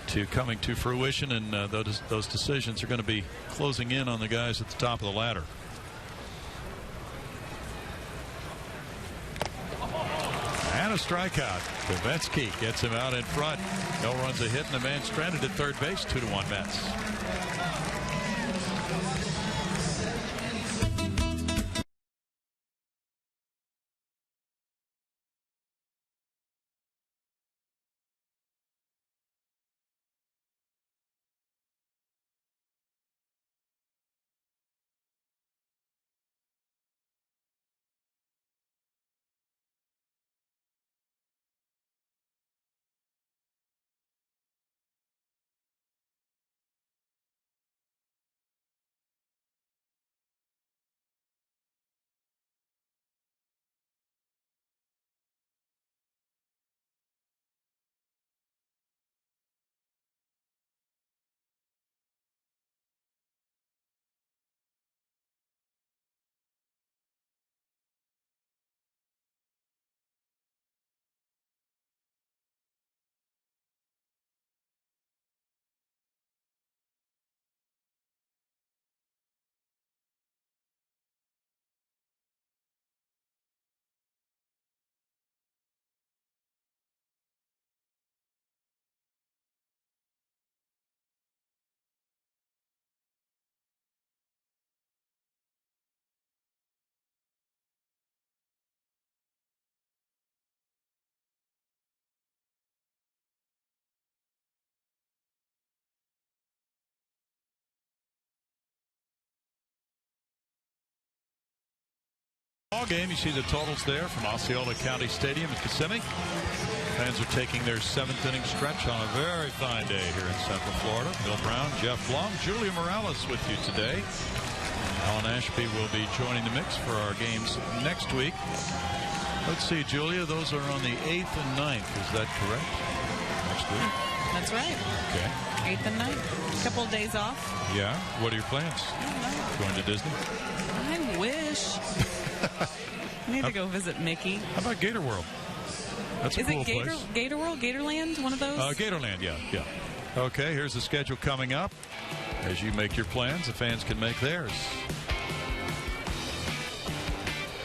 B: to coming to fruition. And those decisions are going to be closing in on the guys at the top of the ladder. And a strikeout. Kvetsky gets him out in front. No runs, a hit, and a man stranded at third base. 2-1 Mets. Ball game. You see the totals there from Osceola County Stadium in Kissimmee. Fans are taking their 7th inning stretch on a very fine day here in Central Florida. Bill Brown, Jeff Blum, Julia Morales with you today. Alan Ashby will be joining the mix for our games next week. Let's see, Julia, those are on the 8th and 9th. Is that correct? Next week?
A: That's right.
B: Okay.
A: 8th and 9th. A couple of days off.
B: Yeah. What are your plans? Going to Disney?
A: I wish. I need to go visit Mickey.
B: How about Gator World? That's a cool place.
A: Is it Gator World? Gatorland? One of those?
B: Gatorland, yeah. Okay, here's the schedule coming up. As you make your plans, the fans can make theirs.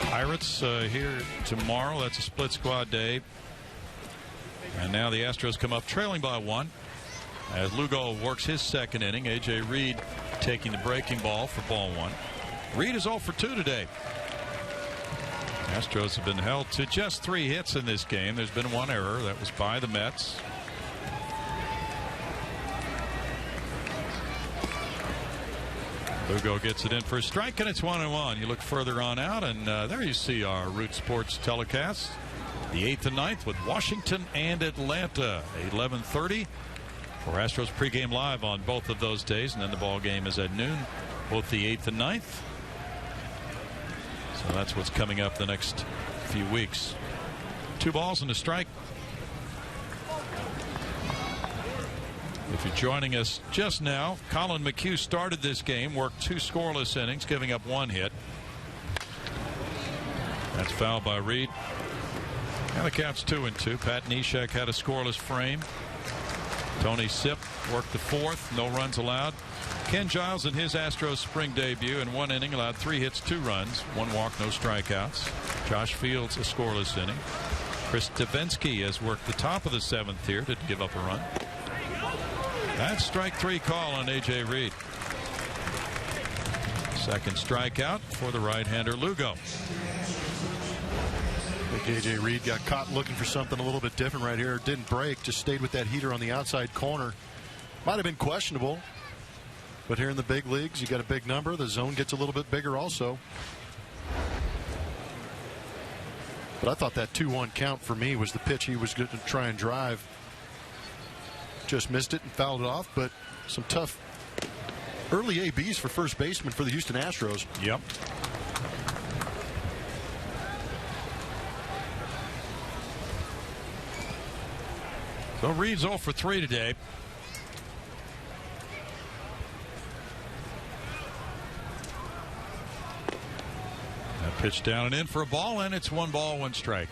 B: Pirates here tomorrow. That's a split squad day. And now the Astros come up trailing by 1 as Lugo works his 2nd inning. A.J. Reed taking the breaking ball for ball 1. Reed is 0 for 2 today. Astros have been held to just 3 hits in this game. There's been 1 error. That was by the Mets. Lugo gets it in for a strike, and it's 1-1. You look further on out, and there you see our Root Sports telecast. The 8th and 9th with Washington and Atlanta. 11:30 for Astros pregame live on both of those days, and then the ball game is at noon, both the 8th and 9th. So that's what's coming up the next few weeks. 2 balls and a strike. If you're joining us just now, Colin McHugh started this game, worked 2 scoreless innings, giving up 1 hit. That's fouled by Reed. And the count's 2-2. Pat Neshek had a scoreless frame. Tony Sipp worked the 4th. No runs allowed. Ken Giles in his Astros spring debut in 1 inning allowed 3 hits, 2 runs, 1 walk, no strikeouts. Josh Fields a scoreless inning. Chris Stevensky has worked the top of the 7th here, didn't give up a run. That's strike 3 call on A.J. Reed. 2nd strikeout for the right-hander Lugo.
C: I think A.J. Reed got caught looking for something a little bit different right here. Didn't break, just stayed with that heater on the outside corner. Might have been questionable, but here in the big leagues, you got a big number. The zone gets a little bit bigger also. But I thought that 2-1 count for me was the pitch he was going to try and drive. Just missed it and fouled it off, but some tough early ABs for first baseman for the Houston Astros.
B: Yep. So Reed's 0 for 3 today. That pitch down and in for a ball, and it's 1 ball, 1 strike.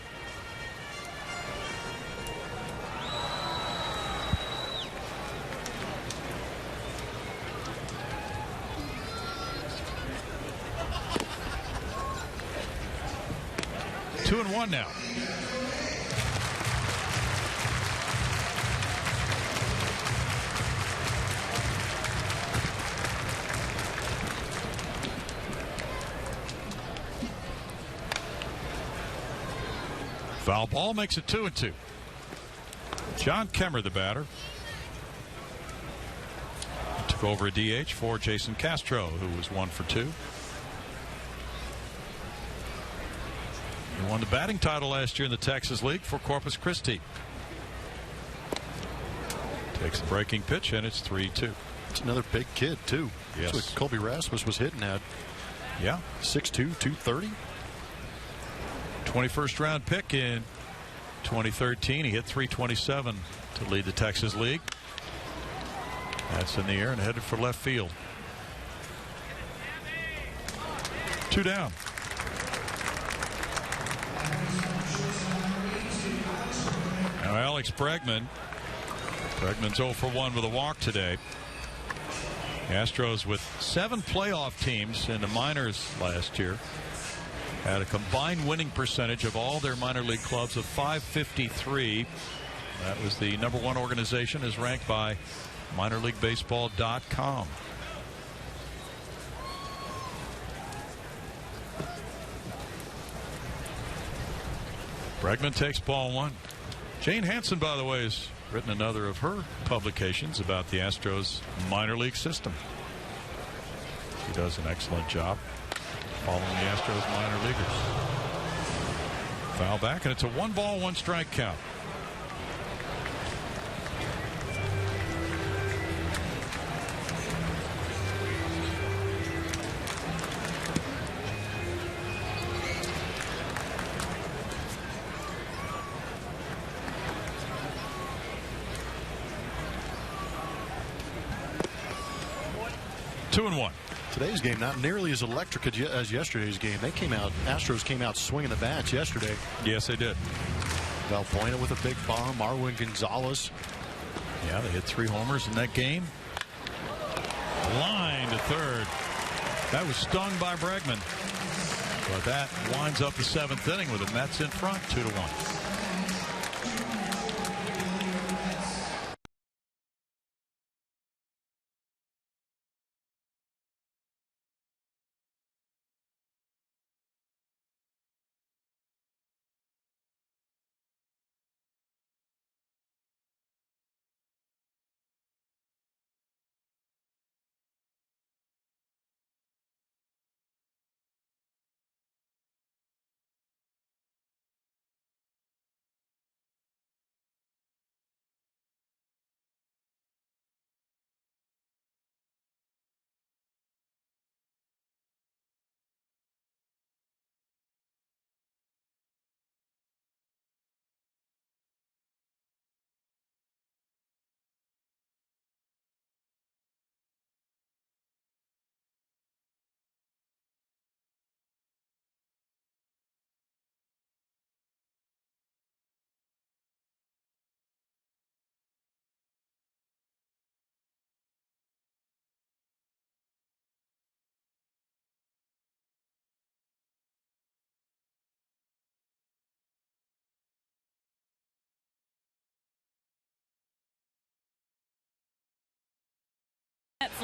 B: Two and one now. Foul ball makes it 2-2. John Kemmer, the batter, took over a DH for Jason Castro, who was 1 for 2. He won the batting title last year in the Texas League for Corpus Christi. Takes the breaking pitch, and it's 3-2.
C: It's another big kid, too.
B: Yes.
C: That's what Colby Rasmus was hitting at.
B: Yeah.
C: 6'2", 230.
B: 21st round pick in 2013. He hit .327 to lead the Texas League. That's in the air and headed for left field. 2 down. Now Alex Bregman. Bregman's 0 for 1 with a walk today. Astros with 7 playoff teams in the minors last year had a combined winning percentage of all their minor league clubs of .553. That was the #1 organization as ranked by minorleaguebaseball.com. Bregman takes ball 1. Jane Hansen, by the way, has written another of her publications about the Astros minor league system. She does an excellent job following the Astros minor leaguers. Foul back, and it's a 1 ball, 1 strike count. Two and 1.
C: Today's game not nearly as electric as yesterday's game. Astros came out swinging the bats yesterday.
B: Yes, they did.
C: Valbuena with a big bomb. Marwin Gonzalez.
B: Yeah, they hit 3 homers in that game. Line to third. That was stung by Bregman. But that winds up the 7th inning with the Mets in front, 2-1.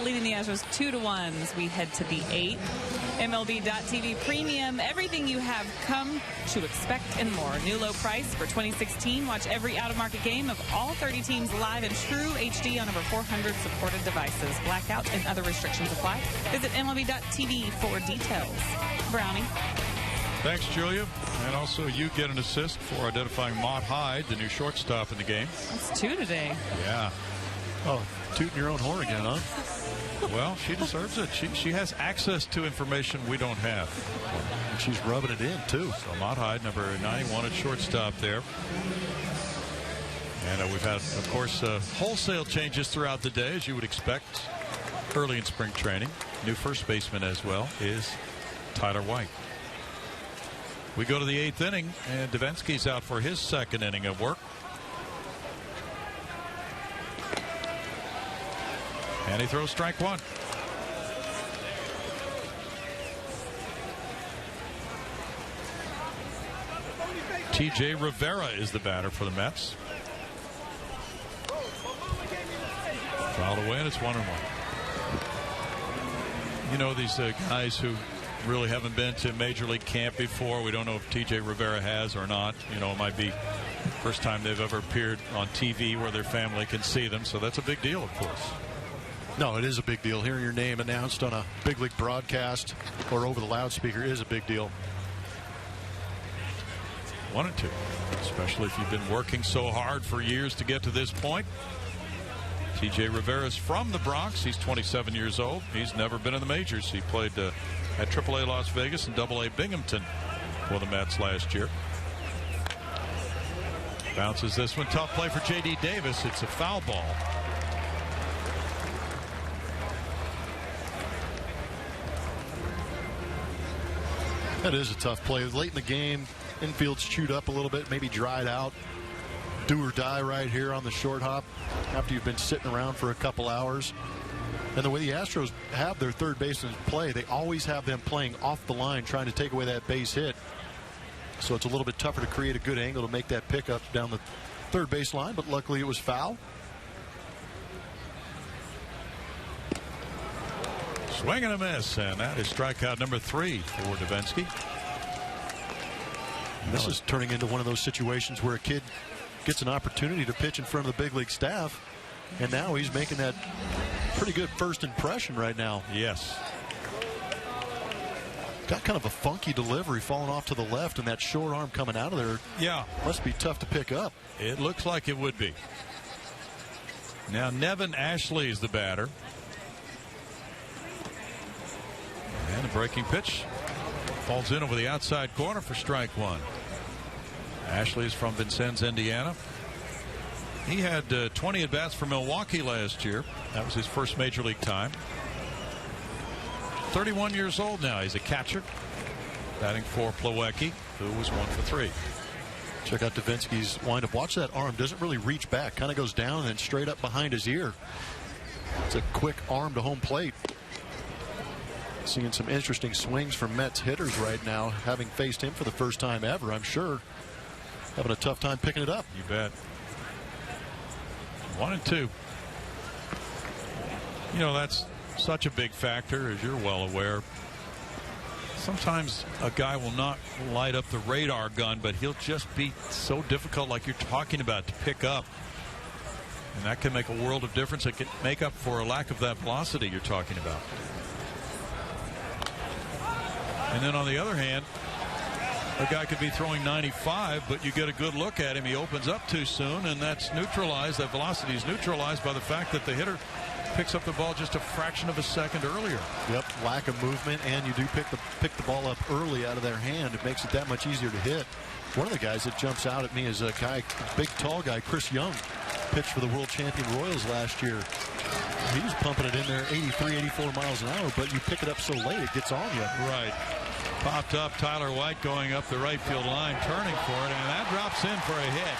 A: Leading the Astros 2-1 as we head to the 8th. MLB.TV Premium, everything you have come to expect and more. New low price for 2016. Watch every out-of-market game of all 30 teams live in true HD on over 400 supported devices. Blackout and other restrictions apply. Visit MLB.TV for details. Brownie.
B: Thanks, Julia. And also you get an assist for identifying Mott Hyde, the new shortstop in the game.
A: That's 2 today.
B: Yeah.
C: Oh, tooting your own horn again, huh?
B: Well, she deserves it. She has access to information we don't have.
C: And she's rubbing it in, too.
B: So Mott Hyde, number 91 at shortstop there. And we've had, of course, wholesale changes throughout the day, as you would expect early in spring training. New first baseman as well is Tyler White. We go to the 8th inning, and Davinsky's out for his 2nd inning of work. And he throws strike 1. T.J. Rivera is the batter for the Mets. Fouled away, and it's 1-1. You know, these guys who really haven't been to Major League camp before, we don't know if T.J. Rivera has or not. You know, it might be first time they've ever appeared on TV where their family can see them, so that's a big deal, of course.
C: No, it is a big deal. Hearing your name announced on a big league broadcast or over the loudspeaker is a big deal.
B: 1-2, especially if you've been working so hard for years to get to this point. T.J. Rivera is from the Bronx. He's 27 years old. He's never been in the majors. He played at AAA Las Vegas and AA Binghamton for the Mets last year. Bounces this one. Tough play for J.D. Davis. It's a foul ball.
C: That is a tough play. Late in the game, infield's chewed up a little bit, maybe dried out. Do or die right here on the short hop after you've been sitting around for a couple hours. And the way the Astros have their third baseman play, they always have them playing off the line, trying to take away that base hit. So it's a little bit tougher to create a good angle to make that pickup down the third base line, but luckily it was foul.
B: Swing and a miss, and that is strikeout number 3 for Davinsky.
C: This is turning into one of those situations where a kid gets an opportunity to pitch in front of the big league staff, and now he's making that pretty good first impression right now.
B: Yes.
C: Got kind of a funky delivery falling off to the left, and that short arm coming out of there.
B: Yeah.
C: Must be tough to pick up.
B: It looks like it would be. Now Nevin Ashley is the batter. And a breaking pitch falls in over the outside corner for strike 1. Ashley is from Vincennes, Indiana. He had 20 at-bats for Milwaukee last year. That was his first major league time. 31 years old now. He's a catcher, batting for Plawecki, who was 1 for 3.
C: Check out Davinsky's windup. Watch that arm. Doesn't really reach back. Kind of goes down and then straight up behind his ear. It's a quick arm to home plate. Seeing some interesting swings from Mets hitters right now, having faced him for the first time ever, I'm sure. Having a tough time picking it up.
B: You bet. 1-2. You know, that's such a big factor, as you're well aware. Sometimes a guy will not light up the radar gun, but he'll just be so difficult, like you're talking about, to pick up. And that can make a world of difference. It can make up for a lack of that velocity you're talking about. And then on the other hand, a guy could be throwing 95, but you get a good look at him. He opens up too soon, and that's neutralized. That velocity is neutralized by the fact that the hitter picks up the ball just a fraction of a second earlier.
C: Yep, lack of movement, and you do pick the ball up early out of their hand. It makes it that much easier to hit. One of the guys that jumps out at me is a guy, big tall guy, Chris Young, pitched for the world champion Royals last year. He was pumping it in there 83, 84 miles an hour, but you pick it up so late it gets on you.
B: Right. Popped up. Tyler White going up the right field line, turning for it, and that drops in for a hit.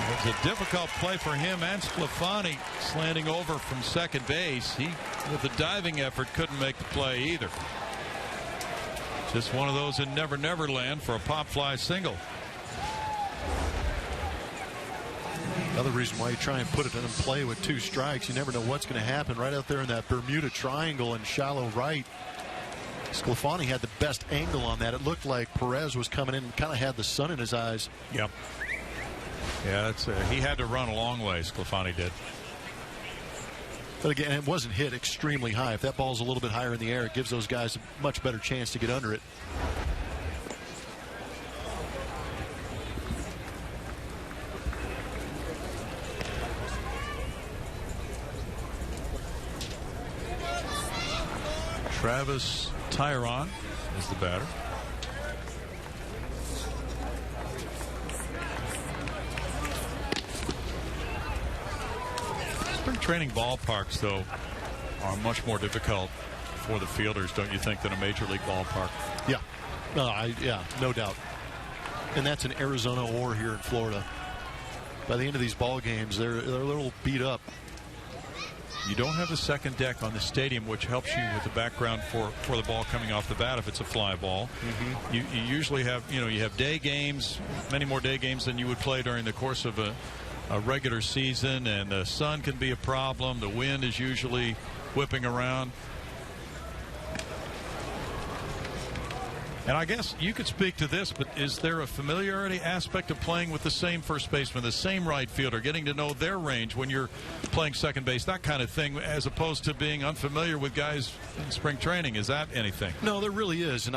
B: It was a difficult play for him and Sclafani slanting over from second base. He, with a diving effort, couldn't make the play either. Just one of those in Never Never Land for a pop fly single.
C: Another reason why you try and put it in play with 2 strikes. You never know what's going to happen right out there in that Bermuda Triangle and shallow right. Sclafani had the best angle on that. It looked like Perez was coming in and kind of had the sun in his eyes.
B: Yep. Yeah, he had to run a long way, Sclafani did.
C: But again, it wasn't hit extremely high. If that ball's a little bit higher in the air, it gives those guys a much better chance to get under it.
B: Travis Tyron is the batter. Spring training ballparks, though, are much more difficult for the fielders, don't you think, than a major league ballpark?
C: Yeah. Yeah, no doubt. And that's in Arizona or here in Florida. By the end of these ball games, they're a little beat up.
B: You don't have a second deck on the stadium, which helps you with the background for the ball coming off the bat if it's a fly ball.
C: Mm-hmm.
B: You usually have, you have day games, many more day games than you would play during the course of a regular season, and the sun can be a problem. The wind is usually whipping around. And I guess you could speak to this, but is there a familiarity aspect of playing with the same first baseman, the same right fielder, getting to know their range when you're playing second base, that kind of thing, as opposed to being unfamiliar with guys in spring training? Is that anything?
C: No, there really is. And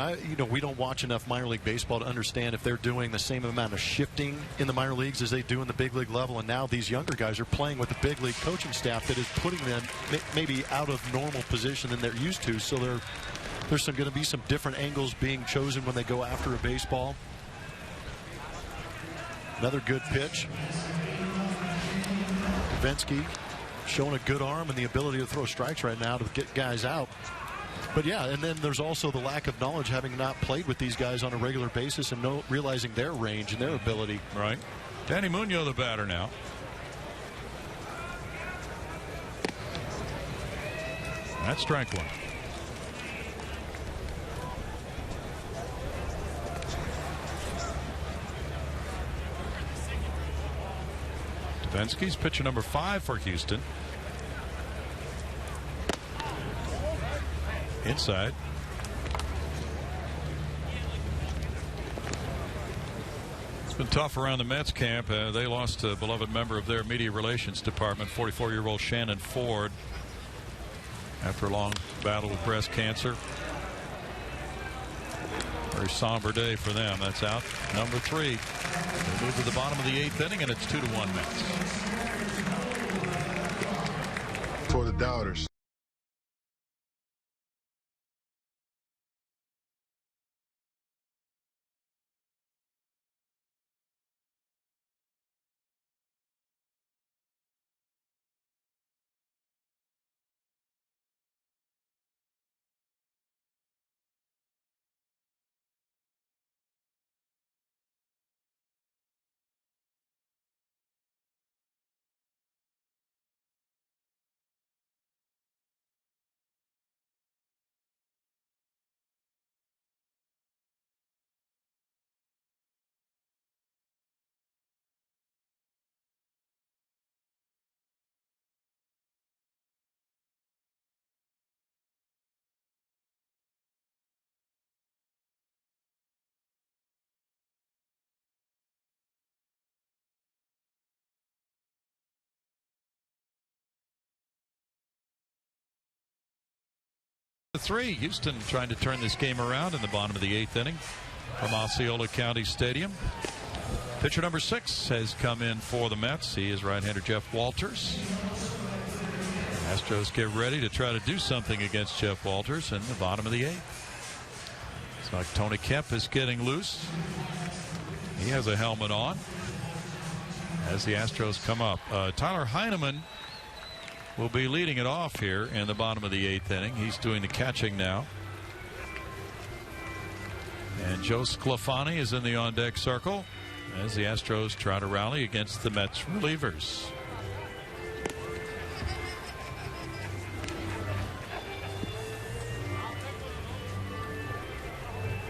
C: we don't watch enough minor league baseball to understand if they're doing the same amount of shifting in the minor leagues as they do in the big league level. And now these younger guys are playing with the big league coaching staff that is putting them maybe out of normal position than they're used to. So there's going to be some different angles being chosen when they go after a baseball. Another good pitch. Davinsky showing a good arm and the ability to throw strikes right now to get guys out. But yeah, and then there's also the lack of knowledge, having not played with these guys on a regular basis and realizing their range and their ability.
B: Right. Danny Munoz, the batter now. That's strike one. Davinsky's pitcher number 5 for Houston. Inside. It's been tough around the Mets camp. They lost a beloved member of their media relations department, 44-year-old Shannon Ford, after a long battle with breast cancer. Very somber day for them. That's out number 3. They move to the bottom of the 8th inning, and it's 2-1 Mets.
H: For the doubters.
B: Three. Houston trying to turn this game around in the bottom of the 8th inning from Osceola County Stadium. Pitcher number 6 has come in for the Mets. He is right-hander Jeff Walters. Astros get ready to try to do something against Jeff Walters in the bottom of the 8th. It's like Tony Kemp is getting loose. He has a helmet on as the Astros come up. Tyler Heineman will be leading it off here in the bottom of the 8th inning. He's doing the catching now. And Joe Sclafani is in the on-deck circle as the Astros try to rally against the Mets relievers.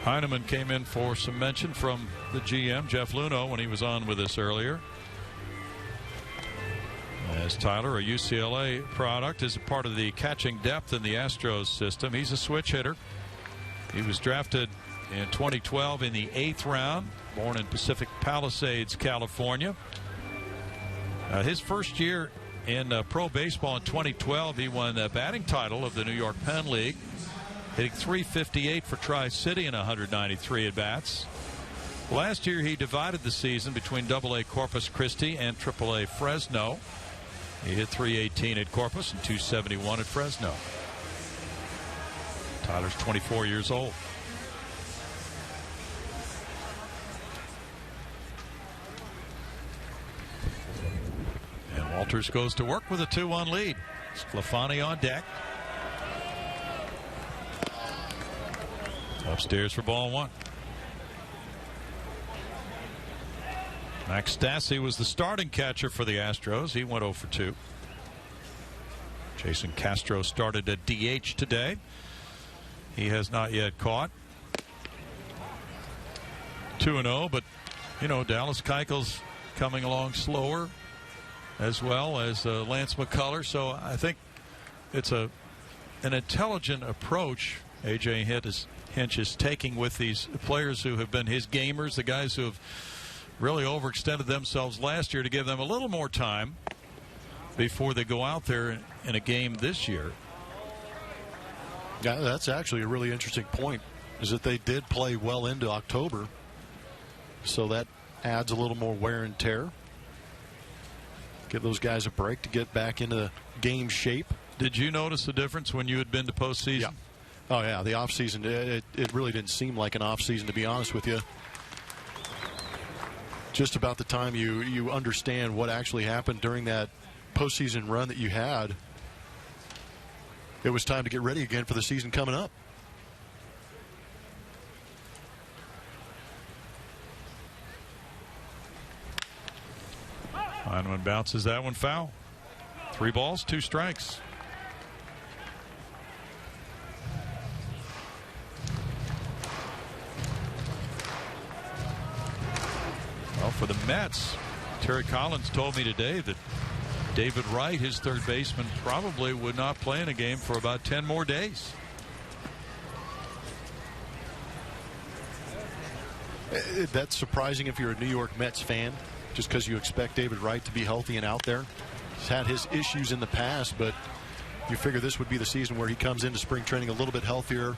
B: Heineman came in for some mention from the GM, Jeff Luhnow, when he was on with us earlier. As Tyler, a UCLA product, is a part of the catching depth in the Astros system. He's a switch hitter. He was drafted in 2012 in the 8th round, born in Pacific Palisades, California. His first year in pro baseball in 2012, he won the batting title of the New York Penn League, hitting .358 for Tri-City in 193 at-bats. Last year, he divided the season between AA Corpus Christi and AAA Fresno. He hit .318 at Corpus and .271 at Fresno. Tyler's 24 years old. And Walters goes to work with a 2-1 lead. Sclafani on deck. Upstairs for ball 1. Max Stassi was the starting catcher for the Astros. He went 0 for 2. Jason Castro started at DH today. He has not yet caught. 2-0, but you know, Dallas Keuchel's coming along slower, as well as Lance McCullers. So I think it's an intelligent approach A.J. Hinch is taking with these players who have been his gamers, the guys who have really overextended themselves last year, to give them a little more time before they go out there in a game this year.
C: Yeah, that's actually a really interesting point, is that they did play well into October, so that adds a little more wear and tear. Give those guys a break to get back into game shape.
B: Did you notice the difference when you had been to postseason?
C: Yeah. Oh yeah, the offseason, it really didn't seem like an offseason, to be honest with you. Just about the time you understand what actually happened during that postseason run that you had, it was time to get ready again for the season coming up.
B: Heineman bounces that one foul. 3 balls, 2 strikes. Well, for the Mets, Terry Collins told me today that David Wright, his third baseman, probably would not play in a game for about 10 more days.
C: That's surprising if you're a New York Mets fan, just because you expect David Wright to be healthy and out there. He's had his issues in the past, but you figure this would be the season where he comes into spring training a little bit healthier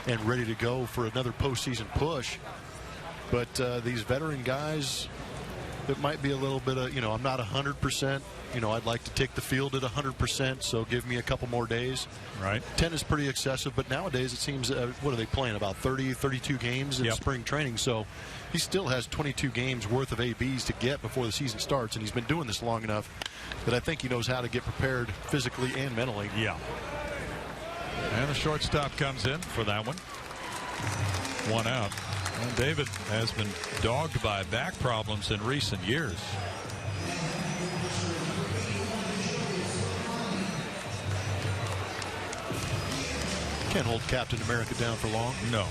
C: and ready to go for another postseason push. But these veteran guys, it might be a little bit of, I'm not 100%. I'd like to take the field at 100%, so give me a couple more days.
B: Right.
C: 10 is pretty excessive, but nowadays it seems, what are they playing, about 30, 32 games in spring training? So he still has 22 games worth of ABs to get before the season starts, and he's been doing this long enough that I think he knows how to get prepared physically and mentally.
B: Yeah. And the shortstop comes in for that one. 1 out. And David has been dogged by back problems in recent years.
C: Can't hold Captain America down for long.
B: No.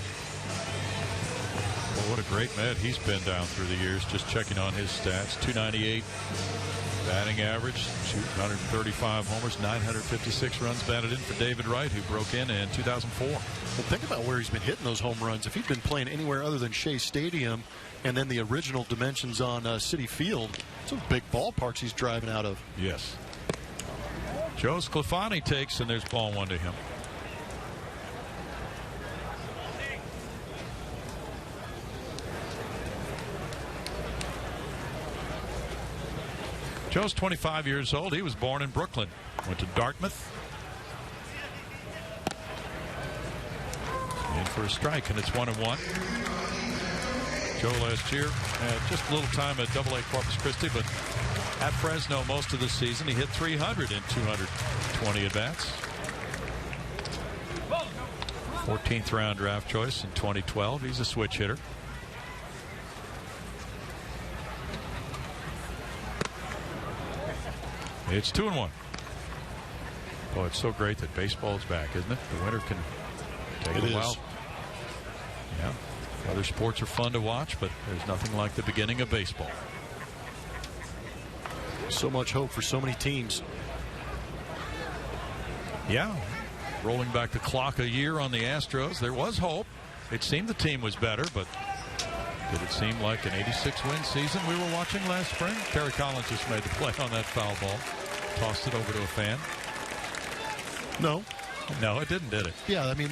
B: Well, what a great Met he's been down through the years. Just checking on his stats. .298 batting average, shooting 135 homers, 956 runs batted in for David Wright, who broke in 2004.
C: Well, think about where he's been hitting those home runs. If he'd been playing anywhere other than Shea Stadium and then the original dimensions on Citi Field, some big ballparks he's driving out of.
B: Yes. Joe Sclafani takes, and there's ball 1 to him. Joe's 25 years old. He was born in Brooklyn. Went to Dartmouth. In for a strike, and it's 1-1. Joe last year had just a little time at AA Corpus Christi, but at Fresno most of the season. He hit 300 in 220 at-bats. 14th round draft choice in 2012. He's a switch hitter. It's 2-1. Oh, it's so great that baseball is back, isn't it? The winter can take a while. Yeah. Other sports are fun to watch, but there's nothing like the beginning of baseball.
C: So much hope for so many teams.
B: Yeah. Rolling back the clock a year on the Astros, there was hope. It seemed the team was better, but did it seem like an 86-win season we were watching last spring? Terry Collins just made the play on that foul ball. Tossed it over to a fan. No, it didn't, did it?
C: Yeah, I mean,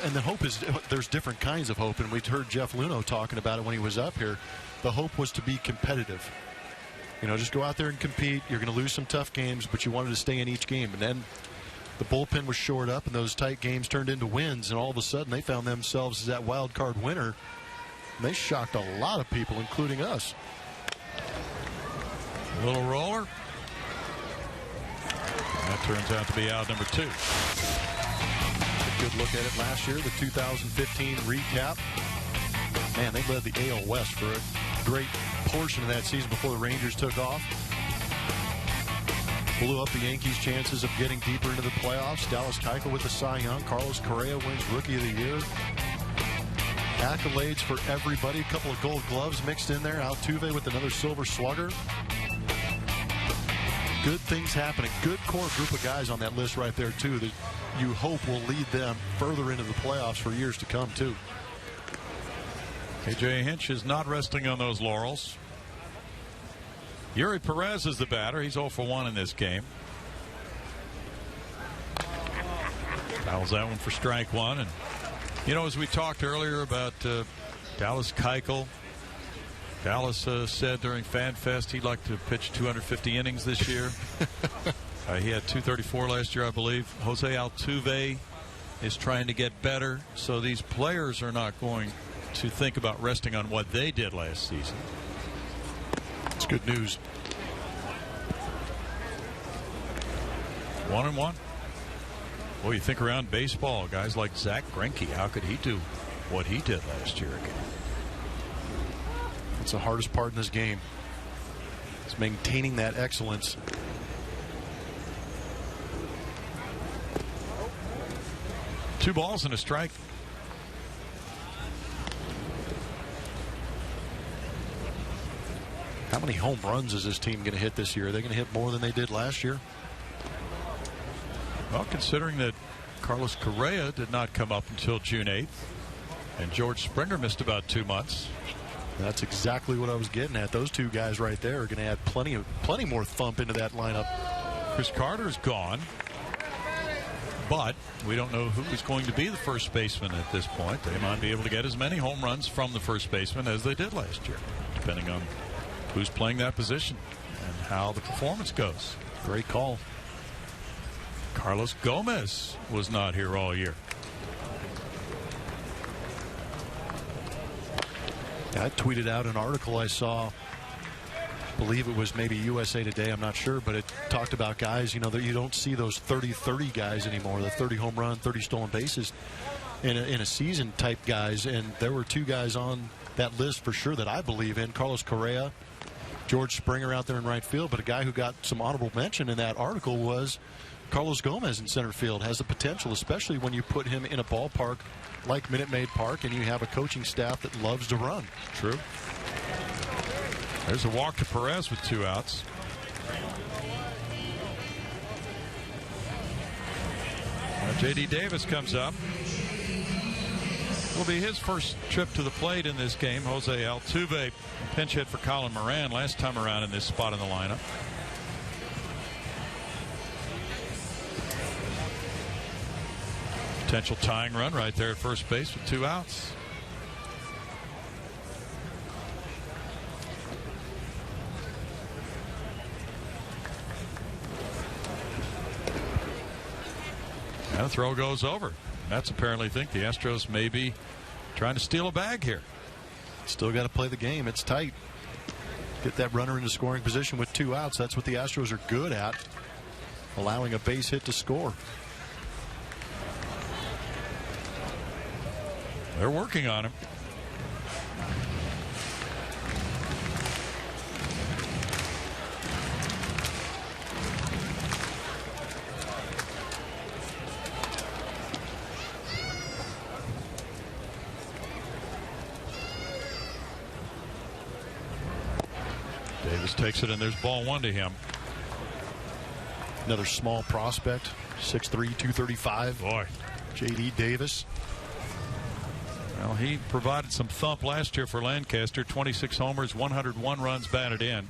C: and the hope is there's different kinds of hope, and we heard Jeff Luhnow talking about it when he was up here. The hope was to be competitive. You know, just go out there and compete. You're going to lose some tough games, but you wanted to stay in each game. And then the bullpen was shored up, and those tight games turned into wins, and all of a sudden they found themselves as that wild card winner. And they shocked a lot of people, including us.
B: A little roller. That turns out to be out number 2.
C: A good look at it last year, the 2015 recap. Man, they led the AL West for a great portion of that season before the Rangers took off. Blew up the Yankees' chances of getting deeper into the playoffs. Dallas Keuchel with the Cy Young. Carlos Correa wins Rookie of the Year. Accolades for everybody. A couple of Gold Gloves mixed in there. Altuve with another Silver Slugger. Good things happening. Good core group of guys on that list right there, too, that you hope will lead them further into the playoffs for years to come, too.
B: A.J. Hinch is not resting on those laurels. Yuri Perez is the batter. He's 0 for 1 in this game. Fouls that one for strike 1. And, you know, as we talked earlier about Dallas Keuchel, Dallas said during Fan Fest he'd like to pitch 250 innings this year. He had 234 last year, I believe. Jose Altuve is trying to get better, so these players are not going to think about resting on what they did last season.
C: It's good news.
B: 1-1. Well, you think around baseball, guys like Zach Greinke, how could he do what he did last year again?
C: It's the hardest part in this game. It's maintaining that excellence.
B: Two balls and a strike.
C: How many home runs is this team going to hit this year? Are they going to hit more than they did last year?
B: Well, considering that Carlos Correa did not come up until June 8th, and George Springer missed about 2 months.
C: That's exactly what I was getting at. Those two guys right there are going to add plenty more thump into that lineup.
B: Chris Carter's gone, but we don't know who is going to be the first baseman at this point. They might be able to get as many home runs from the first baseman as they did last year, depending on who's playing that position and how the performance goes.
C: Great call.
B: Carlos Gomez was not here all year.
C: I tweeted out an article I saw, I believe it was maybe USA Today, I'm not sure, but it talked about guys, you know, that you don't see those 30-30 guys anymore, the 30 home run, 30 stolen bases in a season type guys, and there were two guys on that list for sure that I believe in, Carlos Correa, George Springer out there in right field, but a guy who got some honorable mention in that article was Carlos Gomez in center field. Has the potential, especially when you put him in a ballpark like Minute Maid Park and you have a coaching staff that loves to run.
B: True. There's a walk to Perez with 2 outs. J.D. Davis comes up. Will be his first trip to the plate in this game. Jose Altuve pinch hit for Colin Moran last time around in this spot in the lineup. Potential tying run right there at first base with 2 outs. And the throw goes over. Mets apparently think the Astros may be trying to steal a bag here.
C: Still got to play the game. It's tight. Get that runner into scoring position with 2 outs. That's what the Astros are good at, allowing a base hit to score.
B: They're working on him. Davis takes it, and there's ball 1 to him.
C: Another small prospect, 6'3", 235.
B: Boy.
C: J.D. Davis.
B: Well, he provided some thump last year for Lancaster. 26 homers, 101 runs batted in.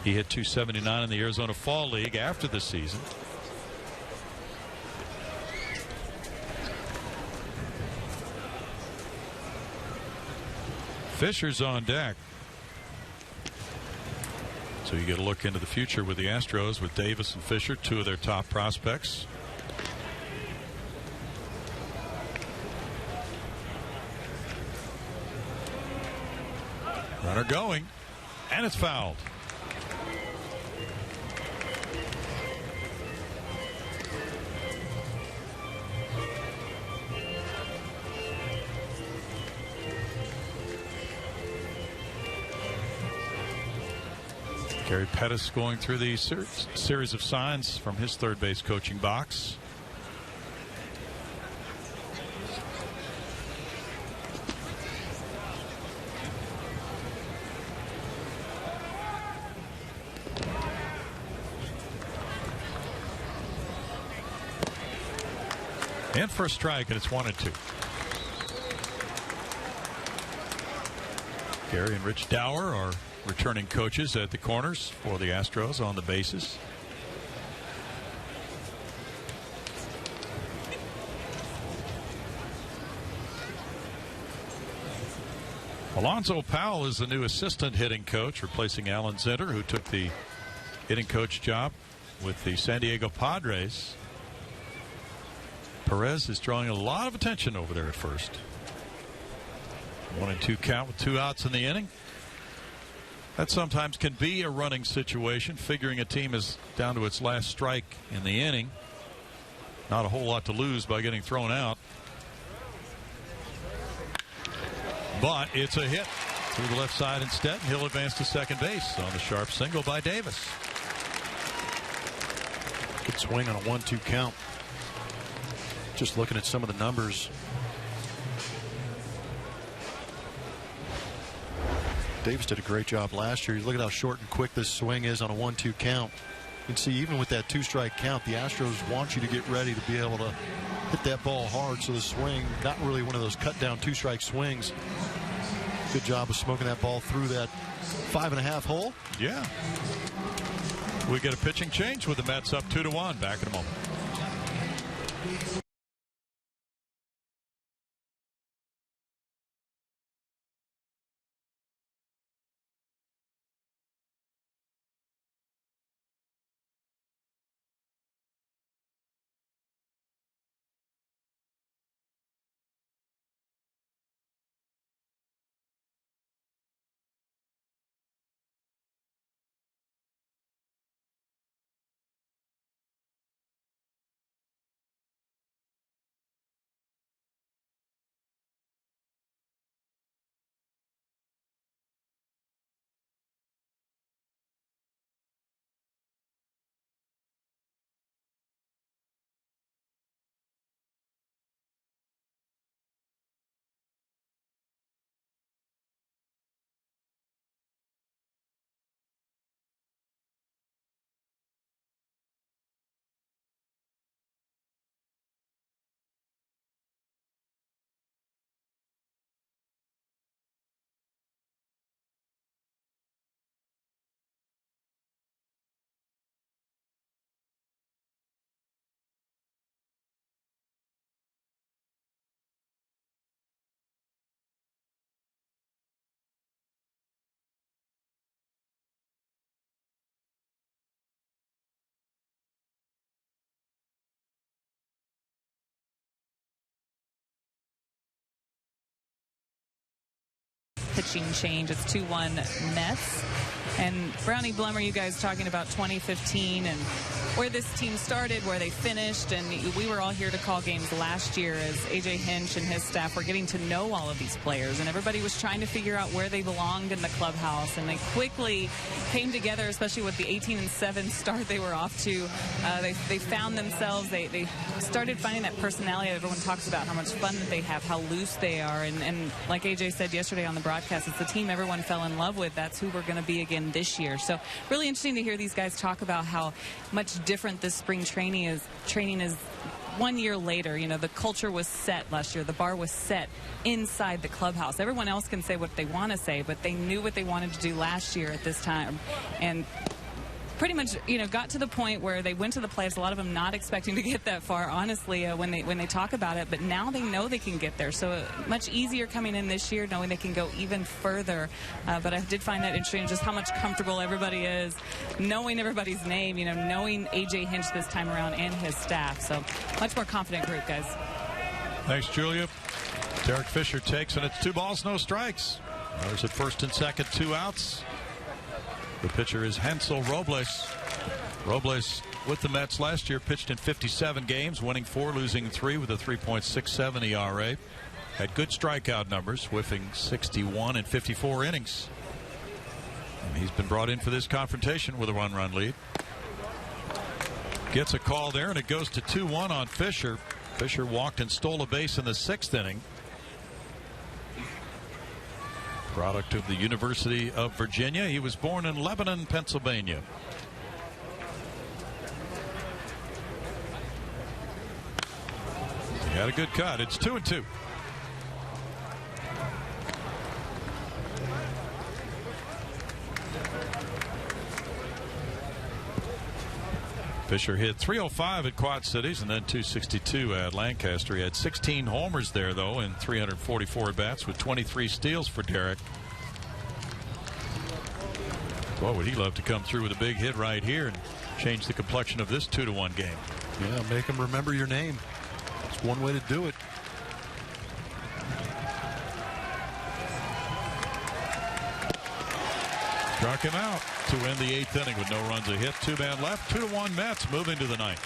B: He hit .279 in the Arizona Fall League after the season. Fisher's on deck. So you get a look into the future with the Astros with Davis and Fisher, two of their top prospects. Runner going, and it's fouled. Gary Pettis going through the series of signs from his third base coaching box. And for a strike, and it's 1-2. Gary and Rich Dower are returning coaches at the corners for the Astros on the bases. Alonzo Powell is the new assistant hitting coach, replacing Alan Zinter, who took the hitting coach job with the San Diego Padres. Perez is drawing a lot of attention over there at first. 1-2 count with 2 outs in the inning. That sometimes can be a running situation, figuring a team is down to its last strike in the inning. Not a whole lot to lose by getting thrown out. But it's a hit through the left side instead, and he'll advance to second base on the sharp single by Davis.
C: Good swing on a 1-2 count. Just looking at some of the numbers. Davis did a great job last year. Look at how short and quick this swing is on a 1-2 count. You can see even with that 2-strike count, the Astros want you to get ready to be able to hit that ball hard. So the swing, not really one of those cut down 2-strike swings. Good job of smoking that ball through that 5.5 hole.
B: Yeah. We get a pitching change with the Mets up 2-1. Back in a moment.
A: Pitching change. It's 2-1 Mets. And Brownie Blummer, you guys talking about 2015 and where this team started, where they finished, and we were all here to call games last year as A.J. Hinch and his staff were getting to know all of these players, and everybody was trying to figure out where they belonged in the clubhouse, and they quickly came together, especially with the 18-7 start they were off to. They found themselves. They started finding that personality that everyone talks about, how much fun that they have, how loose they are, and like A.J. said yesterday on the broadcast, it's the team everyone fell in love with. That's who we're going to be again this year. So really interesting to hear these guys talk about how much different this spring training is 1 year later. You know, the culture was set last year. The bar was set inside the clubhouse. Everyone else can say what they want to say, but they knew what they wanted to do last year at this time, and pretty much, you know, got to the point where they went to the playoffs. A lot of them not expecting to get that far, honestly, when they talk about it. But now they know they can get there. So much easier coming in this year, knowing they can go even further. But I did find that interesting, just how much comfortable everybody is, knowing everybody's name, you know, knowing A.J. Hinch this time around and his staff. So much more confident group, guys.
B: Thanks, Julia. Derek Fisher takes, and it's 2 balls, no strikes. There's at first and second, 2 outs. The pitcher is Hansel Robles. Robles with the Mets last year pitched in 57 games, winning 4, losing 3 with a 3.67 ERA. Had good strikeout numbers, whiffing 61 in 54 innings. And he's been brought in for this confrontation with a 1-run lead. Gets a call there, and it goes to 2-1 on Fisher. Fisher walked and stole a base in the 6th inning. Product of the University of Virginia. He was born in Lebanon, Pennsylvania. He had a good cut. It's 2-2. Fisher hit .305 at Quad Cities and then .262 at Lancaster. He had 16 homers there, though, in 344 at-bats with 23 steals for Derek. Boy, would he love to come through with a big hit right here and change the complexion of this 2-1 game.
C: Yeah, make him remember your name. It's one way to do it.
B: Struck him out to end the 8th inning with no runs a hit. 2-man left. 2-1 Mets moving to the 9th.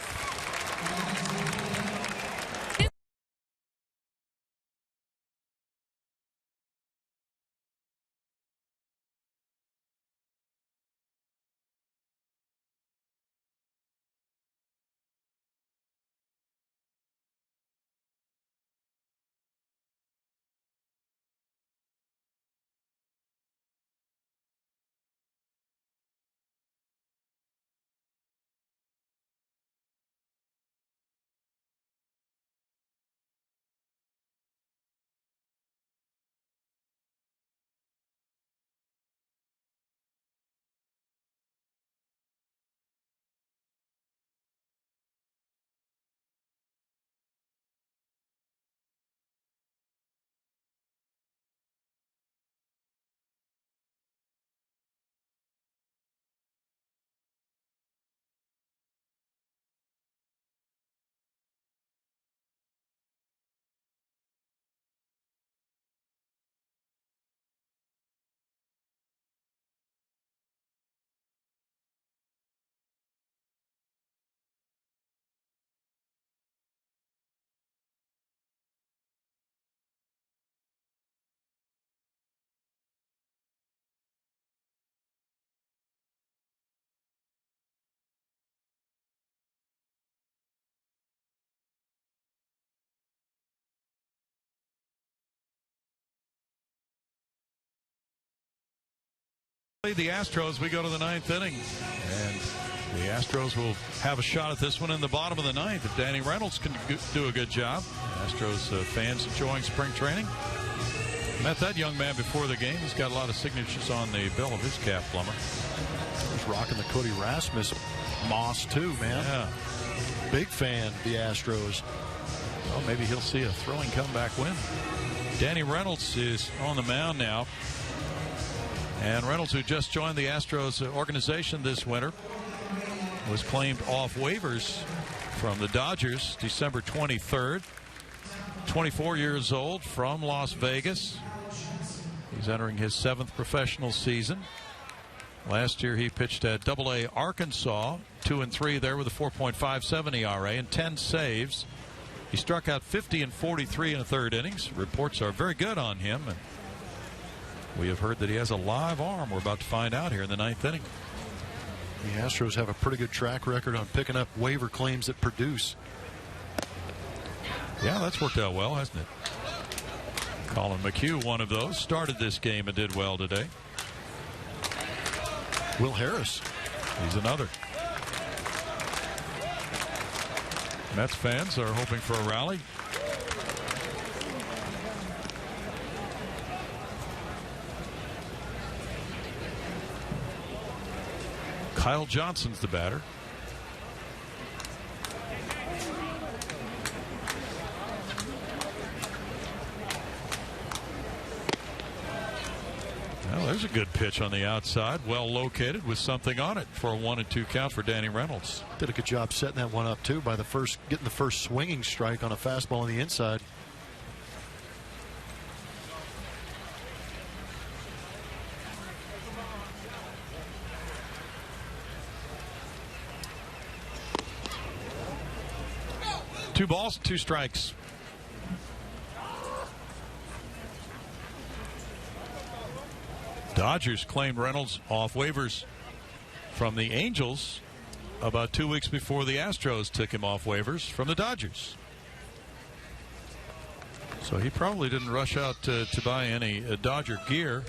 B: The Astros, we go to the 9th inning, and the Astros will have a shot at this one in the bottom of the 9th if Danny Reynolds can do a good job. Astros fans enjoying spring training. Met that young man before the game. He's got a lot of signatures on the bill of his cap, Plummer.
C: He's rocking the Cody Rasmus moss too, man.
B: Yeah.
C: Big fan, the Astros.
B: Well, maybe he'll see a thrilling comeback win. Danny Reynolds is on the mound now. And Reynolds, who just joined the Astros organization this winter, was claimed off waivers from the Dodgers December 23rd. 24 years old, from Las Vegas. He's entering his 7th professional season. Last year he pitched at Double-A Arkansas 2-3 there with a 4.57 ERA and 10 saves. He struck out 50 and 43 in the third innings. Reports are very good on him, and we have heard that he has a live arm. We're about to find out here in the ninth inning.
C: The Astros have a pretty good track record on picking up waiver claims that produce.
B: Yeah, that's worked out well, hasn't it? Colin McHugh, one of those, started this game and did well today.
C: Will Harris.
B: He's another. Mets fans are hoping for a rally. Kyle Johnson's the batter. Well, there's a good pitch on the outside, well located with something on it for a 1-2 count for Danny Reynolds.
C: Did a good job setting that one up too by getting the first swinging strike on a fastball on the inside.
B: Two balls, 2 strikes. Dodgers claimed Reynolds off waivers from the Angels about 2 weeks before the Astros took him off waivers from the Dodgers. So he probably didn't rush out to buy any Dodger gear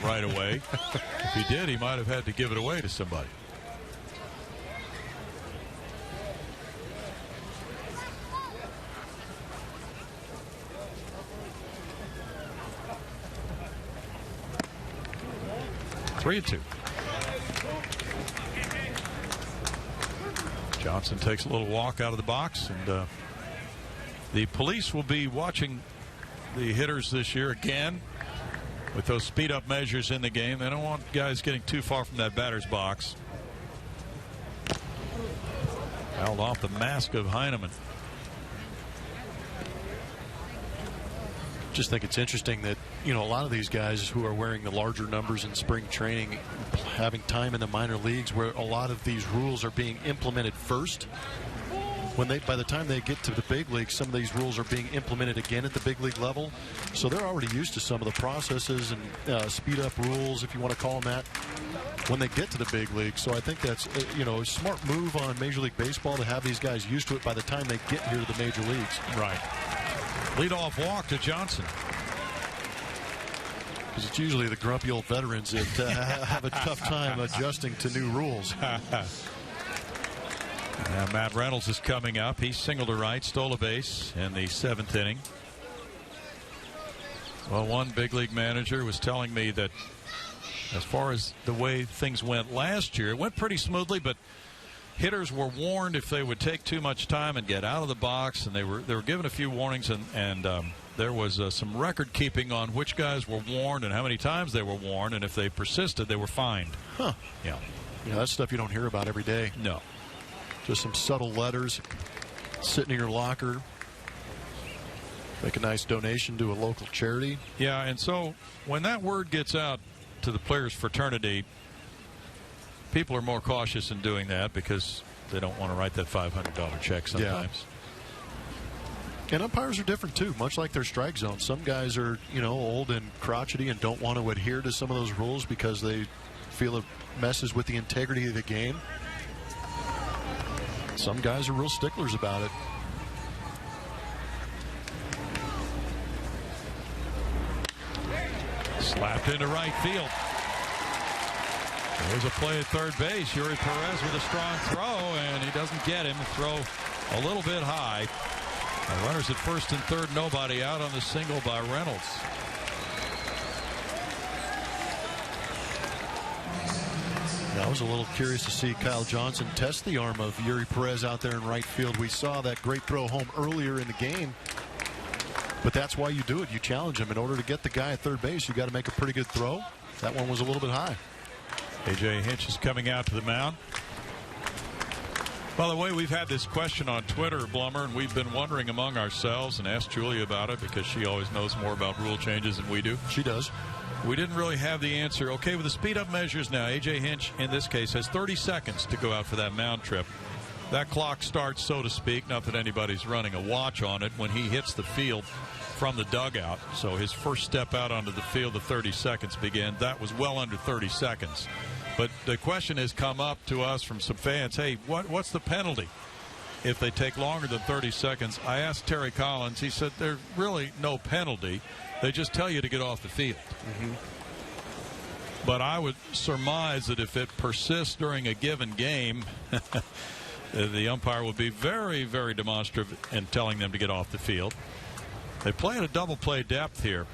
B: right away. If he did, he might have had to give it away to somebody. Three and 2. Johnson takes a little walk out of the box, and the police will be watching the hitters this year again with those speed up measures in the game. They don't want guys getting too far from that batter's box. Held off the mask of Heineman.
C: Just think it's interesting that, you know, a lot of these guys who are wearing the larger numbers in spring training, having time in the minor leagues where a lot of these rules are being implemented first. By the time they get to the big leagues, some of these rules are being implemented again at the big league level. So they're already used to some of the processes and speed up rules, if you want to call them that, when they get to the big league. So I think that's, you know, a smart move on Major League Baseball to have these guys used to it by the time they get here to the major leagues.
B: Right. Leadoff walk to Johnson.
C: Because it's usually the grumpy old veterans that have a tough time adjusting to new rules.
B: Now Matt Reynolds is coming up. He singled to right, stole a base in the 7th inning. Well, one big league manager was telling me that as far as the way things went last year, it went pretty smoothly, but hitters were warned if they would take too much time and get out of the box, and they were given a few warnings, and there was some record keeping on which guys were warned and how many times they were warned, and if they persisted, they were fined.
C: Huh.
B: Yeah.
C: Yeah, that's stuff you don't hear about every day.
B: No.
C: Just some subtle letters sitting in your locker. Make a nice donation to a local charity.
B: Yeah, and so when that word gets out to the players' fraternity, people are more cautious in doing that because they don't want to write that $500 check sometimes.
C: Yeah. And umpires are different too, much like their strike zone. Some guys are, you know, old and crotchety and don't want to adhere to some of those rules because they feel it messes with the integrity of the game. Some guys are real sticklers about it.
B: Slapped into right field. There's a play at third base. Yuri Perez with a strong throw, and he doesn't get him. Throw a little bit high. Runners at first and third, nobody out on the single by Reynolds.
C: I was a little curious to see Kyle Johnson test the arm of Yuri Perez out there in right field. We saw that great throw home earlier in the game. But that's why you do it. You challenge him. In order to get the guy at third base, you got to make a pretty good throw. That one was a little bit high.
B: A.J. Hinch is coming out to the mound. By the way, we've had this question on Twitter, Blummer, and we've been wondering among ourselves and asked Julia about it because she always knows more about rule changes than we do.
C: She does.
B: we didn't really have the answer. Okay, with the speed-up measures now, A.J. Hinch, in this case, has 30 seconds to go out for that mound trip. That clock starts, so to speak, not that anybody's running a watch on it, when he hits the field from the dugout. So his first step out onto the field, the 30 seconds begin. That was well under 30 seconds. But the question has come up to us from some fans, hey, what's the penalty if they take longer than 30 seconds? I asked Terry Collins. He said there's really no penalty. They just tell you to get off the field. But I would surmise that if it persists during a given game, the umpire will be very, very demonstrative in telling them to get off the field. They play at a double play depth here.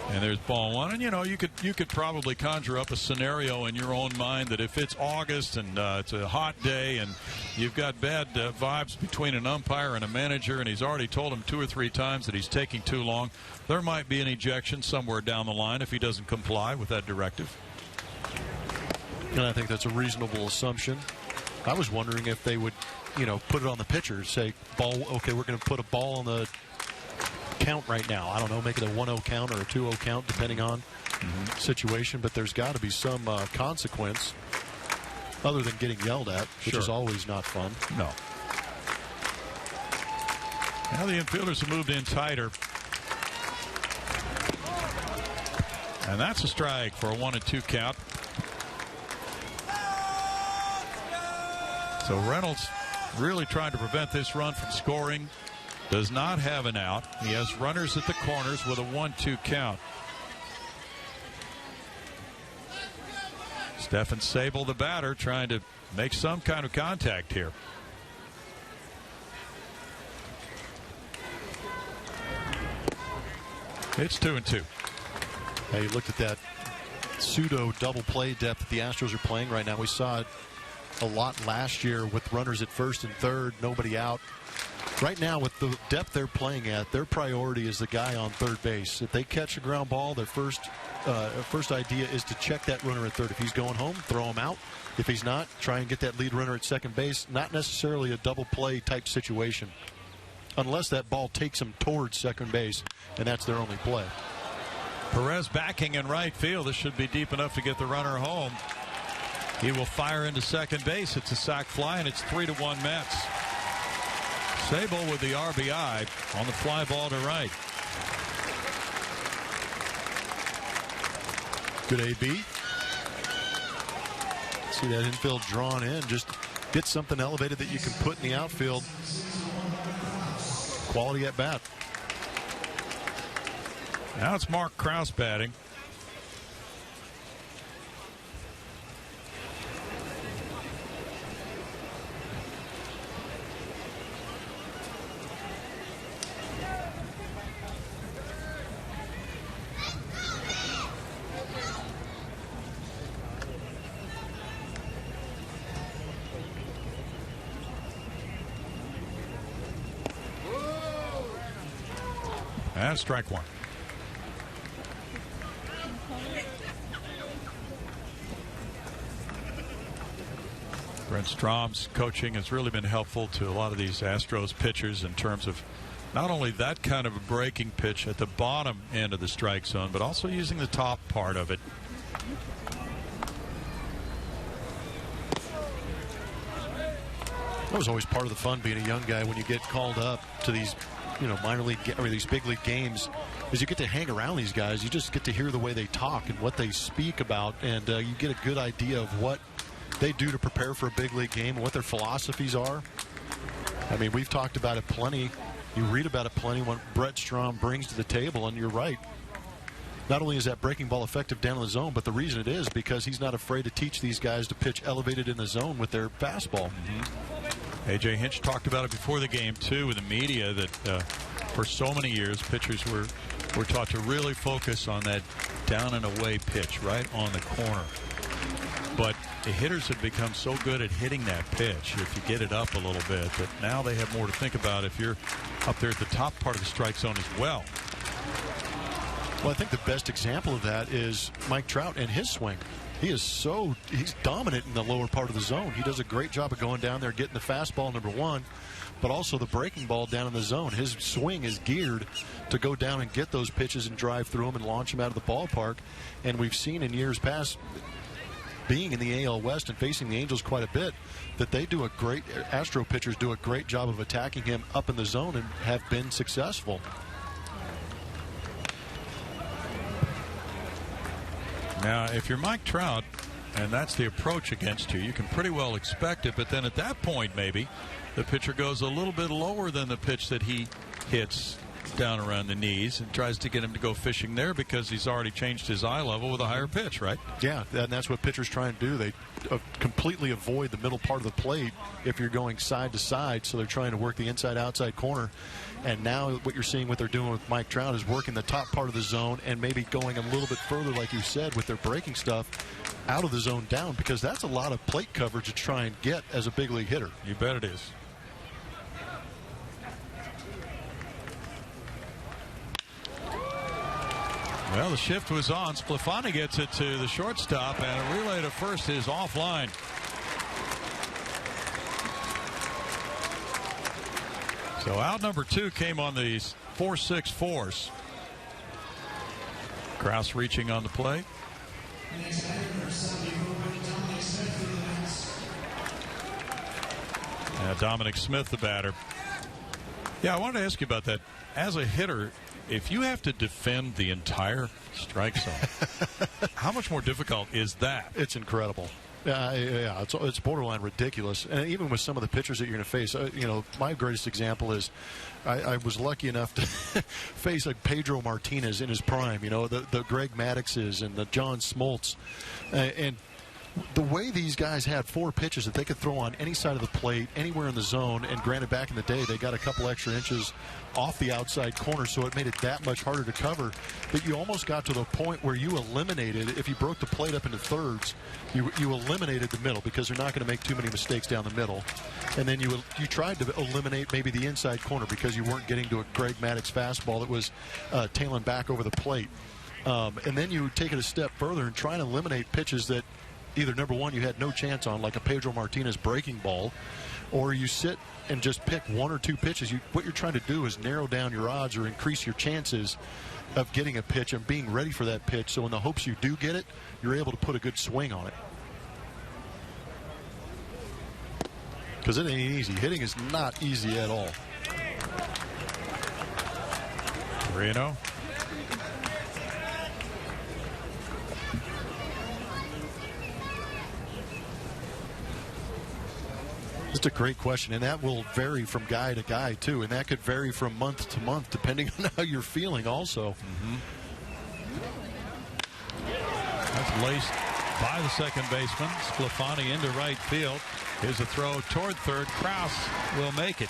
B: And there's ball one. And, you know, you could probably conjure up a scenario in your own mind that if it's August and it's a hot day and you've got bad vibes between an umpire and a manager, and he's already told him 2 or 3 times that he's taking too long, there might be an ejection somewhere down the line if he doesn't comply with that directive.
C: And I think that's a reasonable assumption. I was wondering if they would, you know, put it on the pitcher, say, ball, okay, we're going to put a ball on the count right now. I don't know, make it a 1-0 count or a 2-0 count, depending on situation. But there's got to be some consequence other than getting yelled at, which is always not fun.
B: No. Now the infielders have moved in tighter. And that's a strike for a 1-2 count. So Reynolds really trying to prevent this run from scoring. Does not have an out. He has runners at the corners with a 1-2 count. Stephen Sable, the batter, trying to make some kind of contact here. It's 2-2.
C: Hey, you looked at that pseudo double play depth that the Astros are playing right now. We saw it a lot last year with runners at first and third, nobody out. Right now, with the depth they're playing at, their priority is the guy on third base. If they catch a ground ball, their first idea is to check that runner at third. If he's going home, throw him out. If he's not, try and get that lead runner at second base. Not necessarily a double play type situation, unless that ball takes him towards second base, and that's their only play.
B: Perez backing in right field. This should be deep enough to get the runner home. He will fire into second base. It's a sac fly, and it's 3-1 Mets. Sable with the RBI on the fly ball to right.
C: Good AB. See that infield drawn in. Just get something elevated that you can put in the outfield. Quality at bat.
B: Now it's Mark Krause batting. And strike one. Brent Strom's coaching has really been helpful to a lot of these Astros pitchers in terms of not only that kind of a breaking pitch at the bottom end of the strike zone, but also using the top part of it.
C: That was always part of the fun being a young guy when you get called up to these, you know, minor league or these big league games, is you get to hang around these guys. You just get to hear the way they talk and what they speak about, and you get a good idea of what they do to prepare for a big league game and what their philosophies are. I mean, we've talked about it plenty. You read about it plenty, what Brent Strom brings to the table, and you're right. Not only is that breaking ball effective down in the zone, but the reason it is because he's not afraid to teach these guys to pitch elevated in the zone with their fastball.
B: A.J. Hinch talked about it before the game, too, with the media, that for so many years, pitchers were taught to really focus on that down and away pitch right on the corner. But the hitters have become so good at hitting that pitch, if you get it up a little bit, that now they have more to think about if you're up there at the top part of the strike zone as well.
C: Well, I think the best example of that is Mike Trout and his swing. He's dominant in the lower part of the zone. He does a great job of going down there, getting the fastball, number one. but also the breaking ball down in the zone. His swing is geared to go down and get those pitches and drive through them and launch them out of the ballpark. And we've seen in years past, being in the AL West and facing the Angels quite a bit, that Astro pitchers do a great job of attacking him up in the zone and have been successful.
B: Now, if you're Mike Trout, and that's the approach against you, you can pretty well expect it, but then at that point, maybe, the pitcher goes a little bit lower than the pitch that he hits down around the knees and tries to get him to go fishing there because he's already changed his eye level with a higher pitch, right?
C: Yeah, and that's what pitchers try and do. They completely avoid the middle part of the plate if you're going side to side, so they're trying to work the inside-outside corner. And now what you're seeing what they're doing with Mike Trout is working the top part of the zone and maybe going a little bit further, like you said, with their breaking stuff out of the zone down, because that's a lot of plate coverage to try and get as a big league hitter.
B: You bet it is. Well, the shift was on. Sclafani gets it to the shortstop, and a relay to first is offline. So out number 2 came on the 4-6 force. Krause reaching on the plate. Dominic Smith, the batter. Yeah, I wanted to ask you about that. As a hitter, if you have to defend the entire strike zone, how much more difficult is that?
C: It's incredible. Yeah, it's borderline ridiculous. And even with some of the pitchers that you're going to face, my greatest example is I was lucky enough to face like Pedro Martinez in his prime, the Greg Maddixes and the John Smoltz. And the way these guys had 4 pitches that they could throw on any side of the plate, anywhere in the zone, and granted back in the day they got a couple extra inches off the outside corner, so it made it that much harder to cover, that you almost got to the point where you eliminated, if you broke the plate up into thirds, you eliminated the middle because they're not going to make too many mistakes down the middle. And then you tried to eliminate maybe the inside corner because you weren't getting to a Greg Maddux fastball that was tailing back over the plate. And then you take it a step further and try and eliminate pitches that either, number one, you had no chance on, like a Pedro Martinez breaking ball, or you sit and just pick 1 or 2 pitches. What you're trying to do is narrow down your odds or increase your chances of getting a pitch and being ready for that pitch, so in the hopes you do get it, you're able to put a good swing on it. Because it ain't easy. Hitting is not easy at all.
B: Reno.
C: Just a great question, and that will vary from guy to guy too, and that could vary from month to month depending on how you're feeling also.
B: That's laced by the second baseman. Sclafani into right field. Here's a throw toward third. Krause will make it.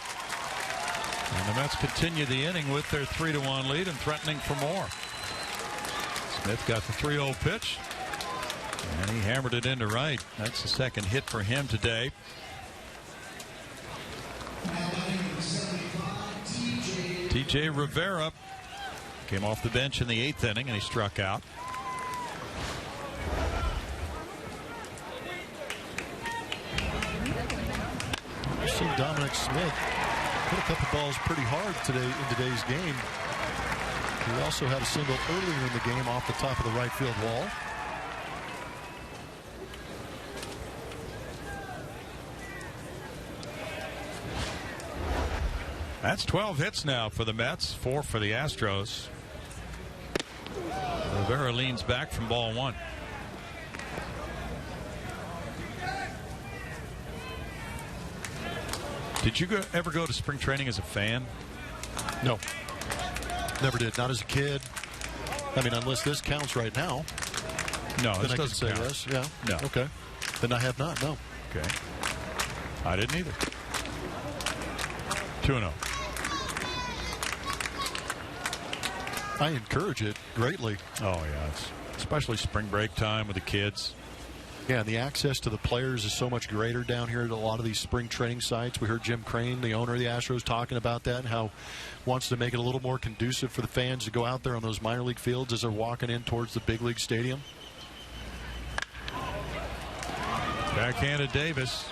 B: And the Mets continue the inning with their 3-1 lead and threatening for more. Smith got the 3-0 pitch, and he hammered it into right. That's the second hit for him today. TJ Rivera came off the bench in the 8th inning, and he struck out.
C: We've seen Dominic Smith hit a couple balls pretty hard today in today's game. He also had a single earlier in the game off the top of the right field wall.
B: That's 12 hits now for the Mets, 4 for the Astros. Rivera leans back from ball 1. Did you ever go to spring training as a fan?
C: No. Never did. Not as a kid. I mean, unless this counts right now.
B: No,
C: then
B: this
C: I
B: doesn't
C: can say
B: count.
C: yes. Yeah.
B: No.
C: Okay. Then I have not. No.
B: Okay. I didn't either. 2-0.
C: I encourage it greatly.
B: Oh, yeah. Especially spring break time with the kids.
C: Yeah, and the access to the players is so much greater down here at a lot of these spring training sites. We heard Jim Crane, the owner of the Astros, talking about that and how he wants to make it a little more conducive for the fans to go out there on those minor league fields as they're walking in towards the big league stadium.
B: Backhanded Davis.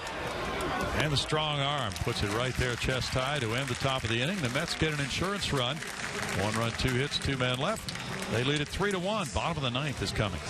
B: And the strong arm puts it right there, chest high, to end the top of the inning. The Mets get an insurance run. 1 run, 2 hits, 2 men left. They lead it 3-1. Bottom of the ninth is coming.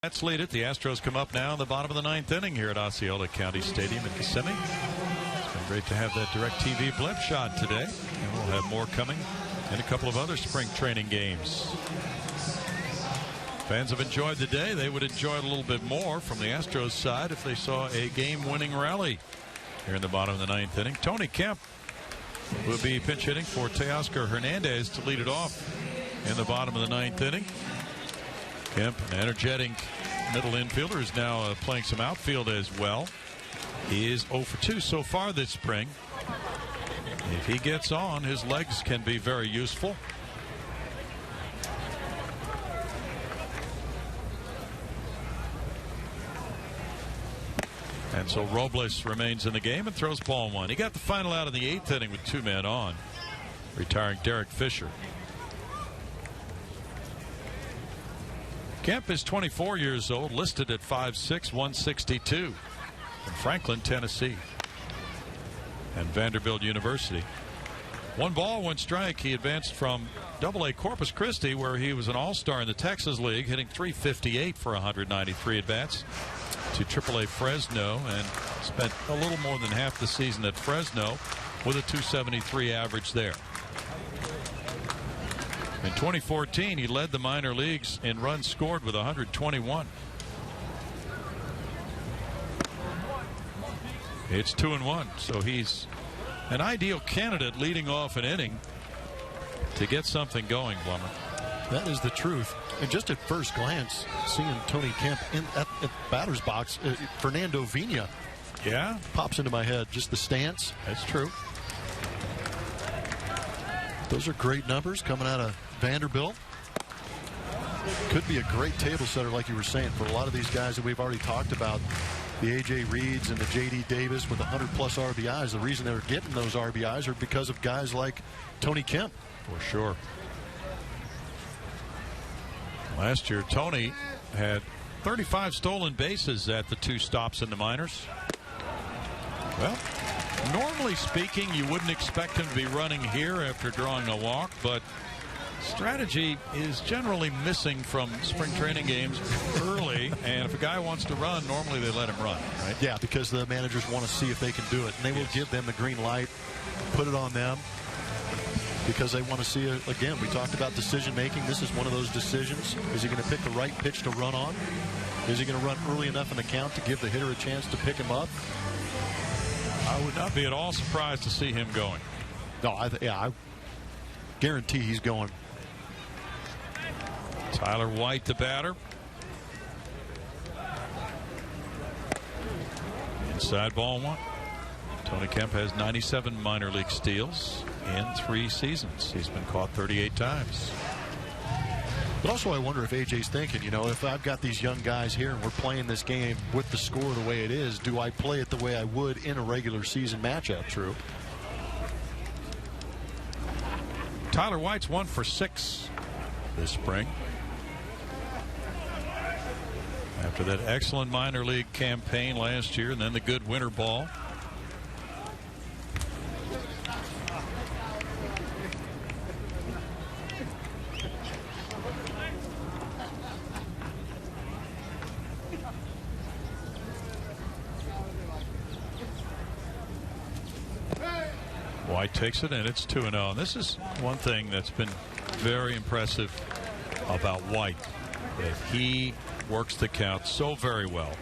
B: Mets lead it. The Astros come up now in the bottom of the ninth inning here at Osceola County Stadium in Kissimmee. It's been great to have that DirecTV blimp shot today. And we'll have more coming in a couple of other spring training games. Fans have enjoyed the day. They would enjoy it a little bit more from the Astros side if they saw a game-winning rally here in the bottom of the ninth inning. Tony Kemp will be pinch hitting for Teoscar Hernandez to lead it off in the bottom of the ninth inning. Kemp, an energetic middle infielder, is now playing some outfield as well. He is 0 for 2 so far this spring. If he gets on, his legs can be very useful. And so Robles remains in the game and throws ball 1. He got the final out in the 8th inning with 2 men on, retiring Derek Fisher. Kemp is 24 years old, listed at 5'6", 162 from Franklin, Tennessee, and Vanderbilt University. 1 ball, 1 strike. He advanced from AA Corpus Christi, where he was an all-star in the Texas League, hitting .358 for 193 at-bats, to AAA Fresno, and spent a little more than half the season at Fresno with a .273 average there. In 2014, he led the minor leagues in runs scored with 121. It's 2-1, so he's an ideal candidate leading off an inning to get something going, Blummer.
C: That is the truth. And just at first glance, seeing Tony Kemp at the batter's box, Fernando Vina,
B: yeah,
C: pops into my head. Just the stance.
B: That's true.
C: Those are great numbers coming out of Vanderbilt. Could be a great table setter, like you were saying, for a lot of these guys that we've already talked about. The A.J. Reeds and the J.D. Davis with 100-plus RBIs. The reason they're getting those RBIs are because of guys like Tony Kemp.
B: For sure. Last year, Tony had 35 stolen bases at the 2 stops in the minors. Well, normally speaking, you wouldn't expect him to be running here after drawing a walk, but strategy is generally missing from spring training games early, and if a guy wants to run, normally they let him run, right?
C: Yeah, because the managers want to see if they can do it, and they will give them the green light, put it on them, because they want to see it. Again, we talked about decision making. This is one of those decisions. Is he going to pick the right pitch to run on? Is he going to run early enough in the count to give the hitter a chance to pick him up?
B: I would not be at all surprised to see him going.
C: No, I guarantee he's going.
B: Tyler White, the batter. Inside ball one. Tony Kemp has 97 minor league steals in 3 seasons. He's been caught 38 times.
C: But also I wonder if AJ's thinking, you know, if I've got these young guys here and we're playing this game with the score the way it is, do I play it the way I would in a regular season matchup? True.
B: Tyler White's 1 for 6 this spring. After that excellent minor league campaign last year and then the good winter ball. White takes it, and it's 2-0. And this is one thing that's been very impressive about White, that he works the count so very well.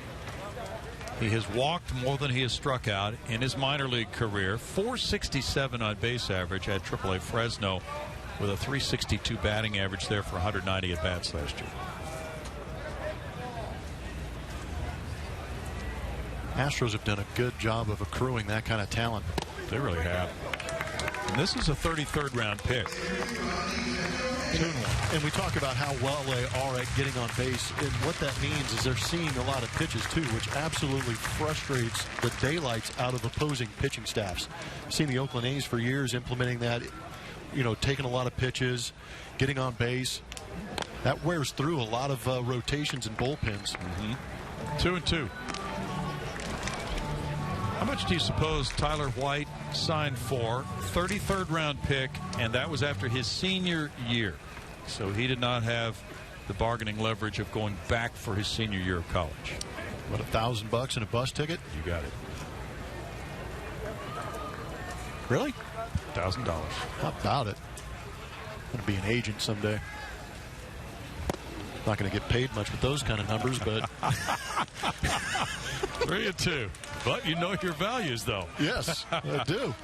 B: He has walked more than he has struck out in his minor league career. 467 on base average at AAA Fresno, with a 362 batting average there for 190 at bats last year.
C: Astros have done a good job of accruing that kind of talent.
B: They really have. And this is a 33rd round pick.
C: And we talk about how well they are at getting on base, and what that means is they're seeing a lot of pitches too, which absolutely frustrates the daylights out of opposing pitching staffs. Seen the Oakland A's for years implementing that, you know, taking a lot of pitches, getting on base. That wears through a lot of rotations and bullpens.
B: 2-2. How much do you suppose Tyler White signed for? 33rd round pick, and that was after his senior year. So he did not have the bargaining leverage of going back for his senior year of college.
C: What, $1,000 and a bus ticket?
B: You got it.
C: Really?
B: $1,000.
C: How about it? I'm going to be an agent someday. Not going to get paid much with those kind of numbers, but
B: 3-2. But you know your values, though.
C: Yes, I do.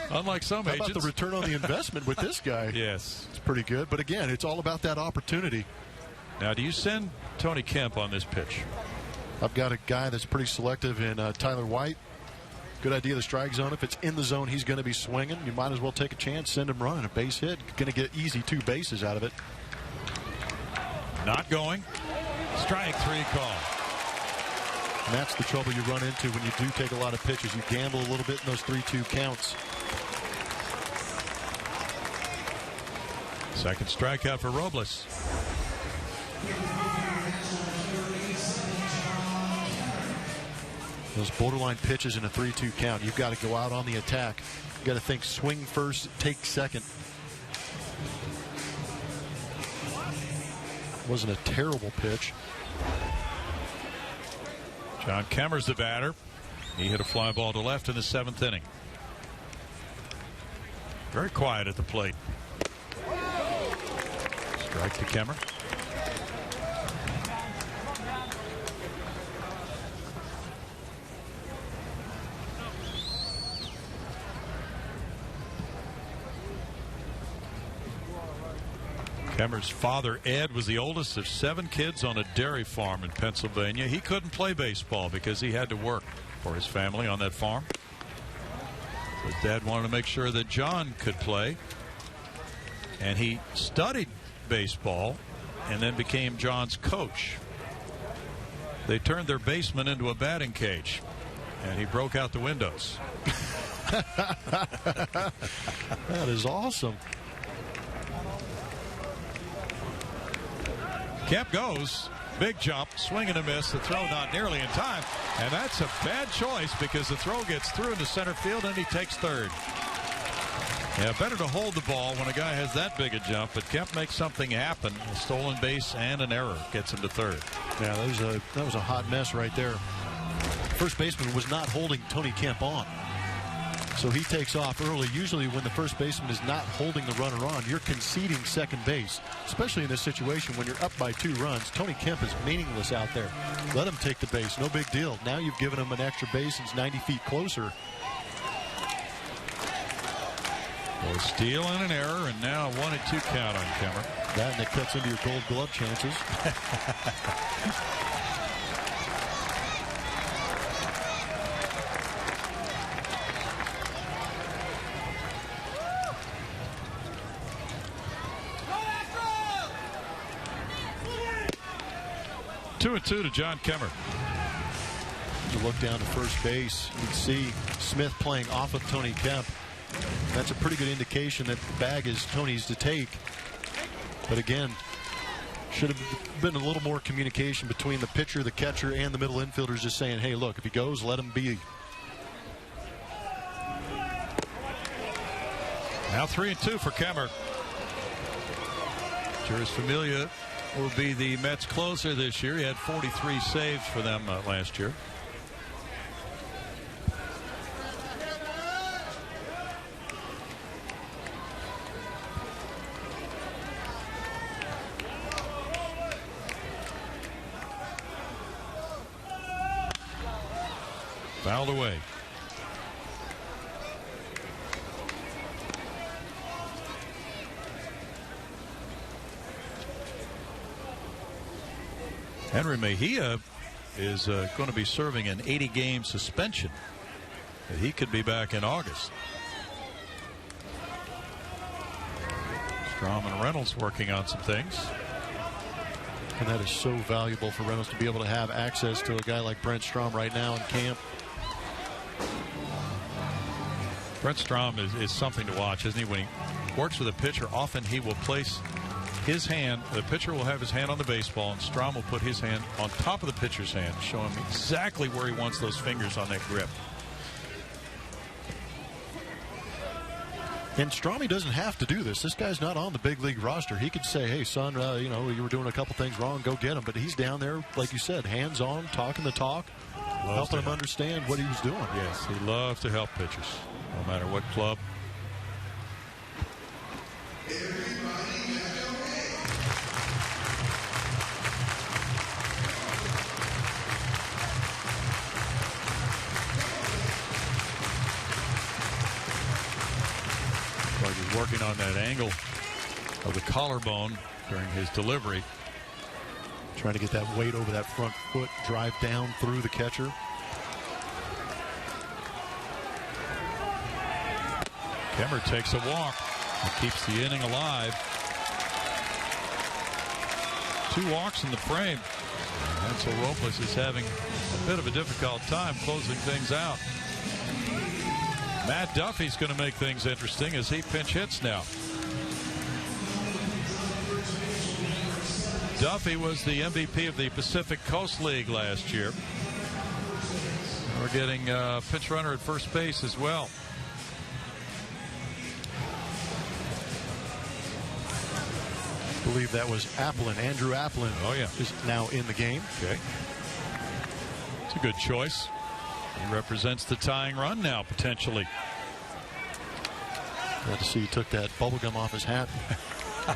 B: Unlike some
C: How
B: agents.
C: about the return on the investment with this guy?
B: Yes.
C: It's pretty good. But again, it's all about that opportunity.
B: Now, do you send Tony Kemp on this pitch?
C: I've got a guy that's pretty selective in Tyler White. Good idea, the strike zone. If it's in the zone, he's going to be swinging. You might as well take a chance, send him running. A base hit. Going to get easy 2 bases out of it.
B: Not going. Strike 3 call.
C: And that's the trouble you run into when you do take a lot of pitches. You gamble a little bit in those 3-2 counts.
B: Second strikeout for Robles.
C: Those borderline pitches in a 3-2 count. You've got to go out on the attack. You've got to think swing first, take second. Wasn't a terrible pitch.
B: John Kemmer's the batter. He hit a fly ball to left in the 7th inning. Very quiet at the plate. Strike to Kemmer. Kemmer's father, Ed, was the oldest of 7 kids on a dairy farm in Pennsylvania. He couldn't play baseball because he had to work for his family on that farm. His dad wanted to make sure that John could play. And he studied baseball and then became John's coach. They turned their basement into a batting cage, and he broke out the windows.
C: That is awesome.
B: Kemp goes. Big jump. Swing and a miss. The throw not nearly in time. And that's a bad choice because the throw gets through into center field and he takes third. Yeah, better to hold the ball when a guy has that big a jump, but Kemp makes something happen. A stolen base and an error gets him to third.
C: Yeah, that was a hot mess right there. First baseman was not holding Tony Kemp on. So he takes off early. Usually when the first baseman is not holding the runner on, you're conceding second base, especially in this situation when you're up by 2 runs. Tony Kemp is meaningless out there. Let him take the base. No big deal. Now you've given him an extra base and he's 90 feet closer.
B: A steal and an error, and now a 1-2 count on Kemmer.
C: That and it cuts into your Gold Glove chances.
B: 2-2 to John Kemmer.
C: You look down to first base, you can see Smith playing off of Tony Kemp. That's a pretty good indication that the bag is Tony's to take. But again, should have been a little more communication between the pitcher, the catcher, and the middle infielders, just saying, hey, look, if he goes, let him be.
B: Now 3-2 for Kemmer. Jeurys Familia will be the Mets closer this year. He had 43 saves for them last year. Fouled away. Henry Mejia is going to be serving an 80-game suspension. He could be back in August. Strom and Reynolds working on some things.
C: And that is so valuable for Reynolds to be able to have access to a guy like Brent Strom right now in camp.
B: Brent Strom is something to watch, isn't he? When he works with a pitcher, often he will place his hand, the pitcher will have his hand on the baseball, and Strom will put his hand on top of the pitcher's hand, show him exactly where he wants those fingers on that grip.
C: And Stromy doesn't have to do this. This guy's not on the big league roster. He could say, hey, son, you know, you were doing a couple things wrong, go get him. But he's down there, like you said, hands-on, talking the talk, helping him understand what he was doing.
B: Yes, he loves to help pitchers, no matter what club. He's working on that angle of the collarbone during his delivery.
C: Trying to get that weight over that front foot, drive down through the catcher.
B: Kemmer takes a walk and keeps the inning alive. 2 walks in the frame. Hansel Robles is having a bit of a difficult time closing things out. Matt Duffy's going to make things interesting as he pinch hits now. Duffy was the MVP of the Pacific Coast League last year. We're getting a pinch runner at first base as well.
C: I believe that was Applin, Andrew Applin.
B: Oh, yeah.
C: Is now in the game.
B: Okay. It's a good choice. He represents the tying run now, potentially.
C: Glad to see he took that bubblegum off his hat.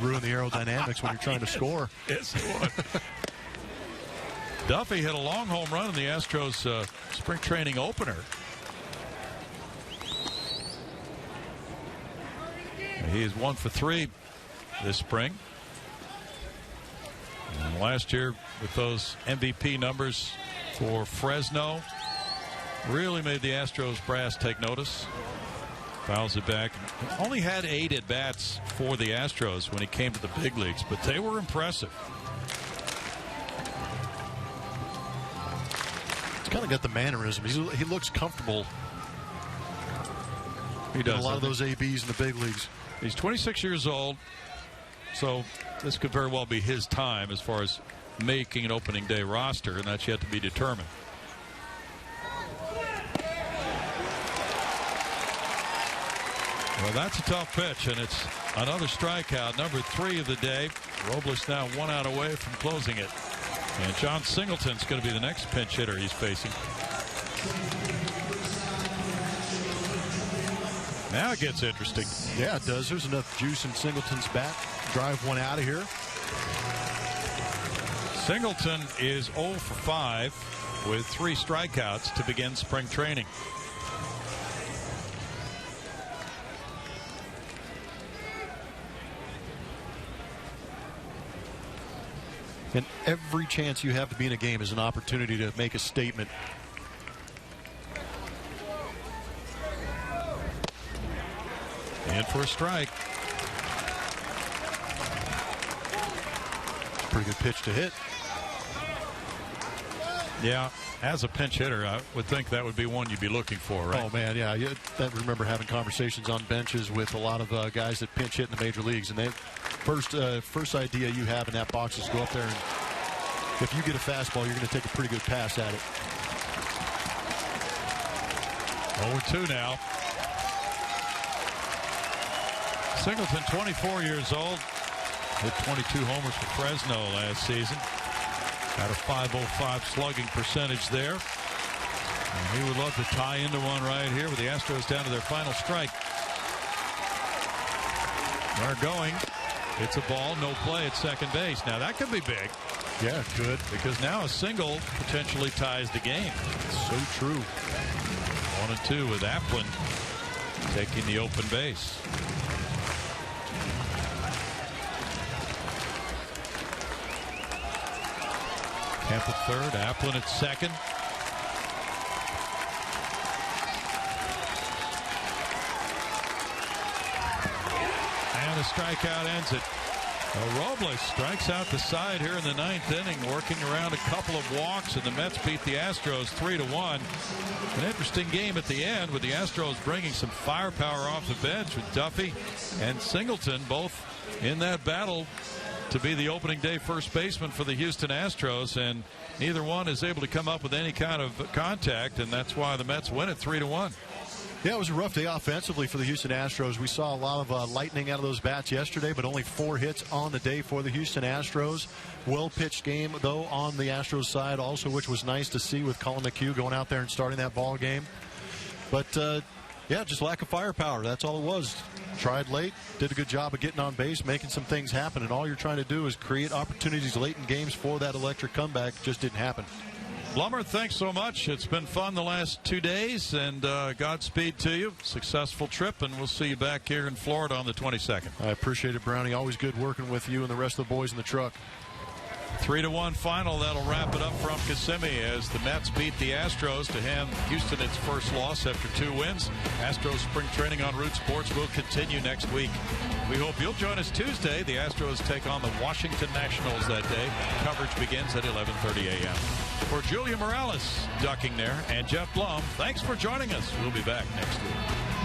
C: Ruin the aerodynamics when you're trying to score.
B: Yes, it would. Duffy hit a long home run in the Astros spring training opener. He is 1 for 3 this spring. And last year with those MVP numbers for Fresno, really made the Astros brass take notice. Fouls it back. Only had 8 at-bats for the Astros when he came to the big leagues, but they were impressive.
C: He's kind of got the mannerism. He looks comfortable.
B: He does.
C: A lot of those ABs in the big leagues.
B: He's 26 years old, so this could very well be his time as far as making an opening day roster, and that's yet to be determined. Well, that's a tough pitch, and it's another strikeout, number 3 of the day. Robles now 1 out away from closing it. And John Singleton's going to be the next pinch hitter he's facing. Now it gets interesting.
C: Yeah, it does. There's enough juice in Singleton's bat. Drive one out of here.
B: Singleton is 0 for 5 with 3 strikeouts to begin spring training.
C: And every chance you have to be in a game is an opportunity to make a statement.
B: And for a strike.
C: Pretty good pitch to hit.
B: Yeah, as a pinch hitter, I would think that would be one you'd be looking for, right?
C: Oh, man, yeah. I remember having conversations on benches with a lot of guys that pinch hit in the major leagues. And they first idea you have in that box is go up there, and if you get a fastball, you're going to take a pretty good pass at it.
B: 0-2 now. Singleton, 24 years old, hit 22 homers for Fresno last season. Got a .505 slugging percentage there. And he would love to tie into one right here with the Astros down to their final strike. They're going. It's a ball, no play at second base. Now that could be big.
C: Yeah, it could.
B: Because now a single potentially ties the game.
C: So true.
B: 1-2 with Applin taking the open base. Kemp at third, Applin at second. And a strikeout ends it. Robles strikes out the side here in the 9th inning, working around a couple of walks, and the Mets beat the Astros 3-1. An interesting game at the end with the Astros bringing some firepower off the bench with Duffy and Singleton both in that battle to be the opening day first baseman for the Houston Astros, and neither one is able to come up with any kind of contact, and that's why the Mets win it 3-1.
C: Yeah, it was a rough day offensively for the Houston Astros. We saw a lot of lightning out of those bats yesterday, but only 4 hits on the day for the Houston Astros. Well-pitched game, though, on the Astros side also, which was nice to see with Colin McHugh going out there and starting that ball game. But, yeah, just lack of firepower. That's all it was. Tried late, did a good job of getting on base, making some things happen, and all you're trying to do is create opportunities late in games for that electric comeback. Just didn't happen.
B: Blummer, thanks so much. It's been fun the last 2 days, and Godspeed to you. Successful trip, and we'll see you back here in Florida on the 22nd.
C: I appreciate it, Brownie. Always good working with you and the rest of the boys in the truck.
B: 3-1 final. That'll wrap it up from Kissimmee as the Mets beat the Astros to hand Houston its first loss after 2 wins. Astros spring training on Root Sports will continue next week. We hope you'll join us Tuesday. The Astros take on the Washington Nationals that day. Coverage begins at 11:30 a.m. For Julia Morales ducking there and Jeff Blum, thanks for joining us. We'll be back next week.